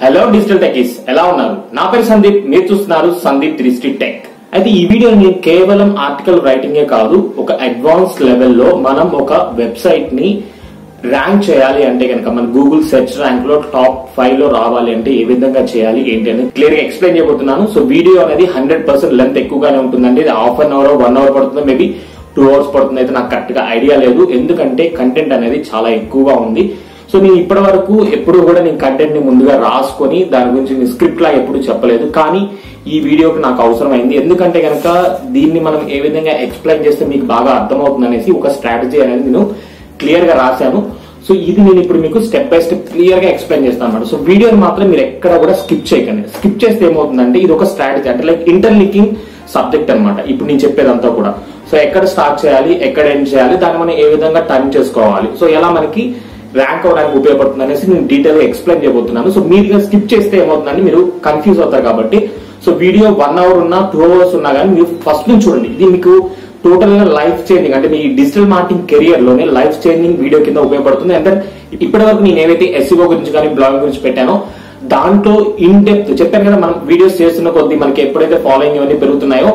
Hello digital techies ఎలా ఉన్నారు? నా పేరు సందీప్, మీరు చూస్తున్నారు సందీప్ 360 టెక్. అయితే ఈ వీడియో నేను కేవలం ఆర్టికల్ రైటింగే కాదు, ఒక అడ్వాన్స్ లెవెల్లో మనం ఒక వెబ్సైట్ ని ర్యాంక్ చేయాలి అంటే కనుక మన గూగుల్ సెర్చ్ ర్యాంక్ లో టాప్ 5 లో రావాలి అంటే ఏ విధంగా చేయాలి ఏంటి అనేది క్లియర్ గా ఎక్స్ప్లెయిన్ చేయబోతున్నాను. సో వీడియో అనేది 100% లెంత్ ఎక్కువగానే ఉంటుందండి. ఇది హాఫ్ అన్ అవర్ 1 అవర్ పడుతుంది, మేబీ 2 అవర్స్ పడుతుంది. అయితే నాకు కరెక్ట్ గా ఐడియా లేదు, ఎందుకంటే కంటెంట్ అనేది చాలా ఎక్కువగా ఉంది. సో నేను ఇప్పటి వరకు ఎప్పుడు కూడా నేను కంటెంట్ ని ముందుగా రాసుకొని దాని గురించి నేను స్క్రిప్ట్ లా ఎప్పుడు చెప్పలేదు, కానీ ఈ వీడియోకి నాకు అవసరమైంది. ఎందుకంటే కనుక దీన్ని మనం ఏ విధంగా ఎక్స్ప్లెయిన్ చేస్తే మీకు బాగా అర్థమవుతుంది అనేసి ఒక స్ట్రాటజీ అనేది నేను క్లియర్ గా రాశాను. సో ఇది నేను ఇప్పుడు మీకు స్టెప్ బై స్టెప్ క్లియర్ గా ఎక్స్ప్లెయిన్ చేస్తాను అన్నమాట. సో వీడియోని మాత్రం మీరు ఎక్కడ కూడా స్కిప్ చేయకండి. స్కిప్ చేస్తే ఏమవుతుందంటే ఇది ఒక స్ట్రాటజీ, అంటే లైక్ ఇంటర్లింకింగ్ సబ్జెక్ట్ అనమాట ఇప్పుడు నేను చెప్పేదంతా కూడా. సో ఎక్కడ స్టార్ట్ చేయాలి, ఎక్కడ ఎండ్ చేయాలి, దాన్ని మనం ఏ విధంగా టర్న్ చేసుకోవాలి, సో ఎలా మనకి ర్యాంక్ అవడానికి ఉపయోగపడుతుంది అనేసి నేను డీటెయిల్ గా ఎక్స్ప్లెయిన్ చేయబోతున్నాను. సో మీరు స్కిప్ చేస్తే ఏమవుతుందంటే మీరు కన్ఫ్యూజ్ అవుతారు. కాబట్టి సో వీడియో 1 అవర్ ఉన్నా 2 అవర్స్ ఉన్నా కానీ మీరు ఫస్ట్ నుంచి చూడండి. ఇది మీకు టోటల్ గా లైఫ్ చేంజింగ్, అంటే మీ డిజిటల్ మార్కెటింగ్ కెరియర్ లోనే లైఫ్ చేంజింగ్ వీడియో కింద ఉపయోగపడుతుంది. అంటే ఇప్పటి వరకు నేను ఏవైతే SEO గురించి కానీ బ్లాగింగ్ గురించి పెట్టానో దాంట్లో ఇన్ డెప్త్ చెప్పాను కదా, మనం వీడియోస్ చేస్తున్న కొద్దీ మనకి ఎప్పుడైతే ఫాలోయింగ్ ఇవన్నీ పెరుగుతున్నాయో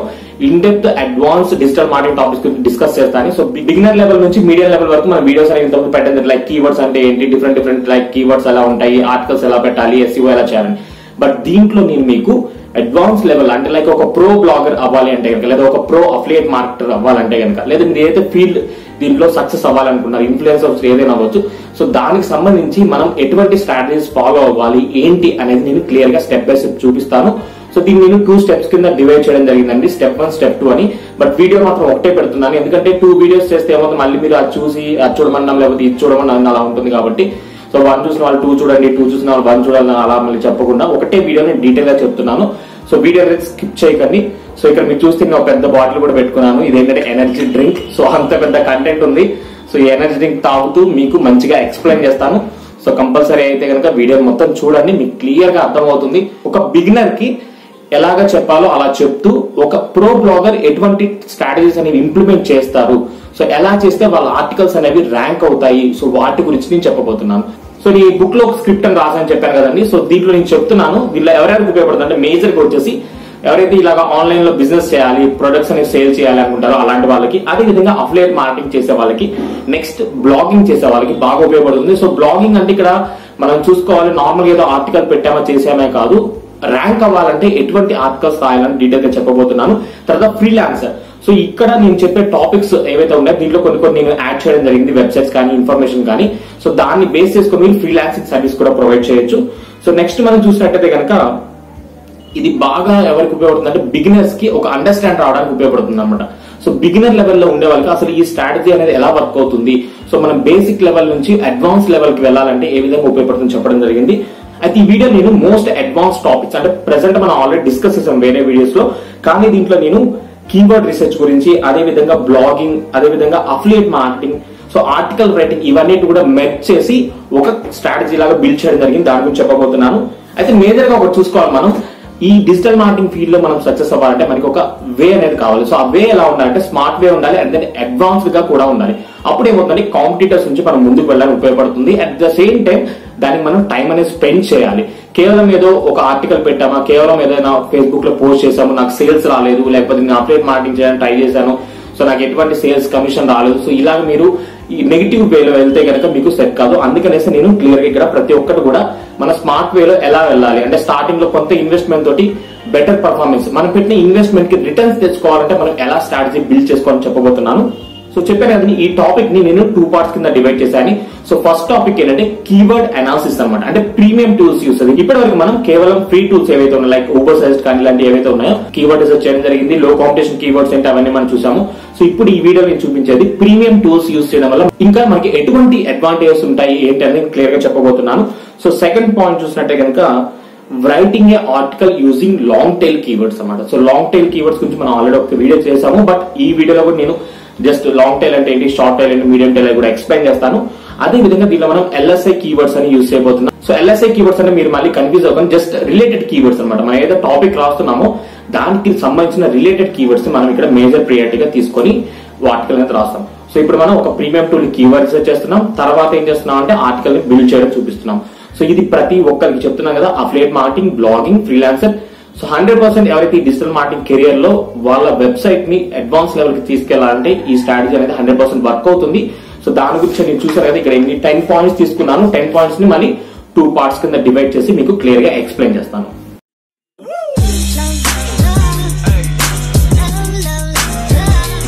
in depth advance digital marketing topics గురించి డిస్కస్ చేస్తాను. సో బిగినర్ లెవెల్ నుంచి మీడియం లెవెల్ వరకు మన వీడియోస్ అనేది ఇంతకు పెట్టండి. లైక్ కీవర్డ్స్ అంటే ఏంటి, డిఫరెంట్ లైక్ కీవర్డ్స్ ఎలా ఉంటాయి, ఆర్టికల్స్ ఎలా పెట్టాలి, SEO ఎలా చేయాలని. బట్ దీంట్లో నేను మీకు అడ్వాన్స్ లెవెల్ అంటే లైక్ ఒక ప్రో బ్లాగర్ అవ్వాలి అంటే కనుక, లేదా ఒక ప్రో అఫిలియేట్ మార్కెటర్ అవ్వాలంటే కనుక, లేదా మీరు ఏదైతే ఫీల్డ్ దీంట్లో సక్సెస్ అవ్వాలనుకున్నారు, ఇన్ఫ్లుయెన్సర్స్ ఏదైనా అవ్వచ్చు, సో దానికి సంబంధించి మనం ఎటువంటి స్ట్రాటజీస్ ఫాలో అవ్వాలి ఏంటి అనేది నేను క్లియర్ గా స్టెప్ బై స్టెప్ చూపిస్తాను. సో దీన్ని నేను 2 స్టెప్స్ కింద డివైడ్ చేయడం జరిగిందండి, స్టెప్ 1 స్టెప్ 2 అని. బట్ వీడియో మాత్రం ఒకటే పెడుతున్నాను, ఎందుకంటే 2 వీడియోస్ చేస్తే ఏమవుతుంది, మళ్ళీ మీరు అది చూసి అది చూడమన్నాం లేకపోతే ఇది చూడమన్నా అలా ఉంటుంది. కాబట్టి సో 1 చూసిన వాళ్ళు 2 చూడండి, 2 చూసిన వాళ్ళు 1 చూడాలని అలా మళ్ళీ చెప్పకుండా ఒకటే వీడియోని డీటెయిల్ గా చెప్తున్నాను. సో వీడియో స్కిప్ చేయకండి. సో ఇక్కడ మీరు చూస్తే నేను ఒక పెద్ద బాటిల్ కూడా పెట్టుకున్నాను, ఇదేంటంటే ఎనర్జీ డ్రింక్. సో అంత పెద్ద కంటెంట్ ఉంది. సో ఈ ఎనర్జీ డ్రింక్ తాగుతూ మీకు మంచిగా ఎక్స్ప్లెయిన్ చేస్తాను. సో కంపల్సరీ అయితే కనుక వీడియో మొత్తం చూడండి, మీకు క్లియర్ గా అర్థమవుతుంది. ఒక బిగినర్ కి ఎలాగా చెప్పాలో అలా చెప్తూ ఒక ప్రో బ్లాగర్ ఎటువంటి స్ట్రాటజీస్ అనేవి ఇంప్లిమెంట్ చేస్తారు, సో ఎలా చేస్తే వాళ్ళ ఆర్టికల్స్ అనేవి ర్యాంక్ అవుతాయి, సో వాటి గురించి నేను చెప్పబోతున్నాను. సో ఈ బుక్ లో ఒక స్క్రిప్ట్ అని రాసాను చెప్పాను కదండి. సో దీంట్లో నేను చెప్తున్నాను దీనిలో ఎవరెవరికి ఉపయోగపడుతుంది అంటే మేజర్ గా వచ్చేసి ఎవరైతే ఇలాగా ఆన్లైన్ లో బిజినెస్ చేయాలి, ప్రొడక్ట్స్ అనేవి సేల్ చేయాలి అనుకుంటారో అలాంటి వాళ్ళకి, అదే విధంగా అఫిలియేట్ మార్కెటింగ్ చేసే వాళ్ళకి, నెక్స్ట్ బ్లాగింగ్ చేసే వాళ్ళకి బాగా ఉపయోగపడుతుంది. సో బ్లాగింగ్ అంటే ఇక్కడ మనం చూసుకోవాలి, నార్మల్ ఏదో ఆర్టికల్ పెట్టామా చేసామే కాదు, ర్యాంక్ అవ్వాలంటే ఎటువంటి ఆర్టికల్స్ రాయాలని డీటెయిల్ గా చెప్పబోతున్నాను. తర్వాత ఫ్రీలాన్సర్. సో ఇక్కడ నేను చెప్పే టాపిక్స్ ఏవైతే ఉన్నాయో దీంట్లో కొన్ని నేను యాడ్ చేయడం జరిగింది, వెబ్సైట్స్ కానీ ఇన్ఫర్మేషన్ కానీ. సో దాన్ని బేస్ చేసుకుని మీరు ఫ్రీలాన్సింగ్ సర్వీస్ కూడా ప్రొవైడ్ చేయొచ్చు. సో నెక్స్ట్ మనం చూసినట్టయితే కనుక ఇది బాగా ఎవరికి ఉపయోగపడుతుంది అంటే బిగినర్స్ కి ఒక అండర్స్టాండ్ రావడానికి ఉపయోగపడుతుంది అనమాట. సో బిగినర్ లెవెల్లో ఉండే వాళ్ళకి అసలు ఈ స్ట్రాటజీ అనేది ఎలా వర్క్ అవుతుంది, సో మనం బేసిక్ లెవెల్ నుంచి అడ్వాన్స్ లెవెల్ కి వెళ్ళాలంటే ఏ విధంగా ఉపయోగపడుతుంది చెప్పడం జరిగింది. అయితే ఈ వీడియో నేను మోస్ట్ అడ్వాన్స్ టాపిక్స్ అంటే ప్రెసెంట్ మనం ఆల్రెడీ డిస్కస్ చేసాం వేరే వీడియోస్ లో, కానీ దీంట్లో నేను కీవర్డ్ రీసెర్చ్ గురించి, అదే విధంగా బ్లాగింగ్, అదే విధంగా affiliate marketing, so article writing ఇవన్నీ కూడా మెర్జ్ చేసి ఒక స్ట్రాటజీ లాగా బిల్డ్ చేయడం జరిగింది. దాని గురించి చెప్పబోతున్నాను. అయితే మేజర్ గా ఒకటి చూసుకోవాలి, మనం ఈ డిజిటల్ మార్కెటింగ్ ఫీల్డ్ లో మనం సక్సెస్ అవ్వాలంటే మనకి ఒక వే అనేది కావాలి. సో ఆ వే ఎలా ఉండాలంటే స్మార్ట్ వే ఉండాలి, అండ్ దెన్ అడ్వాన్స్డ్ గా కూడా ఉండాలి. అప్పుడు ఏమవుతుందంటే కాంపిటీటర్స్ నుంచి మనం ముందుకు వెళ్ళడానికి ఉపయోగపడుతుంది. అట్ ద సేమ్ టైం దానికి మనం టైం అనేది స్పెండ్ చేయాలి. కేవలం ఏదో ఒక ఆర్టికల్ పెట్టామా, కేవలం ఏదైనా ఫేస్బుక్ లో పోస్ట్ చేసాము, నాకు సేల్స్ రాలేదు, లేకపోతే నేను అఫిలియేట్ మార్కెటింగ్ చేయడానికి ట్రై చేశాను, సో నాకు ఎటువంటి సేల్స్ కమిషన్ రాలేదు, సో ఇలాగ మీరు ఈ నెగిటివ్ వేలో వెళ్తే కనుక మీకు సెట్ కాదు. అందుకనేసి నేను క్లియర్ గా ఇక్కడ ప్రతి ఒక్కటి కూడా మన స్మార్ట్ వేలో ఎలా వెళ్ళాలి అంటే స్టార్టింగ్ లో కొంత ఇన్వెస్ట్మెంట్ తోటి బెటర్ పర్ఫార్మెన్స్, మనం పెట్టిన ఇన్వెస్ట్మెంట్ కి రిటర్న్స్ తెచ్చుకోవాలంటే మనం ఎలా స్ట్రాటజీ బిల్డ్ చేసుకోవాలని చెప్పబోతున్నాను. సో చెప్పాను కదా, ఈ టాపిక్ ని నేను 2 పార్ట్స్ కింద డివైడ్ చేశాను. సో ఫస్ట్ టాపిక్ ఏంటంటే కీవర్డ్ అనాలిసిస్ అనమాట, అంటే ప్రీమియం టూల్స్ యూస్. ఇప్పటి వరకు మనం కేవలం ఫ్రీ టూల్స్ ఏవైతే ఉన్నాయి, లైక్ ఊబర్ సజెస్ట్ కానీ ఇలాంటి ఏవైతే ఉన్నాయో కీవర్డ్ రీసెర్చ్ చేయడం జరిగింది, లో కాంపిటీషన్ కీవర్డ్స్ ఏంటి అవన్నీ మనం చూసాము. సో ఇప్పుడు ఈ వీడియో నేను చూపించేది ప్రీమియం టూల్స్ యూస్ చేయడం వల్ల ఇంకా మనకి ఎటువంటి అడ్వాంటేజెస్ ఉంటాయి ఏంటి అనేది క్లియర్ గా చెప్పబోతున్నాను. సో సెకండ్ పాయింట్ చూసినట్టే కనుక రైటింగ్ ఏ article using long tail keywords అన్నమాట. సో లాంగ్ టైల్ కీవర్డ్స్ గురించి మనం ఆల్రెడీ ఒక వీడియో చేసాము, బట్ ఈ వీడియోలో కూడా నేను జస్ట్ లాంగ్ టైల్ అంటే ఏంటి, షార్ట్ టైల్ అంటే మీడియం టైల్ కూడా ఎక్స్ప్లెయిన్ చేస్తాను. అదే విధంగా దీనిలో మనం LSI కీవర్డ్స్ అని యూజ్ చేయబోతున్నాం. సో LSI కీవర్డ్స్ అంటే మీరు మళ్ళీ కన్ఫ్యూజ్ అవ్వకుండా జస్ట్ రిలేటెడ్ కీవర్డ్స్ అనమాట. మనం ఏదో టాపిక్ రాస్తున్నామో దానికి సంబంధించిన రిలేటెడ్ కీవర్డ్స్ మనం ఇక్కడ మేజర్ ప్రియారిటీగా తీసుకొని ఆర్టికల్ అనేది రాస్తాం. సో ఇప్పుడు మనం ఒక ప్రీమియం టూల్ కీవర్డ్ రీసెర్చ్ చేస్తున్నాం, తర్వాత ఏం చేస్తున్నాం అంటే ఆర్టికల్ ని బిల్డ్ చేయడం చూపిస్తున్నాం. సో ఇది ప్రతి ఒక్కరికి చెప్తున్నాను కదా, affiliate marketing, blogging, freelancer. So 100% ఎవరైతే డిజిటల్ మార్కెటింగ్ కెరియర్ లో వాళ్ళ వెబ్సైట్ ని అడ్వాన్స్ లెవెల్ కి తీసుకెళ్లాలంటే ఈ స్ట్రాటజీ అనేది 100% వర్క్ అవుతుంది. సో దాని గురించి నేను చూసాను కదా, ఇక్కడ 10 పాయింట్స్ తీసుకున్నాను. 10 పాయింట్స్ ని మళ్ళీ 2 పార్ట్స్ కింద డివైడ్ చేసి మీకు క్లియర్ గా ఎక్స్ప్లెయిన్ చేస్తాను.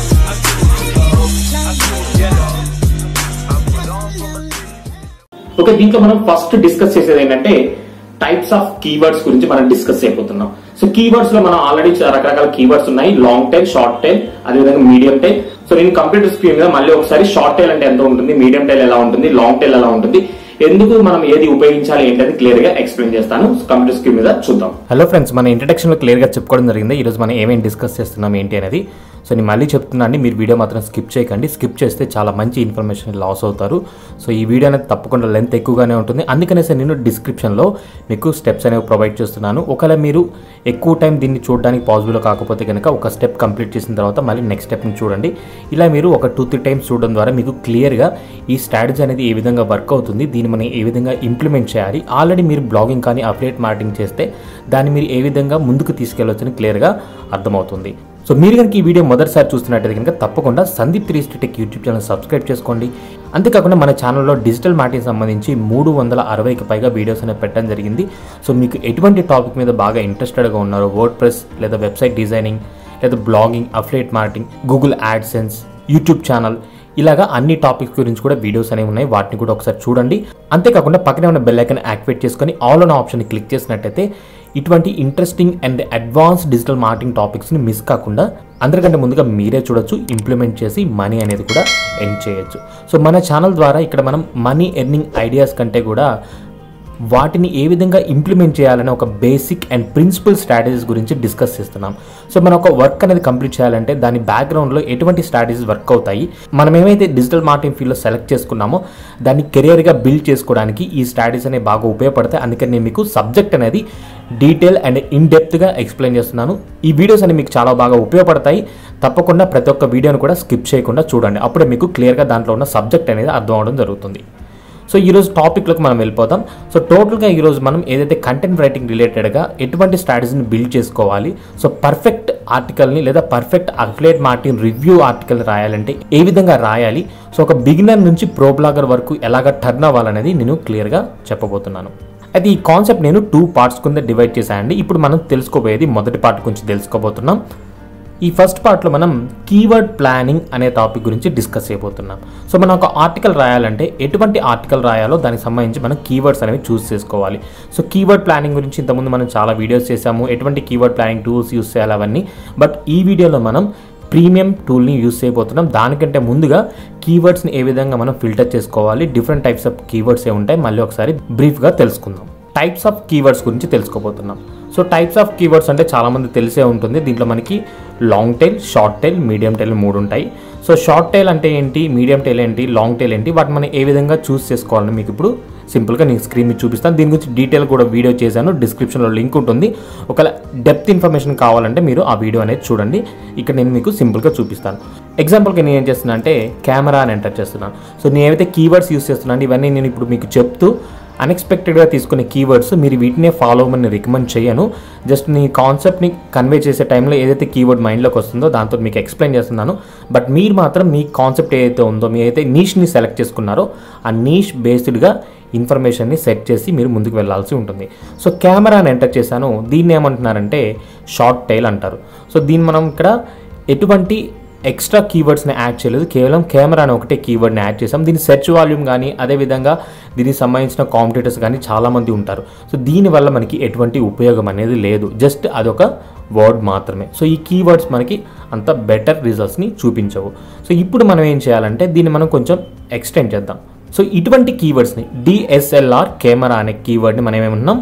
ఓకే, దీంట్లో మనం ఫస్ట్ డిస్కస్ చేసేది ఏంటంటే టైప్స్ ఆఫ్ కీవర్డ్స్ గురించి మనం డిస్కస్ చేయబోతున్నాం. సో కీవర్డ్స్ లో మనం ఆల్రెడీ రకరకాల కీవర్డ్స్ ఉన్నాయి, లాంగ్ టైల్, షార్ట్ టైల్, అదేవిధంగా మీడియం టైల్. సో నేను కంప్యూటర్ స్క్రీన్ మీద మళ్ళీ ఒకసారి షార్ట్ టైల్ అంటే ఎంత ఉంటుంది, మీడియం టైల్ ఎలా ఉంటుంది, లాంగ్ టైల్ ఎలా ఉంటుంది, ఎందుకు మనం ఏది ఉపయోగించాలి ఏంటని క్లియర్ గా ఎక్స్ప్లెయిన్ చేస్తాను. కంప్యూటర్ స్క్రీన్ మీద చూద్దాం. హలో ఫ్రెండ్స్, మన ఇంట్రడక్షన్ లో క్లియర్ గా చెప్పుకోవడం జరిగింది ఈ రోజు మనం ఏమేమి డిస్కస్ చేస్తున్నాం ఏంటి అనేది. సో నేను మళ్ళీ చెప్తున్నాను, మీరు వీడియో మాత్రం స్కిప్ చేయకండి. స్కిప్ చేస్తే చాలా మంచి ఇన్ఫర్మేషన్ లాస్ అవుతారు. సో ఈ వీడియో అనేది తప్పకుండా లెంత్ ఎక్కువగానే ఉంటుంది, అందుకనేసి నేను డిస్క్రిప్షన్లో మీకు స్టెప్స్ అనేవి ప్రొవైడ్ చేస్తున్నాను. ఒకవేళ మీరు ఎక్కువ టైం దీన్ని చూడడానికి పాసిబుల్ కాకపోతే కనుక ఒక స్టెప్ కంప్లీట్ చేసిన తర్వాత మళ్ళీ నెక్స్ట్ స్టెప్ని చూడండి. ఇలా మీరు ఒక 2-3 టైమ్స్ చూడడం ద్వారా మీకు క్లియర్గా ఈ స్ట్రాటజీ అనేది ఏ విధంగా వర్క్ అవుతుంది, దీన్ని మనం ఏ విధంగా ఇంప్లిమెంట్ చేయాలి, ఆల్రెడీ మీరు బ్లాగింగ్ కానీ అఫిలియేట్ మార్కెటింగ్ చేస్తే దాన్ని మీరు ఏ విధంగా ముందుకు తీసుకెళ్ళవచ్చని క్లియర్గా అర్థమవుతుంది. సో మీరు కనుక ఈ వీడియో మొదటిసారి చూస్తున్నట్టయితే కనుక తప్పకుండా Sandeep 360 tech YouTube channel subscribe చేసుకోండి. అంతేకాకుండా మన ఛానల్లో డిజిటల్ మార్కెటింగ్ సంబంధించి 360కి పైగా వీడియోస్ అనేవి పెట్టడం జరిగింది. సో మీకు ఎటువంటి టాపిక్ మీద బాగా ఇంట్రెస్టెడ్గా ఉన్నారో, వర్డ్ ప్రెస్ లేదా వెబ్సైట్ డిజైనింగ్ లేదా blogging, affiliate marketing, Google AdSense, YouTube channel, ఇలాగా అన్ని టాపిక్స్ గురించి కూడా వీడియోస్ అనేవి ఉన్నాయి, వాటిని కూడా ఒకసారి చూడండి. అంతేకాకుండా పక్కనే ఉన్న బెల్ ఐకాన్ యాక్టివేట్ చేసుకొని ఆల్ ఆన్ ఆప్షన్ క్లిక్ చేసినట్టయితే ఇటువంటి interesting and advance digital marketing టాపిక్స్ని మిస్ కాకుండా అందరికంటే ముందుగా మీరే చూడొచ్చు, ఇంప్లిమెంట్ చేసి మనీ అనేది కూడా ఎర్న్ చేయొచ్చు. సో మన ఛానల్ ద్వారా ఇక్కడ మనం మనీ ఎర్నింగ్ ఐడియాస్ కంటే కూడా వాటిని ఏ విధంగా ఇంప్లిమెంట్ చేయాలనే ఒక బేసిక్ అండ్ ప్రిన్సిపల్ స్ట్రాటజీస్ గురించి డిస్కస్ చేస్తున్నాం. సో మన ఒక వర్క్ అనేది కంప్లీట్ చేయాలంటే దాని బ్యాక్గ్రౌండ్లో ఎటువంటి స్ట్రాటజీస్ వర్క్ అవుతాయి, మనం ఏమైతే డిజిటల్ మార్కెటింగ్ ఫీల్డ్లో సెలెక్ట్ చేసుకున్నామో దాన్ని కెరియర్గా బిల్డ్ చేసుకోవడానికి ఈ స్ట్రాటజీస్ అనేవి బాగా ఉపయోగపడతాయి. అందుకని నేను మీకు సబ్జెక్ట్ అనేది డీటెయిల్ అండ్ ఇన్ డెప్త్గా ఎక్స్ప్లెయిన్ చేస్తున్నాను. ఈ వీడియోస్ అనేవి మీకు చాలా బాగా ఉపయోగపడతాయి. తప్పకుండా ప్రతి ఒక్క వీడియోను కూడా స్కిప్ చేయకుండా చూడండి, అప్పుడే మీకు క్లియర్గా దాంట్లో ఉన్న సబ్జెక్ట్ అనేది అర్థం అవడం జరుగుతుంది. సో ఈరోజు టాపిక్లోకి మనం వెళ్ళిపోతాం. సో టోటల్గా ఈరోజు మనం ఏదైతే కంటెంట్ రైటింగ్ రిలేటెడ్గా ఎటువంటి స్ట్రాటజీని బిల్డ్ చేసుకోవాలి, సో పర్ఫెక్ట్ ఆర్టికల్ని లేదా perfect affiliate marketing review article రాయాలంటే ఏ విధంగా రాయాలి, సో ఒక బిగినర్ నుంచి ప్రో బ్లాగర్ వరకు ఎలాగ టర్న్ అవ్వాలనేది నేను క్లియర్గా చెప్పబోతున్నాను. అయితే ఈ కాన్సెప్ట్ నేను 2 పార్ట్స్ కింద డివైడ్ చేశానండి. ఇప్పుడు మనం తెలుసుకోబోయేది మొదటి పార్ట్ గురించి తెలుసుకోబోతున్నాం. ఈ ఫస్ట్ పార్ట్లో మనం కీవర్డ్ ప్లానింగ్ అనే టాపిక్ గురించి డిస్కస్ చేయబోతున్నాం. సో మనం ఒక ఆర్టికల్ రాయాలంటే ఎటువంటి ఆర్టికల్ రాయాలో దానికి సంబంధించి మనం కీవర్డ్స్ అనేవి చూస్ చేసుకోవాలి. సో కీవర్డ్ ప్లానింగ్ గురించి ఇంతకుముందు మనం చాలా వీడియోస్ చేసాము, ఎటువంటి కీవర్డ్ ప్లానింగ్ టూల్స్ యూస్ చేయాలి అవన్నీ. బట్ ఈ వీడియోలో మనం ప్రీమియం టూల్ని యూస్ చేయబోతున్నాం. దానికంటే ముందుగా కీవర్డ్స్ని ఏ విధంగా మనం ఫిల్టర్ చేసుకోవాలి, డిఫరెంట్ టైప్స్ ఆఫ్ కీవర్డ్స్ ఏ ఉంటాయి, మళ్ళీ ఒకసారి బ్రీఫ్గా తెలుసుకుందాం. టైప్స్ ఆఫ్ కీవర్డ్స్ గురించి తెలుసుకోబోతున్నాం. సో టైప్స్ ఆఫ్ కీవర్డ్స్ అంటే చాలామంది తెలిసే ఉంటుంది. దీంట్లో మనకి long tail, short tail, medium tail 3 ఉంటాయి. సో షార్ట్ టైల్ అంటే ఏంటి, మీడియం టైల్ ఏంటి, లాంగ్ టైల్ ఏంటి, వాటిని మనం ఏ విధంగా చూస్ చేసుకోవాలని మీకు ఇప్పుడు సింపుల్గా నేను స్క్రీన్ మీద చూపిస్తాను. దీని గురించి డీటెయిల్ కూడా వీడియో చేశాను, డిస్క్రిప్షన్లో లింక్ ఉంటుంది. ఒకవేళ డెప్త్ ఇన్ఫర్మేషన్ కావాలంటే మీరు ఆ వీడియో అనేది చూడండి. ఇక్కడ నేను మీకు సింపుల్గా చూపిస్తాను. ఎగ్జాంపుల్గా నేను ఏం చేస్తున్నా అంటే కెమెరా అని ఎంటర్ చేస్తున్నాను. సో నేను ఏవైతే కీవర్డ్స్ యూస్ చేస్తున్నాను ఇవన్నీ నేను ఇప్పుడు మీకు చెప్తూ అన్ఎక్స్పెక్టెడ్గా తీసుకునే కీవర్డ్స్, మీరు వీటినే ఫాలో అవ్వమని రికమెండ్ చేయను. జస్ట్ నీ కాన్సెప్ట్ని కన్వే చేసే టైంలో ఏదైతే కీవర్డ్ మైండ్లోకి వస్తుందో దాంతో మీకు ఎక్స్ప్లెయిన్ చేస్తున్నాను. బట్ మీరు మాత్రం మీ కాన్సెప్ట్ ఏదైతే ఉందో, మీ అయితే నీష్ని సెలెక్ట్ చేసుకున్నారో ఆ నీష్ బేస్డ్గా ఇన్ఫర్మేషన్ని సెట్ చేసి మీరు ముందుకు వెళ్ళాల్సి ఉంటుంది. సో కెమెరాని ఎంటర్ చేశాను. దీన్ని ఏమంటున్నారంటే షార్ట్ టైల్ అంటారు. సో దీన్ని మనం ఇక్కడ ఎటువంటి ఎక్స్ట్రా కీవర్డ్స్ని యాడ్ చేయలేదు, కేవలం కెమెరా అని ఒకటే కీవర్డ్ని యాడ్ చేసాం. దీని సెర్చ్ వాల్యూమ్ కానీ అదేవిధంగా దీనికి సంబంధించిన కాంపిటీటర్స్ కానీ చాలామంది ఉంటారు. సో దీనివల్ల మనకి ఎటువంటి ఉపయోగం అనేది లేదు, జస్ట్ అదొక వర్డ్ మాత్రమే. సో ఈ కీవర్డ్స్ మనకి అంత బెటర్ రిజల్ట్స్ని చూపించవు. సో ఇప్పుడు మనం ఏం చేయాలంటే దీన్ని మనం కొంచెం ఎక్స్టెండ్ చేద్దాం. సో ఇటువంటి కీవర్డ్స్ని డిఎస్ఎల్ఆర్ కెమెరా అనే కీవర్డ్ని మనం ఏమంటున్నాం,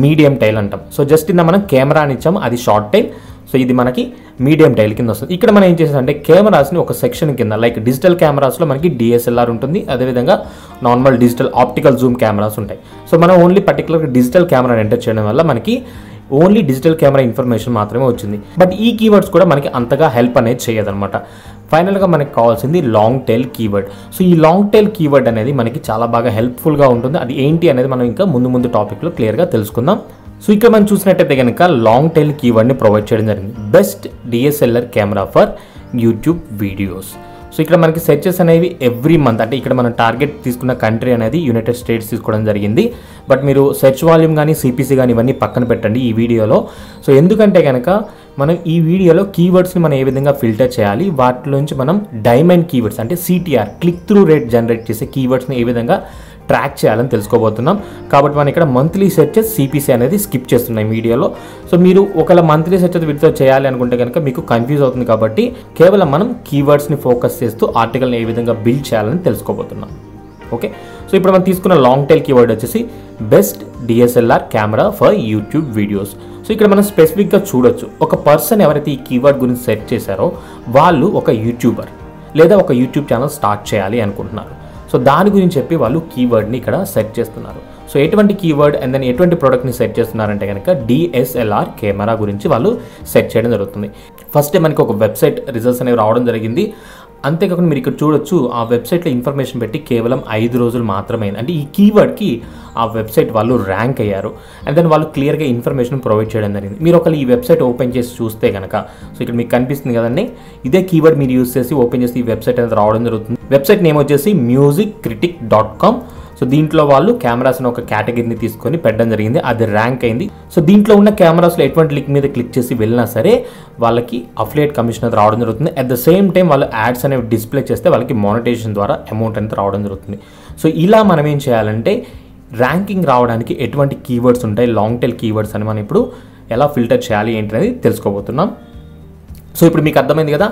మీడియం టైల్ అంటాం. సో జస్ట్ ఇంత మనం కెమెరా అని ఇచ్చాము, అది షార్ట్ టైల్. సో ఇది మనకి మీడియం టైల్ కింద వస్తుంది. ఇక్కడ మనం ఏం చేసామంటే కెమెరాస్ని ఒక సెక్షన్ కింద, లైక్ డిజిటల్ కెమెరాస్లో మనకి డిఎస్ఎల్ఆర్ ఉంటుంది, అదేవిధంగా normal digital optical Zoom cameras ఉంటాయి. సో మనం ఓన్లీ పర్టికులర్ డిజిటల్ కెమెరాని ఎంటర్ చేయడం వల్ల మనకి ఓన్లీ డిజిటల్ కెమెరా ఇన్ఫర్మేషన్ మాత్రమే వచ్చింది. బట్ ఈ కీవర్డ్స్ కూడా మనకి అంతగా హెల్ప్ అనేది చేయదనమాట. ఫైనల్గా మనకి కావాల్సింది లాంగ్ టైల్ కీవర్డ్. సో ఈ లాంగ్ టైల్ కీవర్డ్ అనేది మనకి చాలా బాగా హెల్ప్ఫుల్గా ఉంటుంది. అది ఏంటి అనేది మనం ఇంకా ముందు టాపిక్లో క్లియర్గా తెలుసుకుందాం. సో ఇక్కడ మనం చూసినట్టయితే కనుక లాంగ్ టైల్ కీవర్డ్ని ప్రొవైడ్ చేయడం జరిగింది. Best DSLR camera for YouTube videos. So ఇక్కడ మనకి సెర్చెస్ అనేవి ఎవ్రీ మంత్, అంటే ఇక్కడ మనం టార్గెట్ తీసుకున్న కంట్రీ అనేది యునైటెడ్ స్టేట్స్ తీసుకోవడం జరిగింది. బట్ మీరు సెర్చ్ వాల్యూమ్ కానీ CPC కానీ ఇవన్నీ పక్కన పెట్టండి ఈ వీడియోలో. సో ఎందుకంటే కనుక మనం ఈ వీడియోలో కీవర్డ్స్ని మనం ఏ విధంగా ఫిల్టర్ చేయాలి, వాటిలోంచి మనం డైమండ్ కీవర్డ్స్ అంటే CTR click through rate generate చేసే కీవర్డ్స్ని ఏ విధంగా ట్రాక్ చేయాలని తెలుసుకోబోతున్నాం. కాబట్టి మనం ఇక్కడ మంత్లీ సెర్చెస్ CPC అనేది స్కిప్ చేస్తున్నాం ఈ వీడియోలో. సో మీరు ఒకవేళ మంత్లీ సెర్చెస్ వీటితో చేయాలి అనుకుంటే కనుక మీకు కన్ఫ్యూజ్ అవుతుంది. కాబట్టి కేవలం మనం కీవర్డ్స్ని ఫోకస్ చేస్తూ ఆర్టికల్ని ఏ విధంగా బిల్డ్ చేయాలని తెలుసుకోబోతున్నాం. ఓకే, సో ఇప్పుడు మనం తీసుకున్న లాంగ్ టైల్ కీవర్డ్ వచ్చేసి best DSLR camera for YouTube videos. So ఇక్కడ మనం స్పెసిఫిక్గా చూడొచ్చు, ఒక పర్సన్ ఎవరైతే ఈ కీవర్డ్ గురించి సెర్చ్ చేశారో వాళ్ళు ఒక యూట్యూబర్ లేదా ఒక యూట్యూబ్ ఛానల్ స్టార్ట్ చేయాలి అనుకుంటున్నారు. సో దాని గురించి చెప్పి వాళ్ళు కీవర్డ్ని ఇక్కడ సెర్చ్ చేస్తున్నారు. సో ఎటువంటి కీవర్డ్ అండ్ దెన్ ఎటువంటి ప్రోడక్ట్ని సెర్చ్ చేస్తున్నారంటే కనుక DSLR కెమెరా గురించి వాళ్ళు సెర్చ్ చేయడం జరుగుతుంది. ఫస్ట్ మనకి ఒక వెబ్సైట్ రిజల్ట్స్ అనేవి రావడం జరిగింది. అంతేకాకుండా మీరు ఇక్కడ చూడొచ్చు, ఆ వెబ్సైట్లో ఇన్ఫర్మేషన్ పెట్టి కేవలం 5 రోజులు మాత్రమే, అంటే ఈ కీవర్డ్కి ఆ వెబ్సైట్ వాళ్ళు ర్యాంక్ అయ్యారు. అండ్ దెన్ వాళ్ళు క్లియర్గా ఇన్ఫర్మేషన్ ప్రొవైడ్ చేయడం జరిగింది. మీరు ఒకవేళ ఈ వెబ్సైట్ ఓపెన్ చేసి చూస్తే కనుక, సో ఇక్కడ మీకు కనిపిస్తుంది కదండి, ఇదే కీవర్డ్ మీరు యూజ్ చేసి ఓపెన్ చేసి ఈ వెబ్సైట్ అనేది రావడం జరుగుతుంది. వెబ్సైట్ నేమ్ వచ్చేసి musiccritic.com. సో దీంట్లో వాళ్ళు కెమెరాస్ ఒక కేటగిరీని తీసుకొని పెట్టడం జరిగింది, అది ర్యాంక్ అయింది. సో దీంట్లో ఉన్న కెమెరాస్లో ఎటువంటి లింక్ మీద క్లిక్ చేసి వెళ్ళినా సరే వాళ్ళకి అఫిలియేట్ కమిషన్ అనేది రావడం జరుగుతుంది. అట్ ద సేమ్ టైం వాళ్ళు యాడ్స్ అనేవి డిస్ప్లే చేస్తే వాళ్ళకి మానిటైజేషన్ ద్వారా అమౌంట్ అనేది రావడం జరుగుతుంది. సో ఇలా మనం ఏం చేయాలంటే ర్యాంకింగ్ రావడానికి ఎటువంటి కీవర్డ్స్ ఉంటాయి, లాంగ్ టైల్ కీవర్డ్స్ అని మనం ఇప్పుడు ఎలా ఫిల్టర్ చేయాలి ఏంటనేది తెలుసుకోబోతున్నాం. సో ఇప్పుడు మీకు అర్థమైంది కదా,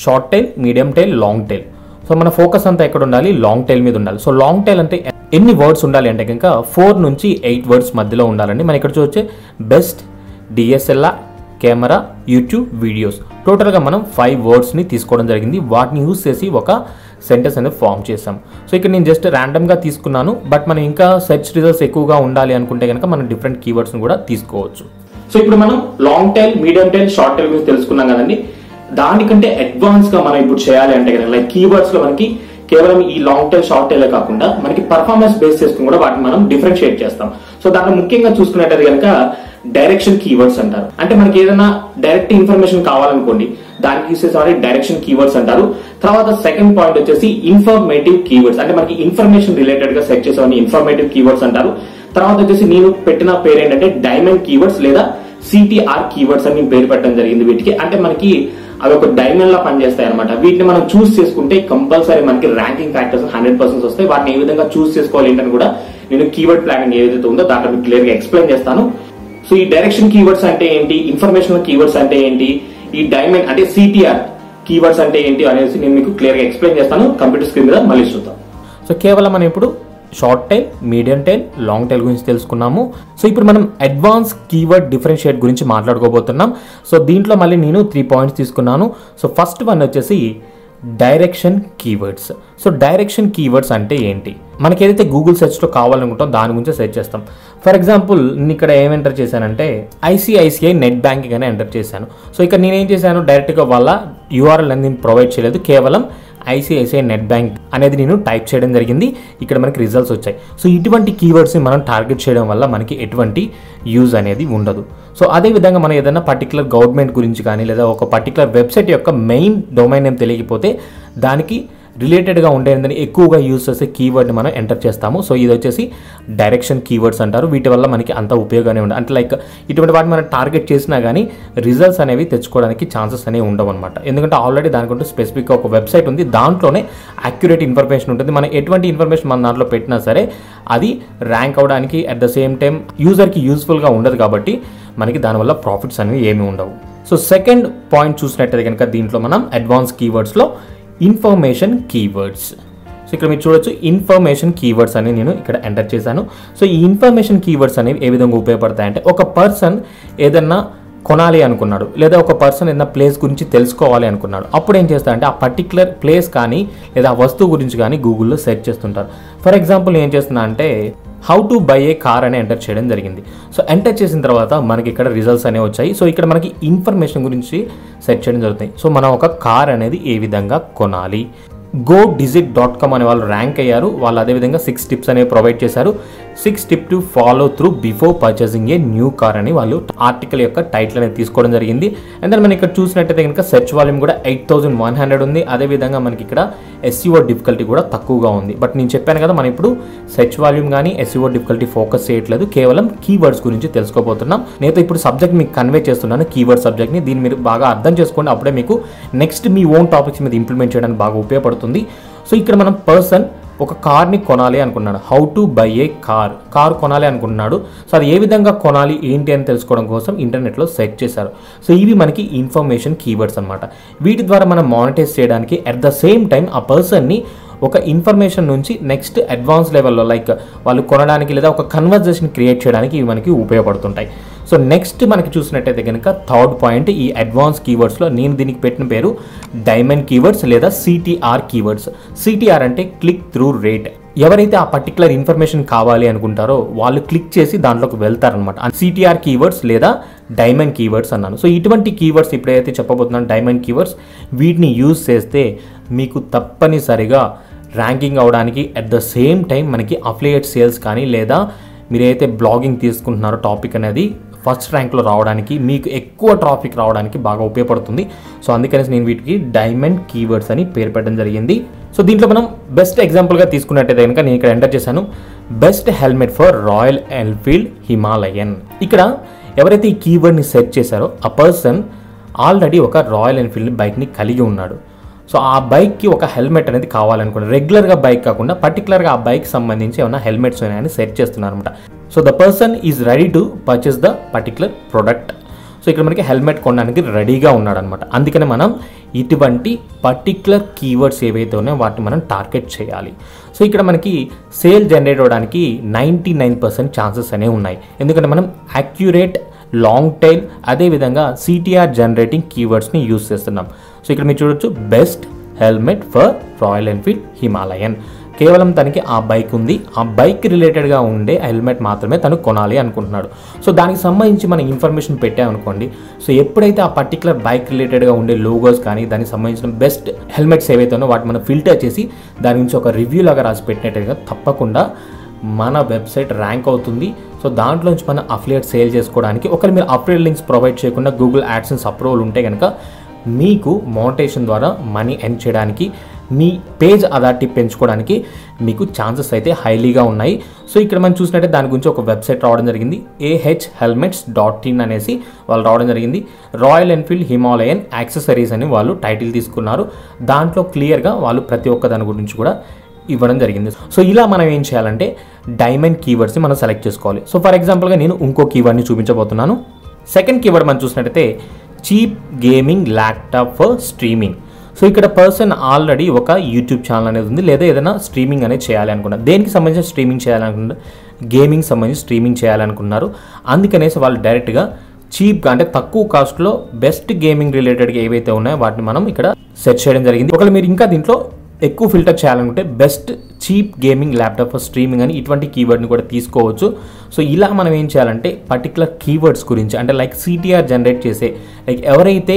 short tail, medium tail, long tail. So మన ఫోకస్ అంతా ఎక్కడ ఉండాలి, లాంగ్ టైల్ మీద ఉండాలి. సో లాంగ్ టైల్ అంటే ఎన్ని వర్డ్స్ ఉండాలి అంటే కనుక 4 నుంచి 8 వర్డ్స్ మధ్యలో ఉండాలండి. మనం ఇక్కడ చూసే best DSLR camera YouTube videos, టోటల్గా మనం 5 వర్డ్స్ని తీసుకోవడం జరిగింది. వాటిని యూజ్ చేసి ఒక సెంటెన్స్ అనేది ఫామ్ చేసాం. సో ఇక్కడ నేను జస్ట్ ర్యాండమ్గా తీసుకున్నాను. బట్ మనం ఇంకా సెర్చ్ రిజల్ట్స్ ఎక్కువగా ఉండాలి అనుకుంటే కనుక మనం డిఫరెంట్ కీవర్డ్స్ని కూడా తీసుకోవచ్చు. సో ఇప్పుడు మనం long tail, medium tail, short tail గురించి తెలుసుకున్నాం కదండి. దానికంటే అడ్వాన్స్ గా మనం ఇప్పుడు చేయాలి అంటే కనుక లైక్ కీవర్డ్స్ లో మనకి కేవలం ఈ లాంగ్ టైల్, షార్ట్ టైల్ కాకుండా మనకి పర్ఫార్మెన్స్ బేస్ చేసుకుని కూడా వాటిని మనం డిఫరెన్షియేట్ చేస్తాం. సో దాంట్లో ముఖ్యంగా చూసుకున్నట్టయితే కనుక డైరెక్షన్ కీవర్డ్స్ అంటారు. అంటే మనకి ఏదైనా డైరెక్ట్ ఇన్ఫర్మేషన్ కావాలనుకోండి, దానికి యూస్ చేసే డైరెక్షన్ కీవర్డ్స్ అంటారు. తర్వాత సెకండ్ పాయింట్ వచ్చేసి ఇన్ఫర్మేటివ్ కీవర్డ్స్, అంటే మనకి ఇన్ఫర్మేషన్ రిలేటెడ్ గా సెర్చ్ చేసేవాడిని ఇన్ఫర్మేటివ్ కీవర్డ్స్ అంటారు. తర్వాత వచ్చేసి నేను పెట్టిన పేరు ఏంటంటే డైమండ్ కీవర్డ్స్ లేదా CTR కీవర్డ్స్ అని నేను పేరు పెట్టడం జరిగింది వీటికి. అంటే మనకి అవి ఒక డైమండ్ లా పనిచేస్తాయి అనమాట. వీటిని మనం చూస్ చేసుకుంటే కంపల్సరీ మనకి ర్యాంకింగ్ ఫ్యాక్టర్స్ 100% వస్తాయి. వాటిని ఏ విధంగా చూస్ చేసుకోవాలి ఏంటని కూడా నేను కీవర్డ్ ప్లానింగ్ ఏదైతే ఉందో దాంట్లో మీకు క్లియర్ గా ఎక్స్ప్లెయిన్ చేస్తాను. సో ఈ డైరెక్షన్ కీవర్డ్స్ అంటే ఏంటి, ఇన్ఫర్మేషనల్ కీవర్డ్స్ అంటే ఏంటి, ఈ డైమండ్ అంటే CTR కీవర్డ్స్ అంటే ఏంటి అనేసి నేను మీకు క్లియర్ గా ఎక్స్ప్లెయిన్ చేస్తాను. కంప్యూటర్ స్క్రీన్ మీద మళ్ళీ చూద్దాం. సో కేవలం మనం ఇప్పుడు short tail, medium tail, long tail గురించి తెలుసుకున్నాము. సో ఇప్పుడు మనం అడ్వాన్స్ కీవర్డ్ డిఫరెన్షియేట్ గురించి మాట్లాడుకోబోతున్నాం. సో దీంట్లో మళ్ళీ నేను 3 పాయింట్స్ తీసుకున్నాను. సో ఫస్ట్ వన్ వచ్చేసి direction keywords. So direction keywords అంటే ఏంటి, మనకి ఏదైతే గూగుల్ సెర్చ్లో కావాలనుకుంటాం దాని గురించి సెర్చ్ చేస్తాం. ఫర్ ఎగ్జాంపుల్ నేను ఇక్కడ ఏం ఎంటర్ చేశానంటే ICICI నెట్ బ్యాంకింగ్ అని ఎంటర్ చేశాను. సో ఇక్కడ నేనేం చేశాను, డైరెక్ట్గా వాళ్ళ URL అనేది నేను ప్రొవైడ్ చేయలేదు, కేవలం ICICI నెట్ బ్యాంక్ అనేది నేను టైప్ చేయడం జరిగింది. ఇక్కడ మనకి రిజల్ట్స్ వచ్చాయి. సో ఇటువంటి కీవర్డ్స్ని మనం టార్గెట్ చేయడం వల్ల మనకి ఎటువంటి యూజ్ అనేది ఉండదు. సో అదేవిధంగా మనం ఏదైనా పర్టికులర్ గవర్నమెంట్ గురించి కానీ లేదా ఒక పర్టికులర్ వెబ్సైట్ యొక్క మెయిన్ డొమైన్ నేమ్ తెలియకపోతే దానికి రిలేటెడ్గా ఉండేదని ఎక్కువగా యూజ్ చేసే కీవర్డ్ని మనం ఎంటర్ చేస్తాము. సో ఇది వచ్చేసి డైరెక్షన్ కీవర్డ్స్ అంటారు. వీటి వల్ల మనకి అంత ఉపయోగానే ఉండదు. అంటే లైక్ ఇటువంటి వాటిని మనం టార్గెట్ చేసినా కానీ రిజల్ట్స్ అనేవి తెచ్చుకోవడానికి ఛాన్సెస్ అనేవి ఉండవు అనమాట. ఎందుకంటే ఆల్రెడీ దానికంటూ స్పెసిఫిక్గా ఒక వెబ్సైట్ ఉంది, దాంట్లోనే యాక్యురేట్ ఇన్ఫర్మేషన్ ఉంటుంది. మనం ఎటువంటి ఇన్ఫర్మేషన్ మన దాంట్లో పెట్టినా సరే అది ర్యాంక్ అవడానికి అట్ ద సేమ్ టైం యూజర్కి యూస్ఫుల్గా ఉండదు. కాబట్టి మనకి దానివల్ల ప్రాఫిట్స్ అనేవి ఏమీ ఉండవు. సో సెకండ్ పాయింట్ చూసినట్టయితే కనుక దీంట్లో మనం అడ్వాన్స్ కీవర్డ్స్లో ఇన్ఫర్మేషన్ కీవర్డ్స్. సో ఇక్కడ మీరు చూడొచ్చు ఇన్ఫర్మేషన్ కీవర్డ్స్ అని నేను ఇక్కడ ఎంటర్ చేశాను. సో ఈ ఇన్ఫర్మేషన్ కీవర్డ్స్ అనేవి ఏ విధంగా ఉపయోగపడతాయంటే, ఒక పర్సన్ ఏదన్నా కొనాలి అనుకున్నాడు లేదా ఒక పర్సన్ ఏదైనా ప్లేస్ గురించి తెలుసుకోవాలి అనుకున్నాడు, అప్పుడు ఏం చేస్తారంటే ఆ పర్టికులర్ ప్లేస్ కానీ లేదా ఆ వస్తువు గురించి కానీ గూగుల్లో సెర్చ్ చేస్తుంటారు. ఫర్ ఎగ్జాంపుల్ ఏం చేస్తున్నా అంటే how to buy A car అని ఎంటర్ చేయడం జరిగింది. సో ఎంటర్ చేసిన తర్వాత మనకి ఇక్కడ రిజల్ట్స్ అనేవి వచ్చాయి. సో ఇక్కడ మనకి ఇన్ఫర్మేషన్ గురించి సెర్చ్ చేయడం జరుగుతుంది. సో మనం ఒక కార్ అనేది ఏ విధంగా కొనాలి, GoDigit.com అనే వాళ్ళు ర్యాంక్ అయ్యారు. వాళ్ళు అదేవిధంగా 6 టిప్స్ అనేవి ప్రొవైడ్ చేశారు. 6 tip to follow through before purchasing a new car అని వాళ్ళు ఆర్టికల్ యొక్క టైటిల్ అనేది తీసుకోవడం జరిగింది. అండ్ దెన్ మనం ఇక్కడ చూసినట్టయితే కనుక సెర్చ్ వాల్యూమ్ కూడా 8100 ఉంది. అదేవిధంగా మనకి ఇక్కడ SEO డిఫికల్టీ కూడా తక్కువగా ఉంది. బట్ నేను చెప్పాను కదా, మనం ఇప్పుడు సెర్చ్ వాల్యూమ్ కానీ SEO డిఫికల్టీ ఫోకస్ చేయట్లేదు, కేవలం కీవర్డ్స్ గురించి తెలుసుకోబోతున్నాం. నేనైతే ఇప్పుడు సబ్జెక్ట్ మీకు కన్వే చేస్తున్నాను, కీవర్డ్ సబ్జెక్ట్ని. దీన్ని మీరు బాగా అర్థం చేసుకోండి, అప్పుడే మీకు నెక్స్ట్ మీ ఓన్ టాపిక్స్ మీద ఇంప్లిమెంట్ చేయడానికి బాగా ఉపయోగపడుతుంది. సో ఇక్కడ మనం పర్సన్ ఒక కార్ని కొనాలి అనుకున్నాడు. How to buy A car కొనాలి అనుకుంటున్నాడు. సో అది ఏ విధంగా కొనాలి ఏంటి అని తెలుసుకోవడం కోసం ఇంటర్నెట్లో సెర్చ్ చేశారు. సో ఇవి మనకి ఇన్ఫర్మేషన్ కీవర్డ్స్ అనమాట. వీటి ద్వారా మనం మానిటైజ్ చేయడానికి అట్ ద సేమ్ టైం ఆ పర్సన్ని ఒక ఇన్ఫర్మేషన్ నుంచి నెక్స్ట్ అడ్వాన్స్ లెవెల్లో లైక్ వాళ్ళు కొనడానికి లేదా ఒక కన్వర్జేషన్ క్రియేట్ చేయడానికి ఇవి మనకి ఉపయోగపడుతుంటాయి. సో నెక్స్ట్ మనకి చూసినట్టయితే కనుక థర్డ్ పాయింట్, ఈ అడ్వాన్స్ కీవర్డ్స్లో నేను దీనికి పెట్టిన పేరు డైమండ్ కీవర్డ్స్ లేదా CTR కీవర్డ్స్. CTR అంటే క్లిక్ త్రూ రేట్. ఎవరైతే ఆ పర్టికులర్ ఇన్ఫర్మేషన్ కావాలి అనుకుంటారో వాళ్ళు క్లిక్ చేసి దాంట్లోకి వెళ్తారనమాట. CTR కీవర్డ్స్ లేదా డైమండ్ కీవర్డ్స్ అన్నాను. సో ఇటువంటి కీవర్డ్స్ ఇప్పుడైతే చెప్పబోతున్నాను, డైమండ్ కీవర్డ్స్, వీటిని యూజ్ చేస్తే మీకు తప్పనిసరిగా ర్యాంకింగ్ అవడానికి అట్ ద సేమ్ టైం మనకి అఫిలియేట్ సేల్స్ కానీ లేదా మీరైతే బ్లాగింగ్ తీసుకుంటున్నారో టాపిక్ అనేది ఫస్ట్ ర్యాంక్లో రావడానికి, మీకు ఎక్కువ ట్రాఫిక్ రావడానికి బాగా ఉపయోగపడుతుంది. సో అందుకని నేను వీటికి డైమండ్ కీవర్డ్స్ అని పేరు పెట్టడం జరిగింది. సో దీంట్లో మనం బెస్ట్ ఎగ్జాంపుల్గా తీసుకున్నట్టయితే కనుక నేను ఇక్కడ ఎంటర్ చేశాను, best helmet for royal Enfield Himalayan. ఇక్కడ ఎవరైతే ఈ కీవర్డ్ని సెర్చ్ చేశారో ఆ పర్సన్ ఆల్రెడీ ఒక రాయల్ ఎన్ఫీల్డ్ బైక్ని కలిగి ఉన్నాడు. సో ఆ బైక్కి ఒక హెల్మెట్ అనేది కావాలనుకోండి, రెగ్యులర్గా బైక్ కాకుండా పర్టికులర్గా ఆ బైక్ సంబంధించి ఏమైనా హెల్మెట్స్ ఉన్నాయని సెర్చ్ చేస్తున్నారు అనమాట. So the person is ready to purchase the particular product. So ఇక్కడ మనకి హెల్మెట్ కొనడానికి రెడీగా ఉన్నాడు అనమాట. అందుకని మనం ఇటువంటి పర్టికులర్ కీవర్డ్స్ ఏవైతే ఉన్నాయో వాటిని మనం టార్గెట్ చేయాలి. సో ఇక్కడ మనకి సేల్ జనరేట్ అవ్వడానికి 99% ఛాన్సెస్ అనేవి ఉన్నాయి. ఎందుకంటే మనం యాక్యురేట్, లాంగ్ టైల్, అదేవిధంగా CTR జనరేటింగ్ కీవర్డ్స్ని యూజ్ చేస్తున్నాం. సో ఇక్కడ మీరు చూడొచ్చు, best helmet for royal Enfield Himalayan. కేవలం తనకి ఆ బైక్ ఉంది, ఆ బైక్ రిలేటెడ్గా ఉండే హెల్మెట్ మాత్రమే తను కొనాలి అనుకుంటున్నాడు. సో దానికి సంబంధించి మనం ఇన్ఫర్మేషన్ పెట్టామనుకోండి, సో ఎప్పుడైతే ఆ పర్టికులర్ బైక్ రిలేటెడ్గా ఉండే లోగోస్ కానీ దానికి సంబంధించిన బెస్ట్ హెల్మెట్స్ ఏవైతే ఉన్నాయో వాటి మనం ఫిల్టర్ చేసి దాని నుంచి ఒక రివ్యూ లాగా రాసి పెట్టినట్టుగా తప్పకుండా మన వెబ్సైట్ ర్యాంక్ అవుతుంది. సో దాంట్లోంచి మనం అఫిలియేట్ సేల్ చేసుకోవడానికి, ఒకరు మీరు అఫిలియేట్ లింక్స్ ప్రొవైడ్ చేయకుండా గూగుల్ యాడ్సెన్స్ అప్రూవల్ ఉంటే కనుక మీకు మోనిటైజేషన్ ద్వారా మనీ ఎర్న్ చేయడానికి, మీ పేజ్ అథారిటీ పెంచుకోవడానికి మీకు ఛాన్సెస్ అయితే హైలీగా ఉన్నాయి. సో ఇక్కడ మనం చూసినట్టే దాని గురించి ఒక వెబ్సైట్ రావడం జరిగింది, ahhelmets.in అనేసి వాళ్ళు రావడం జరిగింది. రాయల్ ఎన్ఫీల్డ్ హిమాలయన్ యాక్సెసరీస్ అని వాళ్ళు టైటిల్ తీసుకున్నారు. దాంట్లో క్లియర్గా వాళ్ళు ప్రతి ఒక్క దాని గురించి కూడా ఇవ్వడం జరిగింది. సో ఇలా మనం ఏం చేయాలంటే డైమండ్ కీవర్డ్స్ని మనం సెలెక్ట్ చేసుకోవాలి. సో ఫర్ ఎగ్జాంపుల్గా నేను ఇంకో కీవర్డ్ని చూపించబోతున్నాను. సెకండ్ కీవర్డ్ మనం చూసినట్టయితే cheap gaming laptop for streaming. So ఇక్కడ పర్సన్ ఆల్రెడీ ఒక యూట్యూబ్ ఛానల్ అనేది ఉంది, లేదా ఏదైనా స్ట్రీమింగ్ అనేది చేయాలి అనుకున్నారు. దేనికి సంబంధించిన స్ట్రీమింగ్ చేయాలనుకున్నారు, గేమింగ్ సంబంధించి స్ట్రీమింగ్ చేయాలనుకున్నారు. అందుకనేసి వాళ్ళు డైరెక్ట్గా చీప్గా అంటే తక్కువ కాస్ట్లో బెస్ట్ గేమింగ్ రిలేటెడ్గా ఏవైతే ఉన్నాయో వాటిని మనం ఇక్కడ సెర్చ్ చేయడం జరిగింది. ఒకవేళ మీరు ఇంకా దీంట్లో ఎక్కువ ఫిల్టర్ చేయాలనుకుంటే best cheap gaming laptop for streaming అని ఇటువంటి కీవర్డ్ని కూడా తీసుకోవచ్చు. సో ఇలా మనం ఏం చేయాలంటే పర్టికులర్ కీవర్డ్స్ గురించి అంటే లైక్ CTR జనరేట్ చేసే లైక్ ఎవరైతే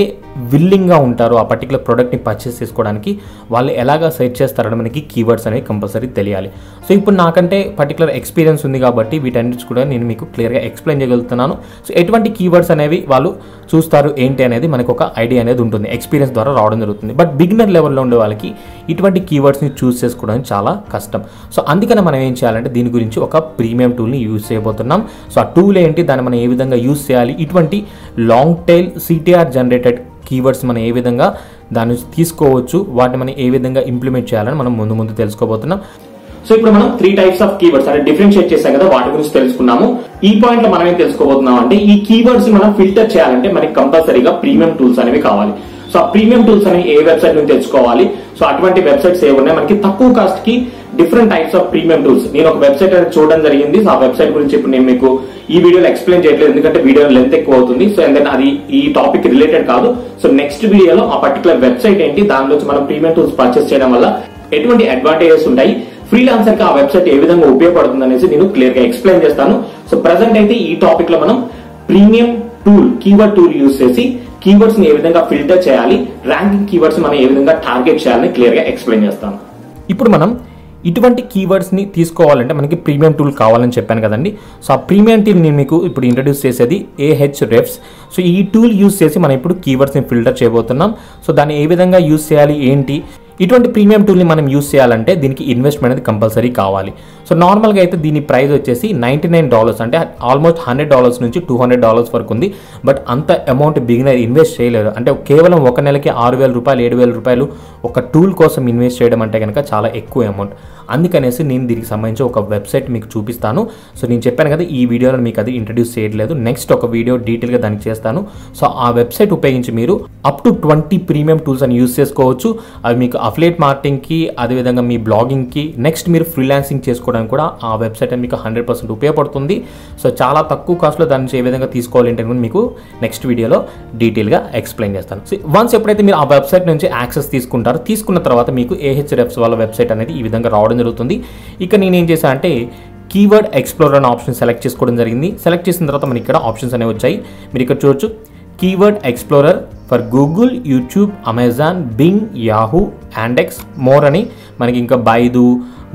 విల్లింగ్గా ఉంటారో ఆ పర్టికులర్ ప్రోడక్ట్ని పర్చేస్ చేసుకోవడానికి వాళ్ళు ఎలాగా సెర్చ్ చేస్తారని మనకి కీవర్డ్స్ అనేవి కంపల్సరీ తెలియాలి. సో ఇప్పుడు నాకంటే పర్టికులర్ ఎక్స్పీరియన్స్ ఉంది కాబట్టి వీటన్నిటి కూడా నేను మీకు క్లియర్గా ఎక్స్ప్లెయిన్ చేయగలుగుతున్నాను. సో ఎటువంటి కీవర్డ్స్ అనేవి వాళ్ళు చూస్తారు ఏంటి అనేది మనకు ఒక ఐడియా అనేది ఉంటుంది, ఎక్స్పీరియన్స్ ద్వారా రావడం జరుగుతుంది. బట్ బిగినర్ లెవెల్లో ఉండే వాళ్ళకి ఇటువంటి కీవర్డ్స్ని చూస్ చేసుకోవడానికి చాలా కష్టం. సో అందుకనే మనం ఏం చేయాలంటే దీని గురించి ఒక ప్రీమియం టూల్ని యూజ్ చేయబోతున్నాం. సో ఆ టూల్ ఏంటి, దాన్ని మనం ఏ విధంగా యూజ్ చేయాలి, ఇటువంటి long tail CTR generated keywords మనం ఏ విధంగా దాన్ని తీసుకోవచ్చు, వాటిని మనం ఏ విధంగా ఇంప్లిమెంట్ చేయాలని మనం ముందు తెలుసుకోబోతున్నాం. సో ఇప్పుడు మనం 3 టైప్స్ ఆఫ్ కీవర్డ్స్ అంటే డిఫరెన్షియేట్ చేసాం కదా, వాటి గురించి తెలుసుకున్నాము. ఈ పాయింట్ లో మనం ఏం తెలుసుకోబోతున్నాం అంటే ఈ కీవర్డ్స్ మనం ఫిల్టర్ చేయాలంటే మనకి కంపల్సరీగా ప్రీమియం టూల్స్ అనేవి కావాలి. సో ఆ ప్రీమియం టూల్స్ అనేవి ఏ వెబ్సైట్ నుంచి తెచ్చుకోవాలి, సో అటువంటి వెబ్సైట్స్ ఏ ఉన్నాయి, మనకి తక్కువ కాస్ట్ కి different types of premium tools నేను ఒక వెబ్సైట్ అనేది చూడడం జరిగింది. సో ఆ వెబ్సైట్ గురించి ఇప్పుడు నేను మీకు ఈ వీడియోలో ఎక్స్ప్లెయిన్ చేయట్లేదు, ఎందుకంటే వీడియో లెంత్ ఎక్కువ అవుతుంది. సో ఎందుకంటే అది ఈ టాపిక్ రిలేటెడ్ కాదు. సో నెక్స్ట్ వీడియోలో ఆ పర్టికులర్ వెబ్సైట్ ఏంటి, దానిలో మనం ప్రీమియం టూల్స్ పర్చేస్ చేయడం వల్ల ఎటువంటి అడ్వాంటేజెస్ ఉంటాయి, ఫ్రీలాన్సర్ కి ఆ వెబ్సైట్ ఏ విధంగా ఉపయోగపడుతుంది అనేసి నేను క్లియర్ గా ఎక్స్ప్లెయిన్ చేస్తాను. సో ప్రెసెంట్ అయితే ఈ టాపిక్ లో మనం premium tool, keyword tool use చేసి కీవర్డ్స్ ని ఏ విధంగా ఫిల్టర్ చేయాలి, ర్యాంకింగ్ కీవర్డ్స్ మనం ఏ విధంగా టార్గెట్ చేయాలని క్లియర్ గా ఎక్స్ప్లెయిన్ చేస్తాను. ఇప్పుడు మనం ఇటువంటి కీవర్డ్స్ ని తీసుకోవాలంటే మనకి ప్రీమియం టూల్ కావాలని చెప్పాను కదండి. సో ఆ ప్రీమియం టూల్ నేను మీకు ఇప్పుడు ఇంట్రడ్యూస్ చేసేది Ahrefs. సో ఈ టూల్ యూజ్ చేసి మనం ఇప్పుడు కీవర్డ్స్ ని ఫిల్టర్ చేయబోతున్నాం. సో దాన్ని ఏ విధంగా యూజ్ చేయాలి ఏంటి, ఇటువంటి ప్రీమియం టూల్ని మనం యూజ్ చేయాలంటే దీనికి ఇన్వెస్ట్మెంట్ అనేది కంపల్సరీ కావాలి. సో నార్మల్గా అయితే దీని ప్రైస్ వచ్చేసి $99, అంటే ఆల్మోస్ట్ $100 నుంచి $200 వరకు ఉంది. బట్ అంత అమౌంట్ బిగినర్ ఇన్వెస్ట్ చేయలేరు. అంటే కేవలం ఒక నెలకి ₹6,000 ₹7,000 ఒక టూల్ కోసం ఇన్వెస్ట్ చేయడం అంటే కనుక చాలా ఎక్కువ అమౌంట్. అందుకనేసి నేను దీనికి సంబంధించి ఒక వెబ్సైట్ మీకు చూపిస్తాను. సో నేను చెప్పాను కదా ఈ వీడియోలో మీకు అది ఇంట్రడ్యూస్ చేయట్లేదు, నెక్స్ట్ ఒక వీడియో డీటెయిల్గా దానికి చేస్తాను. సో ఆ వెబ్సైట్ ఉపయోగించి మీరు అప్ టు 20 ప్రీమియం టూల్స్ అని యూజ్ చేసుకోవచ్చు. అవి మీకు అఫిలియేట్ మార్కెటింగ్కి, అదేవిధంగా మీ బ్లాగింగ్కి, నెక్స్ట్ మీరు ఫ్రీలాన్సింగ్ చేసుకోవడానికి కూడా ఆ వెబ్సైట్ మీకు 100% ఉపయోగపడుతుంది. సో చాలా తక్కువ కాస్ట్లో దాని నుంచి ఏ విధంగా తీసుకోవాలంటే మీకు నెక్స్ట్ వీడియోలో డీటెయిల్గా ఎక్స్ప్లెయిన్ చేస్తాను. సో వన్స్ ఎప్పుడైతే మీరు ఆ వెబ్సైట్ నుంచి యాక్సెస్ తీసుకుంటారో, తీసుకున్న తర్వాత మీకు Ahrefs వాళ్ళ వెబ్సైట్ అనేది ఈ విధంగా రావడం జరుగుతుంది. ఇక నేనేం చేశాను అంటే కీవర్డ్ ఎక్స్ప్లోరర్ అనే ఆప్షన్ సెలెక్ట్ చేసుకోవడం జరిగింది. సెలెక్ట్ చేసిన తర్వాత మనకి ఇక్కడ ఆప్షన్స్ అనేవి వచ్చాయి. మీరు ఇక్కడ చూడొచ్చు, keyword explorer for Google, YouTube, Amazon, Bing, Yahoo, Yandex, more అని మనకి ఇంకా బైదు,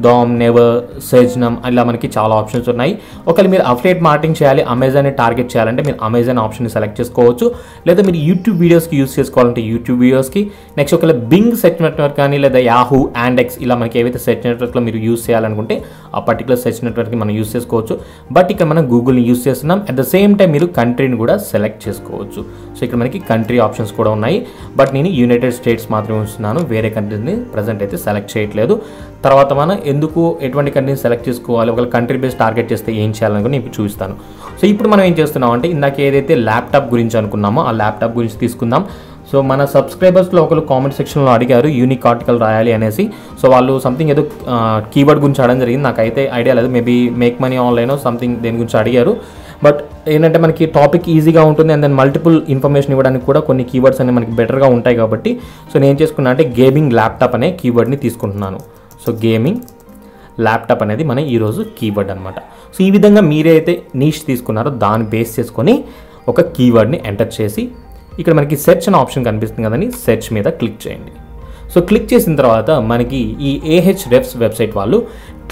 డామ్, నెవర్, సెజ్నమ్ ఇలా మనకి చాలా ఆప్షన్స్ ఉన్నాయి. ఒకవేళ మీరు అఫిలియేట్ మార్కెటింగ్ చేయాలి, అమెజాన్ని టార్గెట్ చేయాలంటే మీరు అమెజాన్ ఆప్షన్ని సెలెక్ట్ చేసుకోవచ్చు. లేదా మీరు యూట్యూబ్ వీడియోస్కి యూస్ చేసుకోవాలంటే యూట్యూబ్ వీడియోస్కి, నెక్స్ట్ ఒకవేళ బింగ్ సెర్చ్ నెట్వర్క్ కానీ లేదా యాహూ, యాండెక్స్ ఇలా మనకి ఏవైతే సెర్చ్ నెట్వర్క్లో మీరు యూస్ చేయాలనుకుంటే ఆ పర్టికులర్ సెర్చ్ నెట్వర్క్ని మనం యూస్ చేసుకోవచ్చు. బట్ ఇక్కడ మనం గూగుల్ని యూస్ చేస్తున్నాం. అట్ ద సేమ్ టైం మీరు కంట్రీని కూడా సెలెక్ట్ చేసుకోవచ్చు. సో ఇక్కడ మనకి కంట్రీ ఆప్షన్స్ కూడా ఉన్నాయి. బట్ నేను యునైటెడ్ స్టేట్స్ మాత్రమే ఉంచుతున్నాను, వేరే కంట్రీని ప్రజెంట్ అయితే సెలెక్ట్ చేయట్లేదు. తర్వాత మనం ఎందుకు ఎటువంటి కంట్రీని సెలెక్ట్ చేసుకోవాలి, ఒకవేళ కంట్రీ బేస్ టార్గెట్ చేస్తే ఏం చేయాలని కూడా నేను చూపిస్తాను. సో ఇప్పుడు మనం ఏం చేస్తున్నాం అంటే ఇందాక ఏదైతే ల్యాప్టాప్ గురించి అనుకున్నామో ఆ ల్యాప్టాప్ గురించి తీసుకుందాం. సో మన సబ్స్క్రైబర్స్లో ఒకరు కామెంట్ సెక్షన్లో అడిగారు యూనిక్ ఆర్టికల్ రాయాలి అనేసి. సో వాళ్ళు సంథింగ్ ఏదో కీవర్డ్ గురించి అడగడం జరిగింది, నాకైతే ఐడియా లేదు, maybe make money online something దేని గురించి అడిగారు. బట్ ఏంటంటే మనకి టాపిక్ ఈజీగా ఉంటుంది అండ్ దెన్ మల్టిపుల్ ఇన్ఫర్మేషన్ ఇవ్వడానికి కూడా కొన్ని కీవర్డ్స్ అనేవి మనకి బెటర్గా ఉంటాయి కాబట్టి సో నేను ఏం చేసుకున్నా అంటే గేమింగ్ ల్యాప్టాప్ అనే కీవర్డ్ని తీసుకుంటున్నాను. సో గేమింగ్ ల్యాప్టాప్ అనేది మన ఈరోజు కీవర్డ్ అనమాట. సో ఈ విధంగా మీరైతే నీష్ తీసుకున్నారో దాన్ని బేస్ చేసుకొని ఒక కీవర్డ్ని ఎంటర్ చేసి ఇక్కడ మనకి సెర్చ్ అనే ఆప్షన్ కనిపిస్తుంది కదండి, సెర్చ్ మీద క్లిక్ చేయండి. సో క్లిక్ చేసిన తర్వాత మనకి ఈ Ahrefs వెబ్సైట్ వాళ్ళు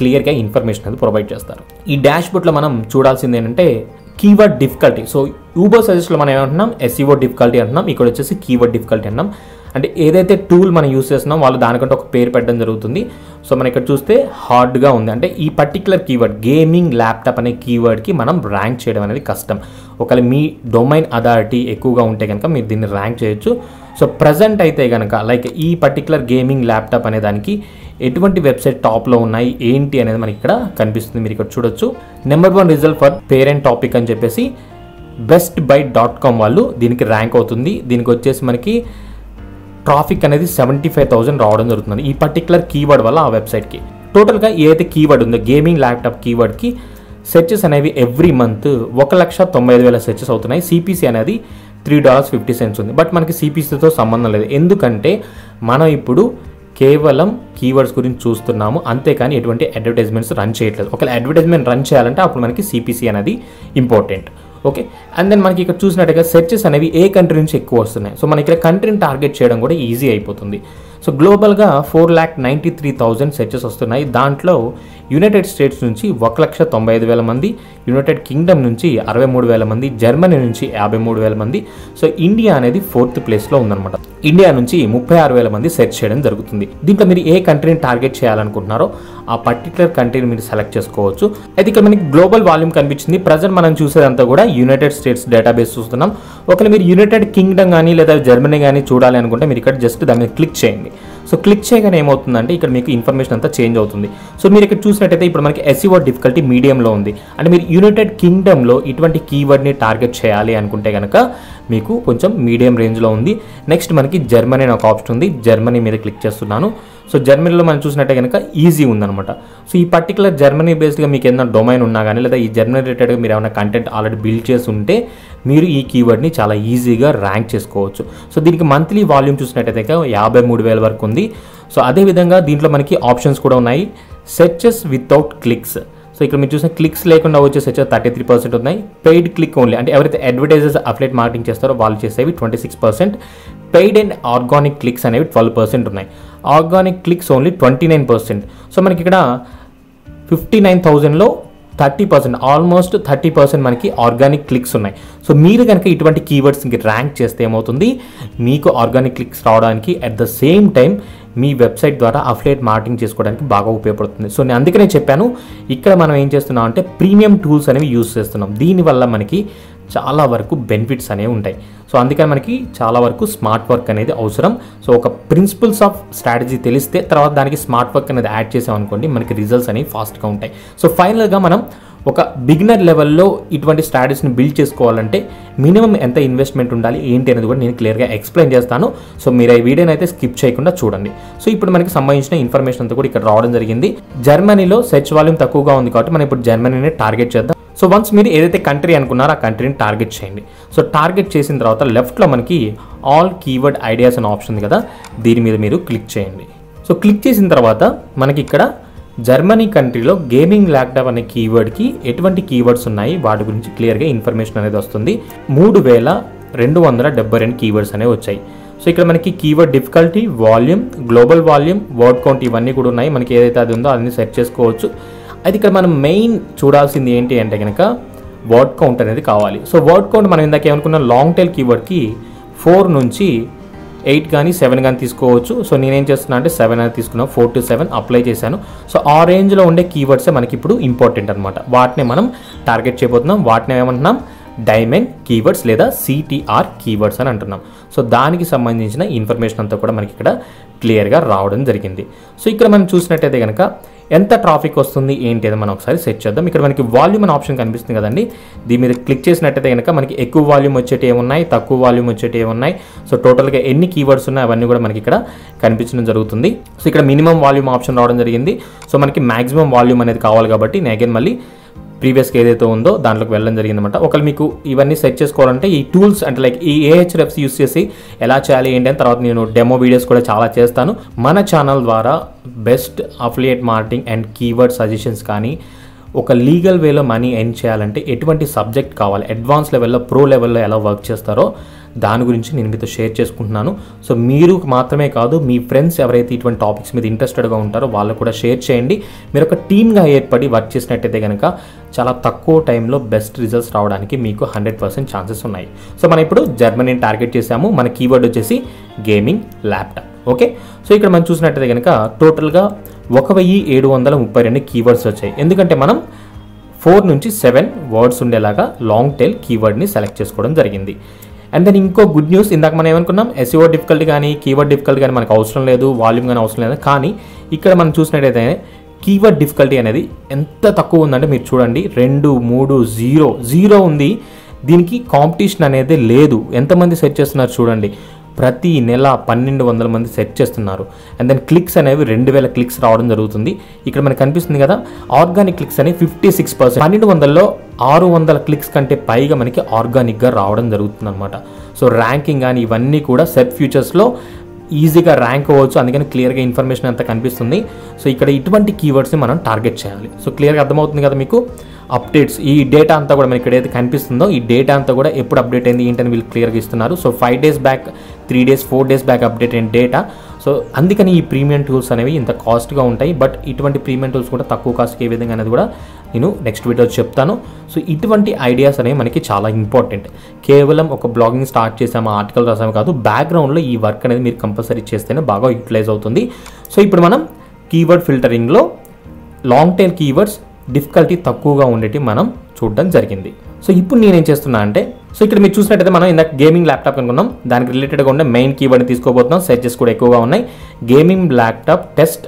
క్లియర్గా ఇన్ఫర్మేషన్ అనేది ప్రొవైడ్ చేస్తారు. ఈ డాష్బోర్డ్లో మనం చూడాల్సింది ఏంటంటే కీవర్డ్ డిఫికల్టీ. సో యూబర్ సజెస్ట్లో మనం ఏమంటున్నాం SEO డిఫికల్టీ అంటున్నాం, ఇక్కడ వచ్చేసి కీవర్డ్ డిఫికల్టీ అన్నాం. అంటే ఏదైతే టూల్ మనం యూస్ చేస్తున్నాం వాళ్ళు దానికంటే ఒక పేరు పెట్టడం జరుగుతుంది. సో మనం ఇక్కడ చూస్తే హార్డ్గా ఉంది, అంటే ఈ పర్టికులర్ కీవర్డ్ గేమింగ్ ల్యాప్టాప్ అనే కీవర్డ్కి మనం ర్యాంక్ చేయడం అనేది కష్టం. ఒకవేళ మీ డొమైన్ అథారిటీ ఎక్కువగా ఉంటే కనుక మీరు దీన్ని ర్యాంక్ చేయొచ్చు. సో ప్రజెంట్ అయితే కనుక లైక్ ఈ పర్టికులర్ గేమింగ్ ల్యాప్టాప్ అనే దానికి ఎటువంటి వెబ్సైట్ టాప్లో ఉన్నాయి ఏంటి అనేది మనకి ఇక్కడ కనిపిస్తుంది. మీరు ఇక్కడ చూడొచ్చు, number 1 result for parent topic అని చెప్పేసి bestbuy.com వాళ్ళు దీనికి ర్యాంక్ అవుతుంది. దీనికి వచ్చేసి మనకి ట్రాఫిక్ అనేది 75,000 రావడం జరుగుతుంది ఈ పర్టికులర్ కీవర్డ్ వల్ల ఆ వెబ్సైట్కి. టోటల్గా ఏదైతే కీవర్డ్ ఉందో గేమింగ్ ల్యాప్టాప్ కీవర్డ్కి సెర్చెస్ అనేవి ఎవ్రీ మంత్ 1,95,000 సెర్చెస్ అవుతున్నాయి. సిపిసి అనేది $3.50 ఉంది. బట్ మనకి సిపిసితో సంబంధం లేదు, ఎందుకంటే మనం ఇప్పుడు కేవలం కీవర్డ్స్ గురించి చూస్తున్నాము, అంతేకాని ఎటువంటి అడ్వర్టైజ్మెంట్స్ రన్ చేయట్లేదు. ఒకవేళ అడ్వర్టైజ్మెంట్ రన్ చేయాలంటే అప్పుడు మనకి సిపిసి అనేది ఇంపార్టెంట్. ఓకే, అండ్ దెన్ మనకి ఇక్కడ చూసినట్టుగా సెర్చెస్ అనేవి ఏ కంట్రీ నుంచి ఎక్కువ వస్తున్నాయి. సో మనకి ఇక్కడ కంట్రీని టార్గెట్ చేయడం కూడా ఈజీ అయిపోతుంది. సో గ్లోబల్గా 4,93,000 సెర్చెస్ వస్తున్నాయి. దాంట్లో యునైటెడ్ స్టేట్స్ నుంచి 1,95,000 మంది, యునైటెడ్ కింగ్డమ్ నుంచి 63,000 మంది, జర్మనీ నుంచి 53,000 మంది. సో ఇండియా అనేది 4th ప్లేస్లో ఉందన్నమాట. ఇండియా నుంచి 36,000 మంది సెర్చ్ చేయడం జరుగుతుంది. దీంట్లో మీరు ఏ కంట్రీని టార్గెట్ చేయాలనుకుంటున్నారో ఆ పర్టికులర్ కంట్రీని మీరు సెలెక్ట్ చేసుకోవచ్చు. అయితే ఇక్కడ మనకి గ్లోబల్ వాల్యూమ్ కనిపించింది. ప్రజెంట్ మనం చూసేదంతా కూడా యునైటెడ్ స్టేట్స్ డేటాబేస్ చూస్తున్నాం. ఒకవేళ మీరు యునైటెడ్ కింగ్డమ్ కానీ లేదా జర్మనీ కానీ చూడాలి అనుకుంటే మీరు ఇక్కడ జస్ట్ దాని మీద క్లిక్ చేయండి. సో క్లిక్ చేయగానే ఏమవుతుందంటే ఇక్కడ మీకు ఇన్ఫర్మేషన్ అంతా చేంజ్ అవుతుంది. సో మీరు ఇక్కడ చూసినట్టయితే ఇప్పుడు మనకి SEO డిఫికల్టీ మీడియంలో ఉంది. అంటే మీరు యునైటెడ్ కింగ్డమ్లో ఇటువంటి కీవర్డ్ని టార్గెట్ చేయాలి అనుకుంటే కనుక మీకు కొంచెం మీడియం రేంజ్లో ఉంది. నెక్స్ట్ మనకి జర్మనీ అనే ఒక ఆప్షన్ ఉంది, జర్మనీ మీద క్లిక్ చేస్తున్నాను. సో జర్మనీలో మనం చూసినట్టే కనుక ఈజీ ఉందన్నమాట. సో ఈ పర్టికులర్ జర్మనీ బేస్డ్గా మీకు ఏదైనా డొమైన్ ఉన్నా కానీ లేదా ఈ జర్మనీ రిలేటెడ్గా మీరు ఏమైనా కంటెంట్ ఆల్రెడీ బిల్డ్ చేసి ఉంటే మీరు ఈ కీవర్డ్ని చాలా ఈజీగా ర్యాంక్ చేసుకోవచ్చు. సో దీనికి మంత్లీ వాల్యూమ్ చూసినట్టయితే 53,000 వరకు ఉంది. సో అదేవిధంగా దీంట్లో మనకి ఆప్షన్స్ కూడా ఉన్నాయి. Searches without clicks. సో ఇక్కడ మీరు చూసిన క్లిక్స్ లేకుండా వచ్చే సెర్చెస్ 33% ఉన్నాయి. పెయిడ్ క్లిక్ ఓన్లీ అంటే ఎవరైతే అడ్వర్టైజర్స్ అఫిలియేట్ మార్కెటింగ్ చేస్తారో వాళ్ళు చేసేవి 26%. పెయిడ్ అండ్ ఆర్గానిక్ క్లిక్స్ అనేవి 12% ఉన్నాయి. Organic clicks only 29%. సో మనకి ఇక్కడ 59,000లో 30%, ఆల్మోస్ట్ 30% మనకి ఆర్గానిక్ క్లిక్స్ ఉన్నాయి. సో మీరు కనుక ఇటువంటి కీవర్డ్స్కి ర్యాంక్ చేస్తే ఏమవుతుంది, మీకు ఆర్గానిక్ క్లిక్స్ రావడానికి at the same time me website ద్వారా అఫిలియేట్ మార్కెటింగ్ చేసుకోవడానికి బాగా ఉపయోగపడుతుంది. సో నేను అందుకనే చెప్పాను, ఇక్కడ మనం ఏం చేస్తున్నాం అంటే ప్రీమియం టూల్స్ అనేవి యూజ్ చేస్తున్నాం. దీనివల్ల మనకి చాలా వరకు బెనిఫిట్స్ అనేవి ఉంటాయి. సో అందుకని మనకి చాలా వరకు స్మార్ట్ వర్క్ అనేది అవసరం. సో ఒక ప్రిన్సిపల్స్ ఆఫ్ స్ట్రాటజీ తెలిస్తే తర్వాత దానికి స్మార్ట్ వర్క్ అనేది యాడ్ చేసామనుకోండి, మనకి రిజల్ట్స్ అనేవి ఫాస్ట్గా ఉంటాయి. సో ఫైనల్గా మనం ఒక బిగినర్ లెవెల్లో ఇటువంటి స్ట్రాటజీని బిల్డ్ చేసుకోవాలంటే మినిమం ఎంత ఇన్వెస్ట్మెంట్ ఉండాలి ఏంటి అనేది కూడా నేను క్లియర్గా ఎక్స్ప్లెయిన్ చేస్తాను. సో మీరు ఈ వీడియోని అయితే స్కిప్ చేయకుండా చూడండి. సో ఇప్పుడు మనకి సంబంధించిన ఇన్ఫర్మేషన్ అంతా కూడా ఇక్కడ రావడం జరిగింది. జర్మనీలో సెర్చ్ వాల్యూమ్ తక్కువగా ఉంది కాబట్టి మనం ఇప్పుడు జర్మనీని టార్గెట్ చేద్దాం. సో వన్స్ మీరు ఏదైతే కంట్రీ అనుకున్నారో ఆ కంట్రీని టార్గెట్ చేయండి. సో టార్గెట్ చేసిన తర్వాత లెఫ్ట్లో మనకి ఆల్ కీవర్డ్ ఐడియాస్ అనే ఆప్షన్ ఉంది కదా, దీని మీద మీరు క్లిక్ చేయండి. సో క్లిక్ చేసిన తర్వాత మనకి ఇక్కడ జర్మనీ కంట్రీలో గేమింగ్ ల్యాప్టాప్ అనే కీవర్డ్కి ఎటువంటి కీవర్డ్స్ ఉన్నాయి వాటి గురించి క్లియర్గా ఇన్ఫర్మేషన్ అనేది వస్తుంది. 3272 కీవర్డ్స్ అనేవి వచ్చాయి. సో ఇక్కడ మనకి keyword difficulty, volume, global volume, word count ఇవన్నీ కూడా ఉన్నాయి. మనకి ఏదైతే అది ఉందో అన్ని సెర్చ్ చేసుకోవచ్చు. అయితే ఇక్కడ మనం మెయిన్ చూడాల్సింది ఏంటి అంటే కనుక వర్డ్ కౌంట్ అనేది కావాలి. సో వర్డ్ కౌంట్ మనం ఇందాక ఏమనుకున్న లాంగ్ టైల్ కీవర్డ్కి 4 నుంచి 8 కానీ 7 కానీ తీసుకోవచ్చు. సో నేనేం చేస్తున్నా అంటే 7 అనేది తీసుకున్నాను, 4 to 7 అప్లై చేశాను. సో ఆ రేంజ్లో ఉండే కీవర్డ్సే మనకి ఇప్పుడు ఇంపార్టెంట్ అనమాట. వాటిని మనం టార్గెట్ చేయబోతున్నాం. వాటిని ఏమంటున్నాం, డైమండ్ కీవర్డ్స్ లేదా CTR కీవర్డ్స్ అని అంటున్నాం. సో దానికి సంబంధించిన ఇన్ఫర్మేషన్ అంతా కూడా మనకి ఇక్కడ క్లియర్గా రావడం జరిగింది. సో ఇక్కడ మనం చూసినట్టయితే కనుక ఎంత ట్రాఫిక్ వస్తుంది ఏంటి అని మనం ఒకసారి సెట్ చేద్దాం. ఇక్కడ మనకి వాల్యూమ్ అనే ఆప్షన్ కనిపిస్తుంది కదండి, దీని మీద క్లిక్ చేసినట్టయితే కనుక మనకి ఎక్కువ వాల్యూమ్ వచ్చేటి ఏమున్నాయి, తక్కువ వాల్యూమ్ వచ్చేటి ఏమున్నాయి, సో టోటల్గా ఎన్ని కీవర్డ్స్ ఉన్నాయి అవన్నీ కూడా మనకి ఇక్కడ కనిపించడం జరుగుతుంది. సో ఇక్కడ మినిమం వాల్యూమ్ ఆప్షన్ రావడం జరిగింది. సో మనకి మాక్సిమం వాల్యూమ్ అనేది కావాలి కాబట్టి నేను అగైన్ మళ్ళీ ప్రీవియస్గా ఏదైతే ఉందో దాంట్లోకి వెళ్ళడం జరిగిందన్నమాట. ఒకవేళ మీకు ఇవన్నీ సెట్ చేసుకోవాలంటే ఈ టూల్స్ అంటే లైక్ ఈ Ahrefs యూస్ చేసి ఎలా చేయాలి ఏంటి అని తర్వాత నేను డెమో వీడియోస్ కూడా చాలా చేస్తాను. మన ఛానల్ ద్వారా best affiliate marketing and keyword suggestions కానీ ఒక లీగల్ వేలో మనీ ఎర్న్ చేయాలంటే ఎటువంటి సబ్జెక్ట్ కావాలి, అడ్వాన్స్ లెవెల్లో ప్రో లెవెల్లో ఎలా వర్క్ చేస్తారో దాని గురించి నేను మీతో షేర్ చేసుకుంటున్నాను. సో మీరు మాత్రమే కాదు, మీ ఫ్రెండ్స్ ఎవరైతే ఇటువంటి టాపిక్స్ మీద ఇంట్రెస్టెడ్గా ఉంటారో వాళ్ళు కూడా షేర్ చేయండి. మీరు ఒక టీమ్గా ఏర్పడి వర్క్ చేసినట్టయితే కనుక చాలా తక్కువ టైంలో బెస్ట్ రిజల్ట్స్ రావడానికి మీకు 100% ఛాన్సెస్ ఉన్నాయి. సో మనం ఇప్పుడు జర్మనీని టార్గెట్ చేసాము. మన కీవర్డ్ వచ్చేసి గేమింగ్ ల్యాప్టాప్. ఓకే, సో ఇక్కడ మనం చూసినట్టయితే కనుక టోటల్గా 1732 కీవర్డ్స్ వచ్చాయి. ఎందుకంటే మనం 4 నుంచి 7 వర్డ్స్ ఉండేలాగా లాంగ్ టైల్ కీవర్డ్ని సెలెక్ట్ చేసుకోవడం జరిగింది. అండ్ దెన్ ఇంకో గుడ్ న్యూస్, ఇందాక మనం ఏమనుకున్నాం SEO డిఫికల్టీ కానీ కీవర్డ్ డిఫికల్టీ కానీ మనకు అవసరం లేదు, వాల్యూమ్ కానీ అవసరం లేదు. కానీ ఇక్కడ మనం చూసినట్టయితే కీవర్డ్ డిఫికల్టీ అనేది ఎంత తక్కువ ఉందంటే మీరు చూడండి, 2, 3, 0 ఉంది. దీనికి కాంపిటీషన్ అనేది లేదు. ఎంతమంది సెర్చ్ చేస్తున్నారు చూడండి, ప్రతి నెల 1200 మంది సెర్చ్ చేస్తున్నారు. అండ్ దెన్ క్లిక్స్ అనేవి 2000 క్లిక్స్ రావడం జరుగుతుంది. ఇక్కడ మనకు కనిపిస్తుంది కదా, ఆర్గానిక్ క్లిక్స్ అనేవి 56%. 1200లో 600 క్లిక్స్ కంటే పైగా మనకి ఆర్గానిక్గా రావడం జరుగుతుంది అనమాట. సో ర్యాంకింగ్ కానీ ఇవన్నీ కూడా సెర్చ్ ఫ్యూచర్స్లో ఈజీగా ర్యాంక్ అవ్వచ్చు. అందుకని క్లియర్గా ఇన్ఫర్మేషన్ అంతా కనిపిస్తుంది. సో ఇక్కడ ఇటువంటి కీవర్డ్స్ని మనం టార్గెట్ చేయాలి. సో క్లియర్గా అర్థమవుతుంది కదా మీకు. అప్డేట్స్ ఈ డేటా అంతా కూడా మనకి ఇక్కడ ఏదైతే కనిపిస్తుందో ఈ డేటా అంతా కూడా ఎప్పుడు అప్డేట్ అయింది ఏంటని వీళ్ళు క్లియర్గా ఇస్తున్నారు. So 5 days back, 3 days, 4 days back update అయిన డేటా. సో అందుకని ఈ ప్రీమియం టూల్స్ అనేవి ఇంత కాస్ట్గా ఉంటాయి. బట్ ఇటువంటి ప్రీమియం టూల్స్ కూడా తక్కువ కాస్ట్కి ఏ విధంగా అనేది కూడా నేను నెక్స్ట్ వీడియో చెప్తాను. సో ఇటువంటి ఐడియాస్ అనేవి మనకి చాలా ఇంపార్టెంట్. కేవలం ఒక బ్లాగింగ్ స్టార్ట్ చేసాము, ఆర్టికల్ రాసాము కాదు, బ్యాక్గ్రౌండ్లో ఈ వర్క్ అనేది మీరు కంపల్సరీ చేస్తేనే బాగా యూటిలైజ్ అవుతుంది. సో ఇప్పుడు మనం కీవర్డ్ ఫిల్టరింగ్లో లాంగ్ టైల్ కీవర్డ్స్ డిఫికల్టీ తక్కువగా ఉండేటి మనం చూడడం జరిగింది. సో ఇప్పుడు నేనేం చేస్తున్నా అంటే, సో ఇక్కడ మీరు చూసినట్టయితే మనం ఇందాక గేమింగ్ ల్యాప్టాప్ అనుకున్నాం, దానికి రిలేటెడ్గా ఉండే మెయిన్ కీవర్డ్ని తీసుకోబోతున్నాం. సెర్చెస్ కూడా ఎక్కువగా ఉన్నాయి. గేమింగ్ ల్యాప్టాప్ టెస్ట్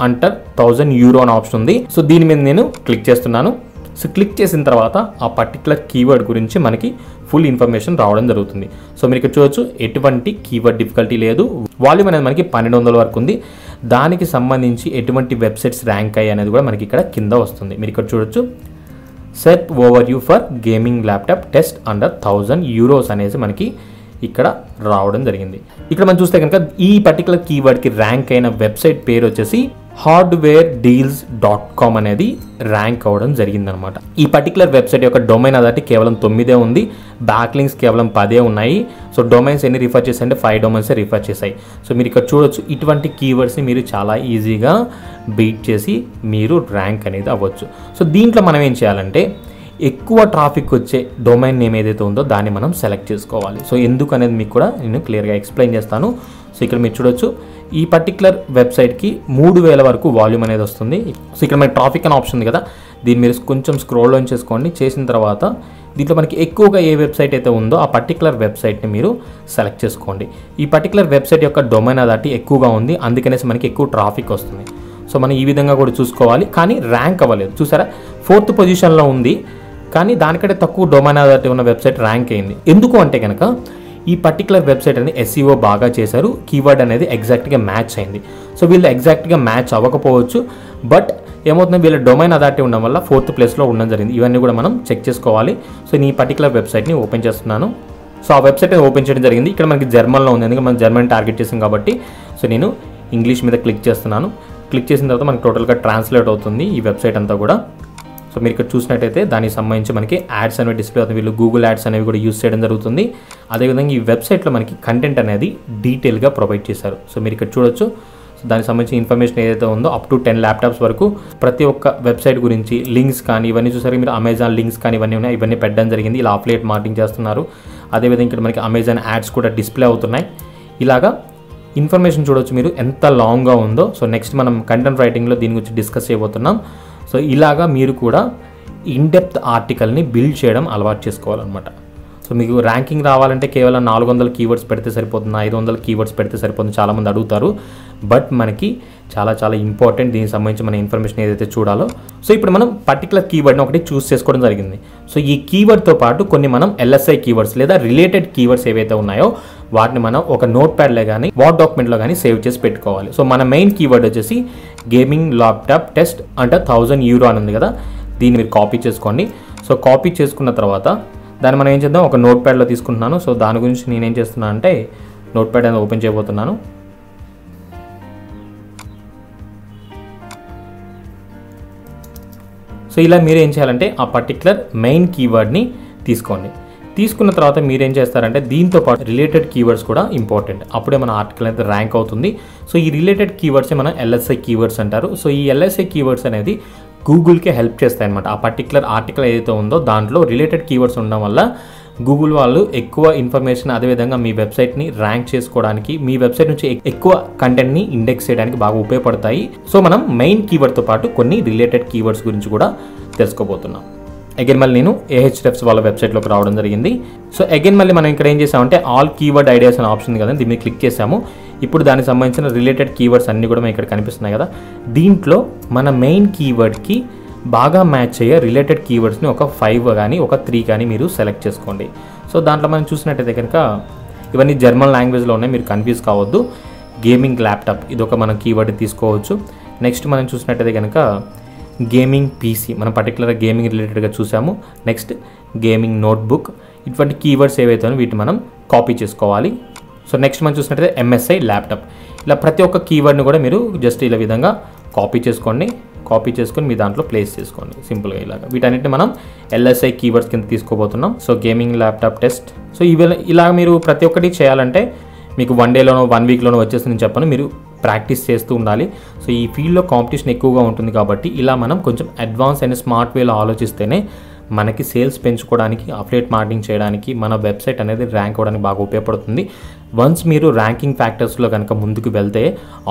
అంటర్ €1000 అనే ఆప్షన్ ఉంది. సో దీని మీద నేను క్లిక్ చేస్తున్నాను. సో క్లిక్ చేసిన తర్వాత ఆ పర్టికులర్ కీవర్డ్ గురించి మనకి ఫుల్ ఇన్ఫర్మేషన్ రావడం జరుగుతుంది. సో మీరు ఇక్కడ చూడొచ్చు, ఎటువంటి కీవర్డ్ డిఫికల్టీ లేదు. వాల్యూమ్ అనేది మనకి 1200 వరకు ఉంది. దానికి సంబంధించి ఎటువంటి వెబ్సైట్స్ ర్యాంక్ అయ్యి అనేది కూడా మనకి ఇక్కడ కింద వస్తుంది. మీరు ఇక్కడ చూడొచ్చు, search over you for gaming laptop test under €1000 అనేసి మనకి ఇక్కడ రావడం జరిగింది. ఇక్కడ మనం చూస్తే కనుక ఈ పర్టికులర్ కీవర్డ్కి ర్యాంక్ అయిన వెబ్సైట్ పేరు వచ్చేసి hardwaredeals.com అనేది ర్యాంక్ అవ్వడం జరిగిందనమాట. ఈ పర్టికులర్ వెబ్సైట్ యొక్క డొమైన్ అథారిటీ కేవలం 9 ఉంది, బ్యాక్ లింక్స్ కేవలం 10 ఉన్నాయి. సో డొమైన్స్ ఎన్ని రిఫర్ చేశాయంటే 5 డొమైన్స్ రిఫర్ చేశాయి. సో మీరు ఇక్కడ చూడొచ్చు, ఇటువంటి కీవర్డ్స్ని మీరు చాలా ఈజీగా బీట్ చేసి మీరు ర్యాంక్ అనేది అవ్వచ్చు. సో దీంట్లో మనం ఏం చేయాలంటే ఎక్కువ ట్రాఫిక్ వచ్చే డొమైన్ నేమ్ ఏదైతే ఉందో దాన్ని మనం సెలెక్ట్ చేసుకోవాలి. సో ఎందుకు అనేది మీకు కూడా నేను క్లియర్గా ఎక్స్ప్లెయిన్ చేస్తాను. సో ఇక్కడ మీరు చూడొచ్చు, ఈ పర్టికులర్ వెబ్సైట్కి 3000 వరకు వాల్యూమ్ అనేది వస్తుంది. సో ఇక్కడ మనకి ట్రాఫిక్ అనే ఆప్షన్ ఉంది కదా, దీన్ని మీరు కొంచెం స్క్రోల్ డౌన్ చేసుకోండి. చేసిన తర్వాత దీంట్లో మనకి ఎక్కువగా ఏ వెబ్సైట్ అయితే ఉందో ఆ పర్టికులర్ వెబ్సైట్ని మీరు సెలెక్ట్ చేసుకోండి. ఈ పర్టికులర్ వెబ్సైట్ యొక్క డొమైన్ అథారిటీ ఎక్కువగా ఉంది, అందుకనేసి మనకి ఎక్కువ ట్రాఫిక్ వస్తుంది. సో మనం ఈ విధంగా కూడా చూసుకోవాలి, కానీ ర్యాంక్ అవ్వలేదు. చూసారా, 4th పొజిషన్లో ఉంది, కానీ దానికంటే తక్కువ డొమైన్ అథారిటీ ఉన్న వెబ్సైట్ ర్యాంక్ అయింది. ఎందుకు అంటే కనుక ఈ పర్టికులర్ వెబ్సైట్ అనేది SEO బాగా చేశారు, కీవర్డ్ అనేది ఎగ్జాక్ట్గా మ్యాచ్ అయింది. సో వీళ్ళు ఎగ్జాక్ట్గా మ్యాచ్ అవ్వకపోవచ్చు, బట్ ఏమవుతుంది, వీళ్ళ డొమైన్ అథారిటీ ఉండడం వల్ల 4th ప్లేస్లో ఉండడం జరిగింది. ఇవన్నీ కూడా మనం చెక్ చేసుకోవాలి. సో నేను ఈ పర్టికులర్ వెబ్సైట్ని ఓపెన్ చేస్తున్నాను. సో ఆ వెబ్సైట్ ఓపెన్ చేయడం జరిగింది. ఇక్కడ మనకి జర్మన్లో ఉంది, ఎందుకంటే మనం జర్మన్ టార్గెట్ చేసాం కాబట్టి. సో నేను ఇంగ్లీష్ మీద క్లిక్ చేస్తున్నాను. క్లిక్ చేసిన తర్వాత మనకి టోటల్గా ట్రాన్స్లేట్ అవుతుంది ఈ వెబ్సైట్ అంతా కూడా. సో మీరు ఇక్కడ చూసినట్టయితే దానికి సంబంధించి మనకి యాడ్స్ అనేవి డిస్ప్లే అవుతుంది. వీళ్ళు గూగుల్ యాడ్స్ అనేవి కూడా యూస్ చేయడం జరుగుతుంది. అదేవిధంగా ఈ వెబ్సైట్లో మనకి కంటెంట్ అనేది డీటెయిల్గా ప్రొవైడ్ చేశారు. సో మీరు ఇక్కడ చూడొచ్చు, సో దానికి సంబంధించిన ఇన్ఫర్మేషన్ ఏదైతే ఉందో అప్ టు 10 ల్యాప్టాప్స్ వరకు ప్రతి ఒక్క వెబ్సైట్ గురించి లింక్స్ కానీ ఇవన్నీ చూసారు మీరు, అమెజాన్ లింక్స్ కానీ ఇవన్నీ ఉన్నాయి, ఇవన్నీ పెట్టడం జరిగింది. ఇలా అఫిలియేట్ మార్కెటింగ్ చేస్తున్నారు. అదేవిధంగా ఇక్కడ మనకి అమెజాన్ యాడ్స్ కూడా డిస్ప్లే అవుతున్నాయి. ఇలాగా ఇన్ఫర్మేషన్ చూడొచ్చు మీరు ఎంత లాంగ్గా ఉందో. సో నెక్స్ట్ మనం కంటెంట్ రైటింగ్లో దీని గురించి డిస్కస్ చేయబోతున్నాం. సో ఇలాగా మీరు కూడా ఇన్డెప్త్ ఆర్టికల్ని బిల్డ్ చేయడం అలవాటు చేసుకోవాలన్నమాట. సో మీకు ర్యాంకింగ్ రావాలంటే కేవలం 400 కీవర్డ్స్ పెడితే సరిపోతుంది, 500 కీవర్డ్స్ పెడితే సరిపోతుంది, చాలామంది అడుగుతారు. బట్ మనకి చాలా చాలా ఇంపార్టెంట్ దీనికి సంబంధించి మన ఇన్ఫర్మేషన్ ఏదైతే చూడాలో. సో ఇప్పుడు మనం పర్టికులర్ కీవర్డ్ని ఒకటి చూస్ చేసుకోవడం జరిగింది. సో ఈ కీవర్డ్తో పాటు కొన్ని మనం LSI కీవర్డ్స్ లేదా రిలేటెడ్ కీవర్డ్స్ ఏవైతే ఉన్నాయో వాటిని మనం ఒక నోట్ ప్యాడ్లో కానీ వర్డ్ డాక్యుమెంట్లో కానీ సేవ్ చేసి పెట్టుకోవాలి. సో మన మెయిన్ కీవర్డ్ వచ్చేసి గేమింగ్ ల్యాప్టాప్ టెస్ట్ అంటే €1000 అని ఉంది కదా, దీన్ని మీరు కాపీ చేసుకోండి. సో కాపీ చేసుకున్న తర్వాత దాన్ని మనం ఏం చేద్దాం, ఒక నోట్ ప్యాడ్లో తీసుకుంటున్నాను. సో దాని గురించి నేనేం చేస్తున్నాను అంటే నోట్ ప్యాడ్ అనేది ఓపెన్ చేయబోతున్నాను. సో ఇలా మీరు ఏం చేయాలంటే ఆ పర్టికులర్ మెయిన్ కీవర్డ్ని తీసుకోండి. తీసుకున్న తర్వాత మీరేం చేస్తారంటే దీంతో పాటు రిలేటెడ్ కీవర్డ్స్ కూడా ఇంపార్టెంట్, అప్పుడే మన ఆర్టికల్ అయితే ర్యాంక్ అవుతుంది. సో ఈ రిలేటెడ్ కీవర్డ్సే మనం LSI కీవర్డ్స్ అంటారు. సో ఈ LSI కీవర్డ్స్ అనేది గూగుల్కి హెల్ప్ చేస్తాయి అనమాట. ఆ పర్టికులర్ ఆర్టికల్ ఏదైతే ఉందో దాంట్లో రిలేటెడ్ కీవర్డ్స్ ఉండడం వల్ల గూగుల్ వాళ్ళు ఎక్కువ ఇన్ఫర్మేషన్, అదేవిధంగా మీ వెబ్సైట్ని ర్యాంక్ చేసుకోవడానికి, మీ వెబ్సైట్ నుంచి ఎక్కువ కంటెంట్ని ఇండెక్స్ చేయడానికి బాగా ఉపయోగపడతాయి. సో మనం మెయిన్ కీవర్డ్తో పాటు కొన్ని రిలేటెడ్ కీవర్డ్స్ గురించి కూడా తెలుసుకోబోతున్నాం. అగైన్ మళ్ళీ నేను Ahrefs వాళ్ళ వెబ్సైట్లోకి రావడం జరిగింది. సో అగైన్ మళ్ళీ మనం ఇక్కడ ఏం చేసామంటే ఆల్ కీవర్డ్ ఐడియాస్ అనే ఆప్షన్ కదా, దీన్ని క్లిక్ చేసాము. ఇప్పుడు దానికి సంబంధించిన రిలేటెడ్ కీవర్డ్స్ అన్నీ కూడా ఇక్కడ కనిపిస్తున్నాయి కదా. దీంట్లో మన మెయిన్ కీవర్డ్కి బాగా మ్యాచ్ అయ్యే రిలేటెడ్ కీవర్డ్స్ని ఒక 5 కానీ ఒక 3 కానీ మీరు సెలెక్ట్ చేసుకోండి. సో దాంట్లో మనం చూసినట్టయితే కనుక ఇవన్నీ జర్మన్ లాంగ్వేజ్లో ఉన్నాయి, మీరు కన్ఫ్యూజ్ కావద్దు. గేమింగ్ ల్యాప్టాప్ ఇదొక మనం కీవర్డ్ తీసుకోవచ్చు. నెక్స్ట్ మనం చూసినట్టయితే కనుక గేమింగ్ PC మనం పర్టికులర్గా గేమింగ్ రిలేటెడ్గా చూసాము. నెక్స్ట్ గేమింగ్ నోట్బుక్, ఇటువంటి కీవర్డ్స్ ఏవైతే వీటిని మనం కాపీ చేసుకోవాలి. సో నెక్స్ట్ మనం చూసినట్టయితే MSI ల్యాప్టాప్, ఇలా ప్రతి ఒక్క కీవర్డ్ని కూడా మీరు జస్ట్ ఇలా విధంగా కాపీ చేసుకోండి. కాపీ చేసుకొని మీ దాంట్లో ప్లేస్ చేసుకోండి సింపుల్గా ఇలాగా. వీటన్నిటిని మనం LSI కీవర్డ్స్ కింద తీసుకోబోతున్నాం. So gaming laptop test. So ఇలా మీరు ప్రతి ఒక్కటి చేయాలంటే మీకు 1 డేలోనో 1 వీక్లోనో వచ్చేసి నేను చెప్పను, మీరు ప్రాక్టీస్ చేస్తూ ఉండాలి. సో ఈ ఫీల్డ్లో కాంపిటీషన్ ఎక్కువగా ఉంటుంది కాబట్టి ఇలా మనం కొంచెం అడ్వాన్స్ అండ్ స్మార్ట్ వేలో ఆలోచిస్తేనే మనకి సేల్స్ పెంచుకోవడానికి, అఫిలియేట్ మార్కెటింగ్ చేయడానికి, మన వెబ్సైట్ అనేది ర్యాంక్ అవ్వడానికి బాగా ఉపయోగపడుతుంది. వన్స్ మీరు ర్యాంకింగ్ ఫ్యాక్టర్స్లో కనుక ముందుకు వెళ్తే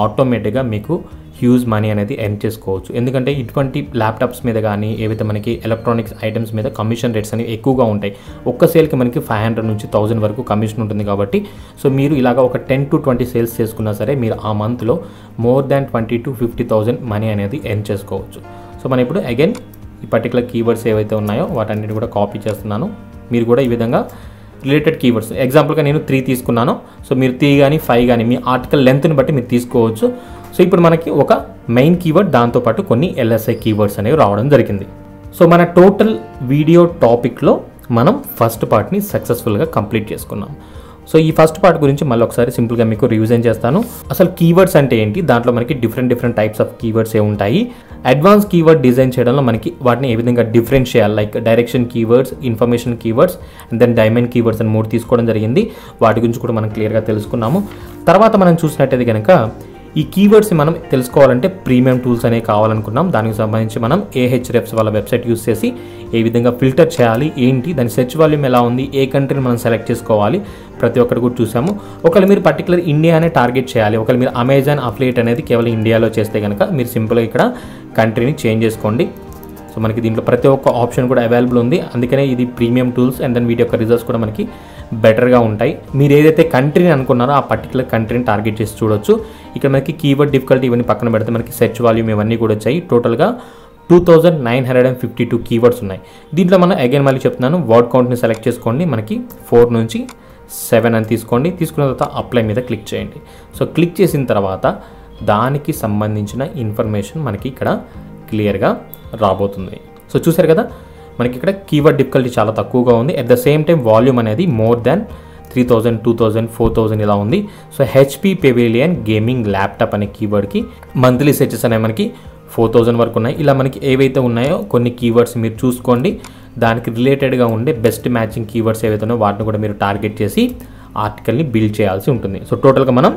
ఆటోమేటిక్గా మీకు హ్యూజ్ మనీ అనేది ఎర్న్ చేసుకోవచ్చు. ఎందుకంటే ఇటువంటి ల్యాప్టాప్స్ మీద కానీ ఏవైతే మనకి ఎలక్ట్రానిక్స్ ఐటమ్స్ మీద కమిషన్ రేట్స్ అనేవి ఎక్కువగా ఉంటాయి. ఒక్క సేల్కి మనకి 500 నుంచి 1000 వరకు కమిషన్ ఉంటుంది కాబట్టి సో మీరు ఇలాగ ఒక 10 to 20 సేల్స్ చేసుకున్నా సరే మీరు ఆ మంత్లో మోర్ దాన్ 20 to 50,000 మనీ అనేది ఎర్న్ చేసుకోవచ్చు. సో మనం ఇప్పుడు అగైన్ ఈ పర్టికులర్ కీవర్డ్స్ ఏవైతే ఉన్నాయో వాటన్నిటి కూడా కాపీ చేస్తున్నాను. మీరు కూడా ఈ విధంగా రిలేటెడ్ కీవర్డ్స్ ఎగ్జాంపుల్గా నేను 3 తీసుకున్నాను. సో మీరు 3 కానీ 5 కానీ మీ ఆర్టికల్ లెంత్ని బట్టి మీరు తీసుకోవచ్చు. సో ఇప్పుడు మనకి ఒక మెయిన్ కీవర్డ్ దాంతోపాటు కొన్ని LSI కీవర్డ్స్ అనేవి రావడం జరిగింది. సో మన టోటల్ వీడియో టాపిక్లో మనం ఫస్ట్ పార్ట్ని సక్సెస్ఫుల్గా కంప్లీట్ చేసుకున్నాం. సో ఈ ఫస్ట్ పార్ట్ గురించి మళ్ళీ ఒకసారి సింపుల్గా మీకు రివిజన్ చేస్తాను. అసలు కీవర్డ్స్ అంటే ఏంటి, దాంట్లో మనకి డిఫరెంట్ టైప్స్ ఆఫ్ కీవర్డ్స్ ఏ ఉంటాయి, అడ్వాన్స్ కీవర్డ్ డిజైన్ చేయడంలో మనకి వాటిని ఏ విధంగా డిఫరెంట్ చేయాలి, like direction keywords, information keywords and then diamond keywords అని 3 తీసుకోవడం జరిగింది. వాటి గురించి కూడా మనం క్లియర్గా తెలుసుకున్నాము. తర్వాత మనం చూసినట్టయితే కనుక ఈ కీవర్డ్స్ మనం తెలుసుకోవాలంటే ప్రీమియం టూల్స్ అనేవి కావాలనుకున్నాం. దానికి సంబంధించి మనం AHREFS వాళ్ళ వెబ్సైట్ యూస్ చేసి ఏ విధంగా ఫిల్టర్ చేయాలి, ఏంటి దాని సెర్చ్ వాల్యూమ్ ఎలా ఉంది, ఏ కంట్రీని మనం సెలెక్ట్ చేసుకోవాలి, ప్రతి ఒక్కటి కూడా చూసాము. ఒకవేళ మీరు పర్టికులర్ ఇండియా అనే టార్గెట్ చేయాలి, ఒకవేళ మీరు అమెజాన్ అఫిలియేట్ అనేది కేవలం ఇండియాలో చేస్తే కనుక మీరు సింపుల్గా ఇక్కడ కంట్రీని చేంజ్ చేసుకోండి. సో మనకి దీంట్లో ప్రతి ఒక్క ఆప్షన్ కూడా అవైలబుల్ ఉంది. అందుకనే ఇది ప్రీమియం టూల్స్ అండ్ దెన్ వీటి యొక్క రిజల్ట్స్ కూడా మనకి బెటర్గా ఉంటాయి. మీరు ఏదైతే కంట్రీని అనుకున్నారో ఆ పర్టికులర్ కంట్రీని టార్గెట్ చేసి చూడొచ్చు. ఇక్కడ మనకి కీవర్డ్ డిఫికల్టీ ఇవన్నీ పక్కన పెడితే మనకి సెర్చ్ వాల్యూమ్ ఇవన్నీ కూడా వచ్చాయి. టోటల్గా 2952 కీవర్డ్స్ ఉన్నాయి. దీంట్లో మనం అగైన్ మళ్ళీ చెప్తున్నాను, వర్డ్ కౌంట్ని సెలెక్ట్ చేసుకోండి. మనకి 4 నుంచి 7 అని తీసుకోండి. తీసుకున్న తర్వాత అప్లై మీద క్లిక్ చేయండి. సో క్లిక్ చేసిన తర్వాత దానికి సంబంధించిన ఇన్ఫర్మేషన్ మనకి ఇక్కడ క్లియర్గా రాబోతుంది. సో చూసారు కదా, మనకి ఇక్కడ కీవర్డ్ డిఫికల్టీ చాలా తక్కువగా ఉంది. At the same time volume అనేది మోర్ దాన్ 3000, 2000, 4000 ఇలా ఉంది. So HP pavilion gaming laptop అనే కీవర్డ్కి మంత్లీ సెర్చెస్ అనేవి మనకి 4000 వరకు ఉన్నాయి. ఇలా మనకి ఏవైతే ఉన్నాయో కొన్ని కీవర్డ్స్ మీరు చూసుకోండి. దానికి రిలేటెడ్గా ఉండే బెస్ట్ మ్యాచింగ్ కీవర్డ్స్ ఏవైతే ఉన్నాయో వాటిని కూడా మీరు టార్గెట్ చేసి ఆర్టికల్ని బిల్డ్ చేయాల్సి ఉంటుంది. సో టోటల్గా మనం